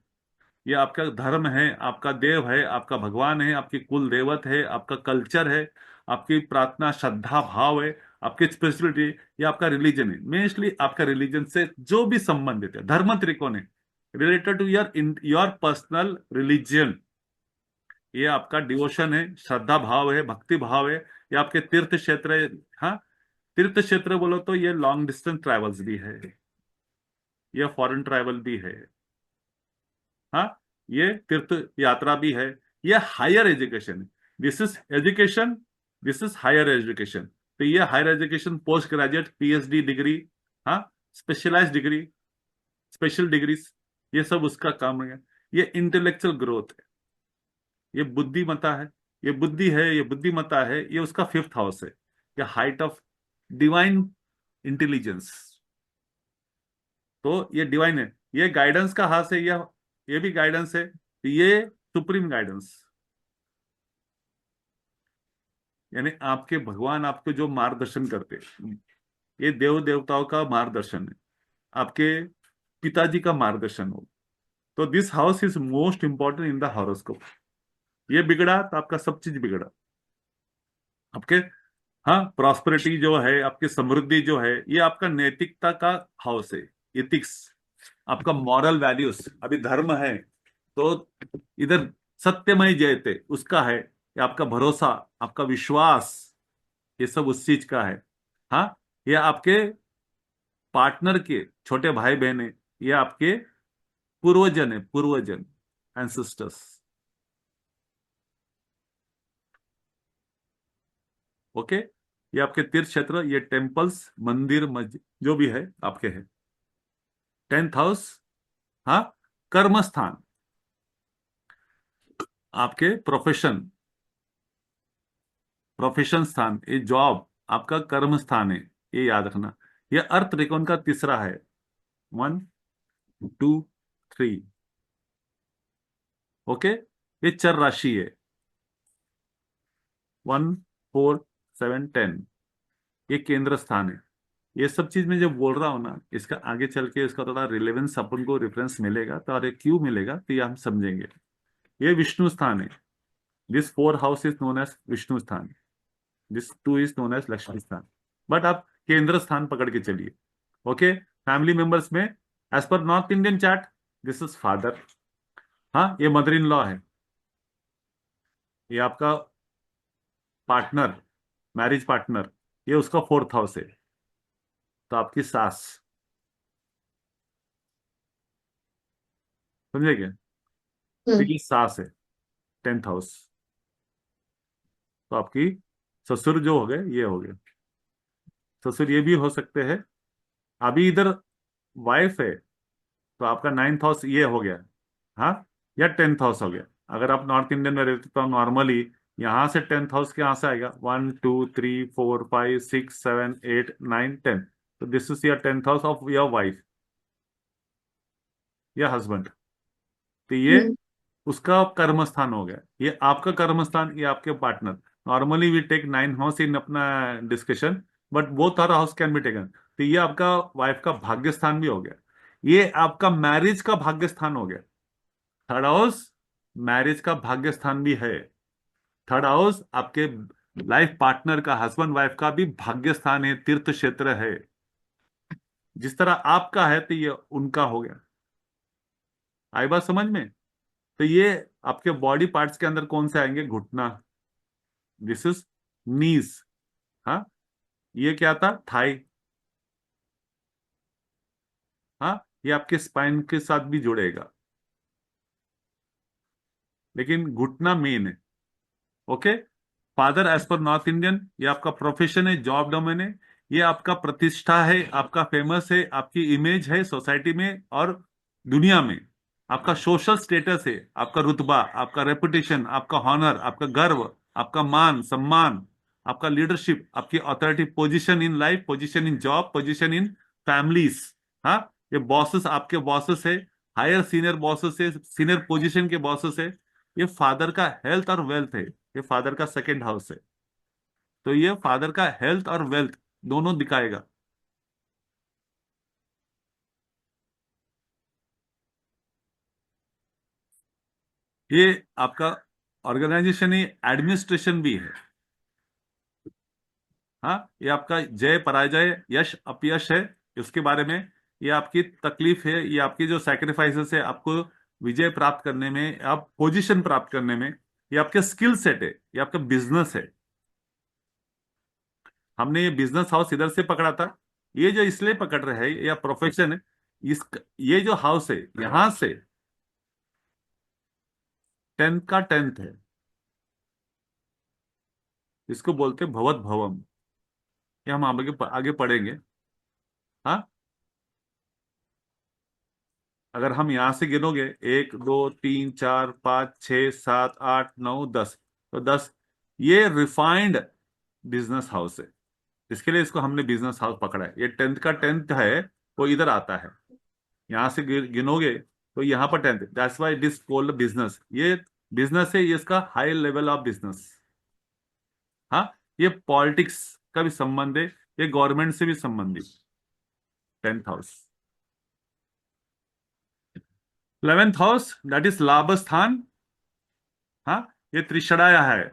ये आपका धर्म है, आपका देव है, आपका भगवान है, आपकी कुल देवत है, आपका कल्चर है, आपकी प्रार्थना श्रद्धा भाव है, आपकी स्पिरिचुअलिटी, ये आपका रिलीजन है। मेनली आपका रिलीजन से जो भी संबंधित है, धर्म त्रिकोण है, related to your personal religion. ये आपका डिवोशन है, श्रद्धा भाव है, भक्ति भाव है। ये आपके तीर्थ क्षेत्र है। हाँ, तीर्थ क्षेत्र बोलो तो ये लॉन्ग डिस्टेंस ट्रैवल्स भी है, ये फॉरेन ट्रैवल भी है। हाँ, ये तीर्थ यात्रा भी है। ये हायर एजुकेशन है। This is education, this is higher education. तो ये higher education, post graduate, PhD degree, हाँ, स्पेशलाइज डिग्री, स्पेशल डिग्रीज, ये सब उसका काम है। ये इंटेलेक्चुअल ग्रोथ है, ये बुद्धिमता है, ये बुद्धि है, ये बुद्धिमता है, ये उसका 5th हाउस है। ये हाइट ऑफ डिवाइन इंटेलिजेंस। तो ये डिवाइन है, ये गाइडेंस का हाथ है, ये भी गाइडेंस है, ये सुप्रीम गाइडेंस। यानी आपके भगवान आपको जो मार्गदर्शन करते हैं, ये देव देवताओं का मार्गदर्शन है, आपके पिताजी का मार्गदर्शन हो। तो this house is most important in the horoscope. ये बिगड़ा तो आपका सब चीज बिगड़ा। आपके, हाँ, प्रॉस्पेरिटी जो है, आपकी समृद्धि जो है, ये आपका नैतिकता का हाउस है, इथिक्स, आपका मॉरल वैल्यूज। अभी धर्म है तो इधर सत्यमय जयते उसका है, ये आपका भरोसा, आपका विश्वास, ये सब उस चीज का है। हाँ, ये आपके पार्टनर के छोटे भाई बहन है, ये आपके पूर्वजन है, पूर्वजन, एंसेस्टर्स। ओके। ये आपके तीर्थ क्षेत्र, ये टेम्पल्स, मंदिर, मस्जिद जो भी है आपके है। 10th हाउस, हाँ, कर्म स्थान, आपके प्रोफेशन, प्रोफेशन स्थान, ये जॉब, आपका कर्म स्थान है, ये याद रखना। ये अर्थ त्रिकोण का तीसरा है, 1, 2, 3। ओके। ये चर राशि है, 1, 4, 7, 10। ये केंद्र स्थान है। ये सब चीज मैं जब बोल रहा हूं ना, इसका आगे चल के इसका थोड़ा रिलेवेंस अपन को रेफरेंस मिलेगा, तो और क्यों मिलेगा तो ये हम समझेंगे। ये विष्णु स्थान है। This 4 house is known as Vishnu स्थान, this 2 is known as Lakshmi स्थान। बट आप केंद्र स्थान पकड़ के चलिए। ओके। फैमिली मेंबर्स में, as per north Indian chart, this is father. हाँ, ये मदर इन लॉ है, ये आपका पार्टनर, मैरिज पार्टनर, ये उसका 4th हाउस है। तो आपकी सास, समझे क्या? तो ये सास है, 10th हाउस। तो आपकी ससुर जो हो गए ये हो गए, ससुर ये भी हो सकते हैं। अभी इधर वाइफ है, तो आपका 9th हाउस ये हो गया, हाँ, या 10th हाउस हो गया। अगर आप नॉर्थ इंडियन में रहते तो नॉर्मली यहाँ से 10th हाउस के यहाँ से आएगा 1 2 3 4 5 6 7 8 9 10। तो this is your 10th house of your wife या हस्बैंड। तो ये उसका कर्म स्थान हो गया, ये आपका कर्म स्थान, ये आपके partner. Normally we take 9 house in अपना discussion, but both are house can be taken. तो ये आपका वाइफ का भाग्य स्थान भी हो गया, ये आपका मैरिज का भाग्य स्थान हो गया। थर्ड हाउस मैरिज का भाग्य स्थान भी है। थर्ड हाउस आपके लाइफ पार्टनर का, हस्बैंड वाइफ का भी भाग्य स्थान है, तीर्थ क्षेत्र है। जिस तरह आपका है तो ये उनका हो गया। आई बात समझ में? तो ये आपके बॉडी पार्ट्स के अंदर कौन से आएंगे? घुटना, दिस इज नीज, हाँ। ये क्या था? थाई, हाँ। ये आपके स्पाइन के साथ भी जुड़ेगा, लेकिन घुटना मेन है। Okay. Father as per north Indian, ये आपका प्रोफेशन है, जॉब डोमेन है, ये आपका प्रतिष्ठा है, आपका फेमस है, आपकी इमेज है सोसाइटी में और दुनिया में, आपका सोशल स्टेटस है, आपका रुतबा, आपका रेपुटेशन, आपका हॉनर, आपका गर्व, आपका मान सम्मान, आपका लीडरशिप, आपकी authority, position in life, position in job, position in families, हाँ। ये बॉसेस आपके बॉसेस है, हायर सीनियर बॉसेस है, सीनियर पोजीशन के बॉसेस है। ये फादर का हेल्थ और वेल्थ है, ये फादर का सेकंड हाउस है। तो ये फादर का हेल्थ और वेल्थ दोनों दिखाएगा। ये आपका ऑर्गेनाइजेशन ही एडमिनिस्ट्रेशन भी है, हाँ। ये आपका जय पराजय, यश अपयश है, उसके बारे में। ये आपकी तकलीफ है, ये आपकी जो सैक्रिफाइसेस है आपको विजय प्राप्त करने में, आप पोजीशन प्राप्त करने में। ये आपके स्किल सेट है, ये आपका बिजनेस है। हमने ये बिजनेस हाउस इधर से पकड़ा था, ये जो इसलिए पकड़ रहे हैं, या प्रोफेशन है इस, ये जो हाउस है यहां से 10th का 10th है, इसको बोलते हैं भवत भवम। ये हम आगे आगे पढ़ेंगे, हाँ। अगर हम यहां से गिनोगे 1 2 3 4 5 6 7 8 9 10, तो 10 ये रिफाइंड बिजनेस हाउस है। इसके लिए इसको हमने बिजनेस हाउस पकड़ा है। ये 10th का 10th है, वो इधर आता है। यहां से गिनोगे तो यहाँ पर 10th, that's why it is called business. ये बिजनेस है, ये इसका हाई लेवल ऑफ बिजनेस, हाँ। ये पॉलिटिक्स का भी संबंध है, ये गवर्नमेंट से भी संबंधित। 10th house, 11th house that is लाभ स्थान, हाँ। ये त्रिषणाया है।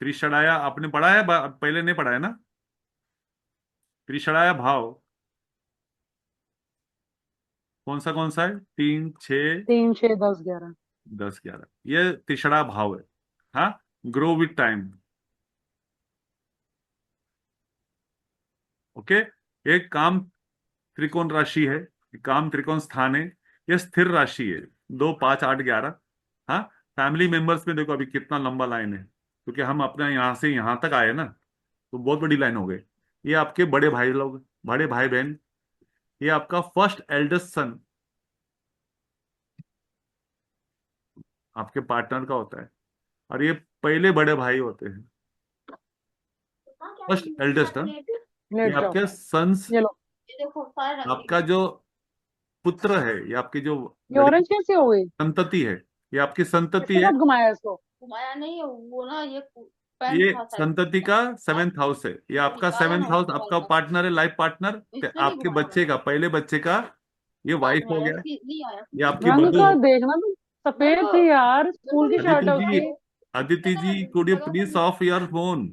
त्रिषणाया आपने पढ़ा है, पहले नहीं पढ़ा है ना? त्रिषणाया भाव कौन सा है? 3 6 3 6 10 11। 10 11, ये त्रिषणा भाव है, हाँ। Grow with time, okay. ये काम त्रिकोण राशि है, काम त्रिकोण स्थान है, ये स्थिर राशि है। 2 5 8 11, हाँ। फैमिली मेंबर्स में देखो अभी कितना लंबा लाइन है, क्योंकि हम अपने यहाँ से यहाँ तक आए ना, तो बहुत बड़ी लाइन हो गई। ये आपके बड़े भाई लोग, बड़े भाई बहन, ये आपका फर्स्ट एल्डेस्ट सन आपके पार्टनर का होता है, और ये पहले बड़े भाई होते हैं, फर्स्ट एल्डेस्ट। ये लेट जाओ, आपके सन्स, ये लो। आपका जो पुत्र है, ये आपकी जो ये ऑरेंज कैसे हो गई? संतति है, ये आपकी संतति किसके है। साथ घुमाया इसको? घुमाया नहीं है वो ना, ये पेन ये था शायद। संतति का 7th हाउस है, ये आपका निकाला 7th ना हाउस उसके आपका बाद। पार्टनर है, लाइफ पार्टनर। इसने नहीं आपके घुमाया बच्चे का, पहले बच्चे का ये वाइफ हो घुमाया, गया। नहीं आया। ये आपकी रंग बधू का है। देखना तुम, सफेद थी यार, स्कूल की शर्ट है अदिति जी, उसकी। Aditi ji, could you please off your phone?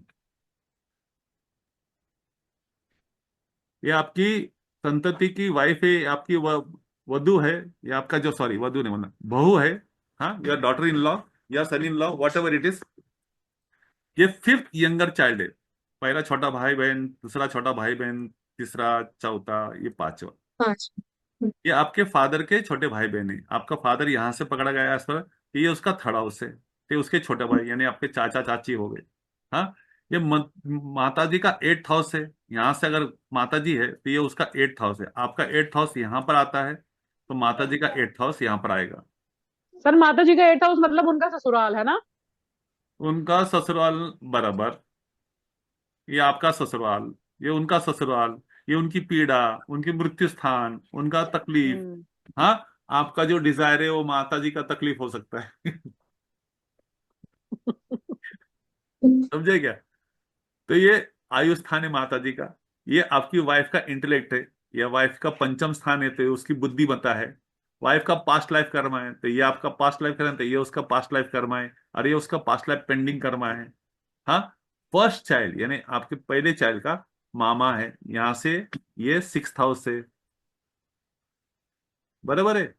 ये आपकी संतति की वाइफ है, ये आपकी वधु है, ये आपका जो, सॉरी वधु नहीं मतलब बहू है, हाँ। योर डॉटर इन लॉ या son in law, whatever it is. ये 5th यंगर चाइल्ड है। पहला छोटा भाई बहन, दूसरा छोटा भाई बहन, तीसरा, चौथा, ये 5वां। 5। ये आपके फादर के छोटे भाई बहन है। आपका फादर यहाँ से पकड़ा गया इस पर, ये उसका थर्ड हाउस है। ये उसके छोटे भाई यानी आपके चाचा चाची हो गए। हाँ, ये माता जी का 8th हाउस है। यहाँ से अगर माता जी है तो ये उसका 8th हाउस है। आपका 8th हाउस यहाँ पर आता है, तो माता जी का 8th हाउस यहाँ पर आएगा। सर माता जी का 8th हाउस मतलब उनका ससुराल है ना? उनका ससुराल बराबर, ये आपका ससुराल, ये उनका ससुराल, ये उनकी पीड़ा, उनकी मृत्यु स्थान, उनका तकलीफ। हम्म। हाँ, आपका जो डिजायर है वो माता जी का तकलीफ हो सकता है। समझे क्या? तो ये आयु स्थान है माता जी का। ये आपकी वाइफ का इंटेलेक्ट है। या वाइफ का पंचम स्थान है तो ये उसकी बुद्धिमत्ता है। वाइफ का पास्ट लाइफ कर्मा है तो ये आपका पास्ट लाइफ कर्मा है, तो ये उसका पास्ट लाइफ कर्मा है, और ये उसका पास्ट लाइफ पेंडिंग कर्मा है। हाँ, फर्स्ट चाइल्ड यानी आपके पहले चाइल्ड का मामा है यहां से, ये 6th हाउस से, बराबर है।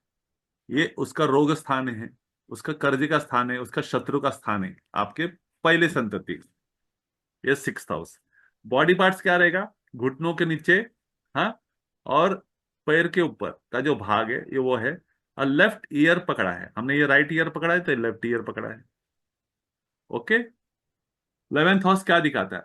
ये उसका रोग स्थान है, उसका कर्ज का स्थान है, उसका शत्रु का स्थान है, आपके पहले संतति। ये 6th हाउस। बॉडी पार्ट्स क्या रहेगा? घुटनों के नीचे, हाँ, और पैर के ऊपर का जो भाग है ये वो है। और लेफ्ट ईयर पकड़ा है हमने, ये राइट ईयर पकड़ा है तो लेफ्ट ईयर पकड़ा है। ओके। 11th हाउस क्या दिखाता है?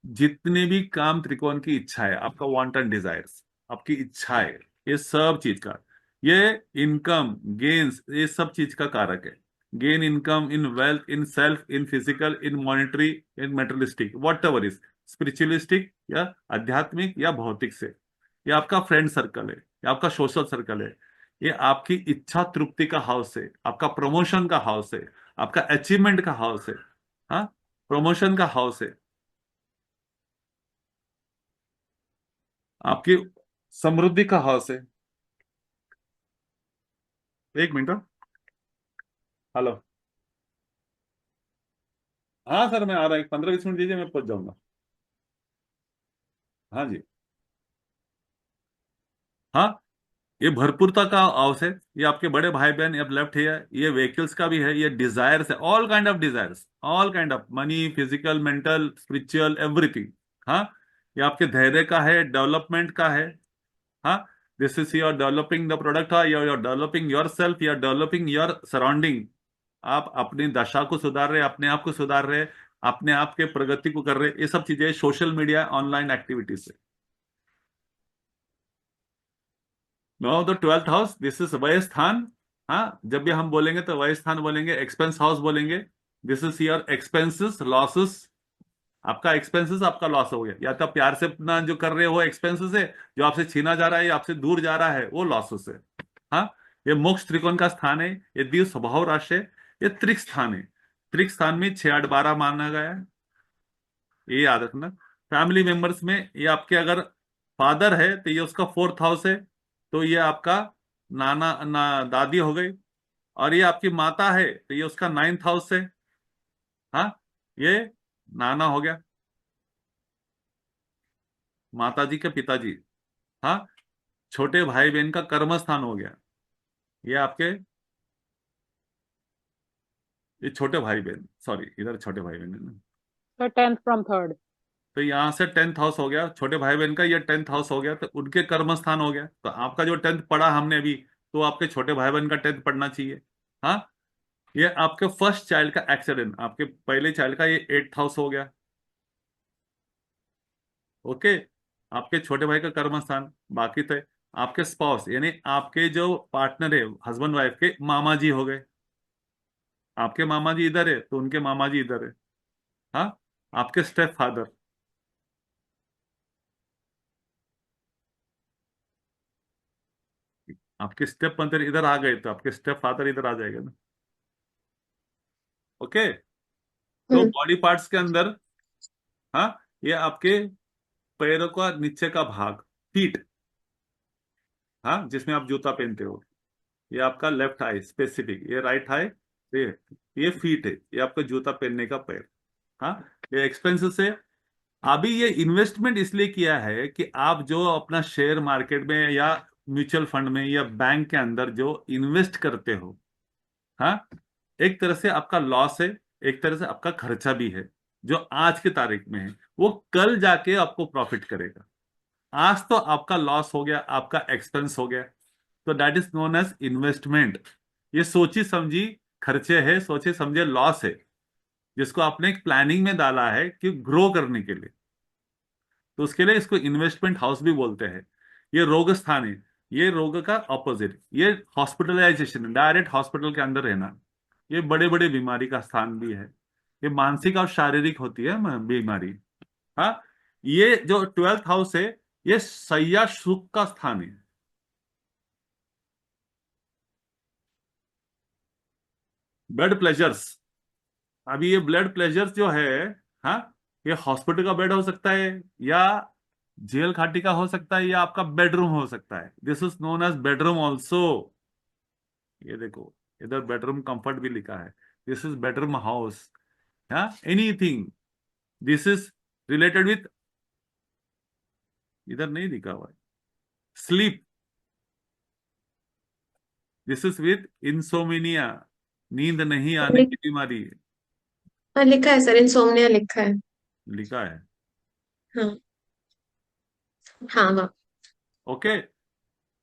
जितने भी काम त्रिकोण की इच्छा है, आपका वांट एंड डिजायर्स, आपकी इच्छा है, ये सब चीज का, ये इनकम गेन्स, ये सब चीज का कारक है। Gain income in wealth, in self, in physical, in monetary, in materialistic, what ever is, spiritualistic या आध्यात्मिक या भौतिक से। ये आपका फ्रेंड सर्कल है, ये आपका सोशल सर्कल है, ये आपकी इच्छा तृप्ति का हाउस है, आपका प्रमोशन का हाउस है, आपका अचीवमेंट का हाउस है। हाँ, प्रमोशन का हाउस है, आपकी समृद्धि का हाउस है। एक मिनट। हेलो। हाँ सर, मैं आ रहा हूँ, 15-20 मिनट दीजिए, मैं पहुंच जाऊंगा। हाँ जी। हाँ, ये भरपूरता का हाउस है। ये आपके बड़े भाई बहन, ये लेफ्ट है, ये व्हीकल्स का भी है, ये डिजायर्स है, all kind of desires, all kind of money, physical, mental, spiritual, everything. हाँ, ये आपके धैर्य का है, डेवलपमेंट का है। हाँ, this is your developing the product, your developing your self, your developing your surrounding. आप अपनी दशा को सुधार रहे, अपने आप को सुधार रहे, अपने आप के प्रगति को कर रहे, ये सब चीजें सोशल मीडिया ऑनलाइन एक्टिविटीज से। Now the 12th house, this is वय स्थान। हाँ, जब भी हम बोलेंगे तो वय स्थान बोलेंगे, एक्सपेंस हाउस बोलेंगे। This is your expenses losses. आपका एक्सपेंसेस, आपका लॉस हो गया, या तो आप प्यार से अपना जो कर रहे हो एक्सपेंसेस है, जो आपसे छीना जा रहा है या आपसे दूर जा रहा है वो लॉसेस है। हाँ, ये मोक्ष त्रिकोण का स्थान है, ये द्विव स्वभाव राशि है, ये त्रिक स्थान है। त्रिक स्थान में 6 8 12 माना गया है, ये याद रखना। फैमिली मेंबर्स में ये आपके अगर फादर है तो ये उसका 4th हाउस है, तो ये आपका नाना दादी हो गई। और ये आपकी माता है तो ये उसका 9th हाउस है। हाँ, ये नाना हो गया, माता जी के पिताजी। हाँ, छोटे भाई बहन का कर्म स्थान हो गया, ये आपके, ये छोटे भाई बहन, सॉरी इधर छोटे भाई बहन है ना। Sir 10th from 3rd। तो यहाँ से 10th हाउस हो गया, छोटे भाई बहन का ये 10th हाउस हो गया, तो उनके कर्म स्थान हो गया। तो आपका जो 10th पढ़ा हमने अभी, तो आपके छोटे भाई बहन का 10th पढ़ना चाहिए। हाँ, ये आपके फर्स्ट चाइल्ड का एक्सीडेंट, आपके पहले चाइल्ड का ये 8th हाउस हो गया। ओके। आपके छोटे भाई का कर्म स्थान बाकी थे। आपके स्पाउस यानी आपके जो पार्टनर है, हस्बैंड वाइफ के मामा जी हो गए। आपके मामा जी इधर है तो उनके मामा जी इधर है। हाँ, आपके स्टेप फादर, आपके स्टेप मदर इधर आ गए तो आपके स्टेप फादर इधर आ जाएगा ना। ओके। तो हम्म। बॉडी पार्ट्स के अंदर, हाँ, ये आपके पैरों का नीचे का भाग, फीट, हाँ, जिसमें आप जूता पहनते हो, ये आपका लेफ्ट आई स्पेसिफिक, ये राइट आई, ये फीट है, ये आपका जूता पहनने का पैर। हाँ, ये एक्सपेंसेस है। अभी ये इन्वेस्टमेंट इसलिए किया है कि आप जो अपना शेयर मार्केट में या म्यूचुअल फंड में या बैंक के अंदर जो इन्वेस्ट करते हो, हाँ, एक तरह से आपका लॉस है, एक तरह से आपका खर्चा भी है। जो आज की तारीख में है वो कल जाके आपको प्रॉफिट करेगा। आज तो आपका लॉस हो गया, आपका एक्सपेंस हो गया, तो that is known as investment. ये सोची समझी खर्चे है, सोचे समझे लॉस है, जिसको आपने एक प्लानिंग में डाला है कि ग्रो करने के लिए, तो उसके लिए इसको इन्वेस्टमेंट हाउस भी बोलते हैं। ये रोग स्थान है, ये रोग का ऑपोजिट। ये हॉस्पिटलाइजेशन, डायरेक्ट हॉस्पिटल के अंदर रहना, ये बड़े बड़े बीमारी का स्थान भी है। ये मानसिक और शारीरिक होती है बीमारी। हाँ, ये जो 12th हाउस है, ये सैया सुख का स्थान है। ब्लड प्लेजर्स, अभी ये ब्लड प्लेजर्स जो है, हाँ, ये हॉस्पिटल का बेड हो सकता है, या जेल खाटी का हो सकता है, या आपका बेडरूम हो सकता है। This is known as bedroom also. ये देखो, इधर बेडरूम कंफर्ट भी लिखा है। This is bedroom house. हाँ, anything this is related with, इधर नहीं लिखा हुआ है, sleep. This is with insomnia, नींद नहीं आने की बीमारी हाँ लिखा है सर, इंसोम्निया लिखा है। लिखा है। हाँ हाँ वाह। ओके,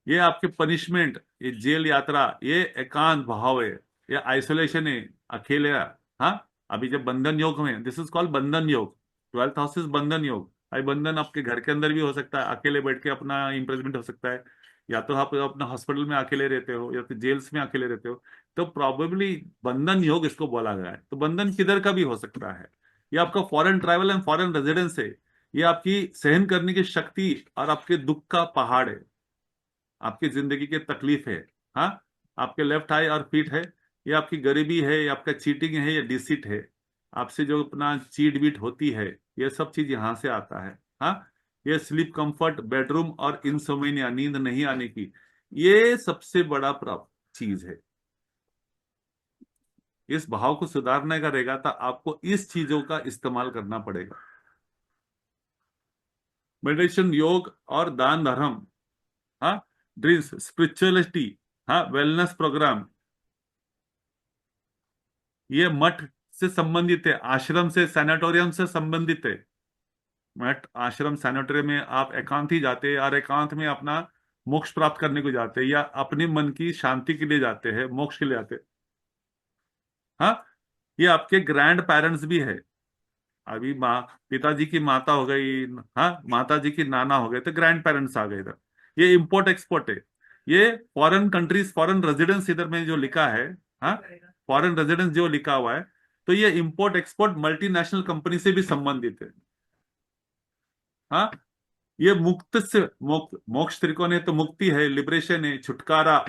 ये आपके पनिशमेंट, ये जेल यात्रा, ये एकांत भाव है, ये आइसोलेशन है, अकेले। हाँ, अभी जब बंधन योग में, दिस इज कॉल्ड बंधन योग। 12th हाउस इज बंधन योग। भाई बंधन आपके घर के अंदर भी हो सकता है, अकेले बैठ के अपना इम्प्रेजमेंट हो सकता है, या तो आप अपना हॉस्पिटल में अकेले रहते हो, या फिर जेल्स में अकेले रहते हो, तो प्रॉबेबली बंधन योग इसको बोला गया है। तो बंधन किधर का भी हो सकता है। ये आपका foreign travel and foreign residence है। ये आपकी सहन करने की शक्ति और आपके दुख का पहाड़ है, आपकी जिंदगी की तकलीफ है। हाँ, आपके लेफ्ट आई और फीट है, ये आपकी गरीबी है, ये आपका चीटिंग है, ये डिसीट है, आपसे जो अपना चीट बीट होती है, ये सब चीज यहां से आता है। हाँ, ये स्लीप कंफर्ट, बेडरूम और इंसोमेनिया, नींद नहीं आने की, ये सबसे बड़ा चीज है। इस भाव को सुधारने का रहेगा तो आपको इस चीजों का इस्तेमाल करना पड़ेगा। मेडिटेशन, योग और दान धर्म, हाँ, ड्रीम्स, स्पिरिचुअलिटी, हाँ, वेलनेस प्रोग्राम, ये मठ से संबंधित है, आश्रम से, सैनाटोरियम से संबंधित है। मठ, आश्रम, सैनाटोरियम में आप एकांत ही जाते हैं, और एकांत में अपना मोक्ष प्राप्त करने को जाते हैं, या अपने मन की शांति के लिए जाते हैं, मोक्ष के लिए जाते हैं। हाँ, ये आपके ग्रैंड पेरेंट्स भी है। अभी माँ, पिताजी की माता हो गई, हाँ, माता जी की नाना हो गए, तो ग्रैंड पेरेंट्स आ गए इधर। ये इंपोर्ट एक्सपोर्ट है। ये फॉरेन कंट्रीज, फॉरेन रेजिडेंस इधर में जो लिखा है, हाँ, फॉरेन रेजिडेंस जो लिखा हुआ है, तो ये इंपोर्ट एक्सपोर्ट मल्टीनेशनल कंपनी से भी संबंधित है। हाँ, ये मुक्त से मोक्ष त्रिकोण है, तो मुक्ति है, लिबरेशन है, छुटकारा,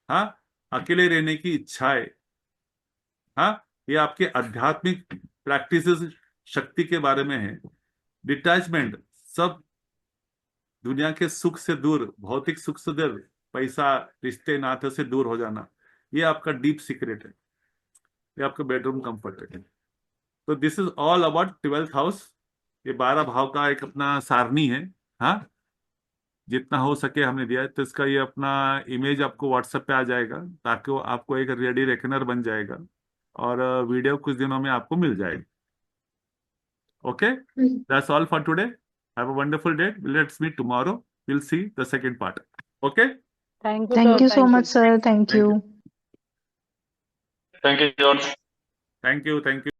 हाँ, अकेले रहने की इच्छा है। हाँ, ये आपके आध्यात्मिक प्रैक्टिसेस, शक्ति के बारे में है। डिटैचमेंट, सब दुनिया के सुख से दूर, भौतिक सुख से दूर, पैसा, रिश्ते नाते से दूर हो जाना, ये आपका डीप सीक्रेट है, ये आपका बेडरूम कंफर्ट है। तो this is all about 12th house. ये 12 भाव का एक अपना सारणी है। हाँ, जितना हो सके हमने दिया है। तो इसका ये अपना इमेज आपको व्हाट्सएप पे आ जाएगा, ताकि वो आपको एक रेडी रेकनर बन जाएगा, और वीडियो कुछ दिनों में आपको मिल जाएगी। Okay, that's all for today. Have a wonderful day. Let's meet tomorrow, will see the second part. Okay, thank you Thank सर, you so thank much, you. sir. Thank thank you, you. Thank you George. Thank you, thank you.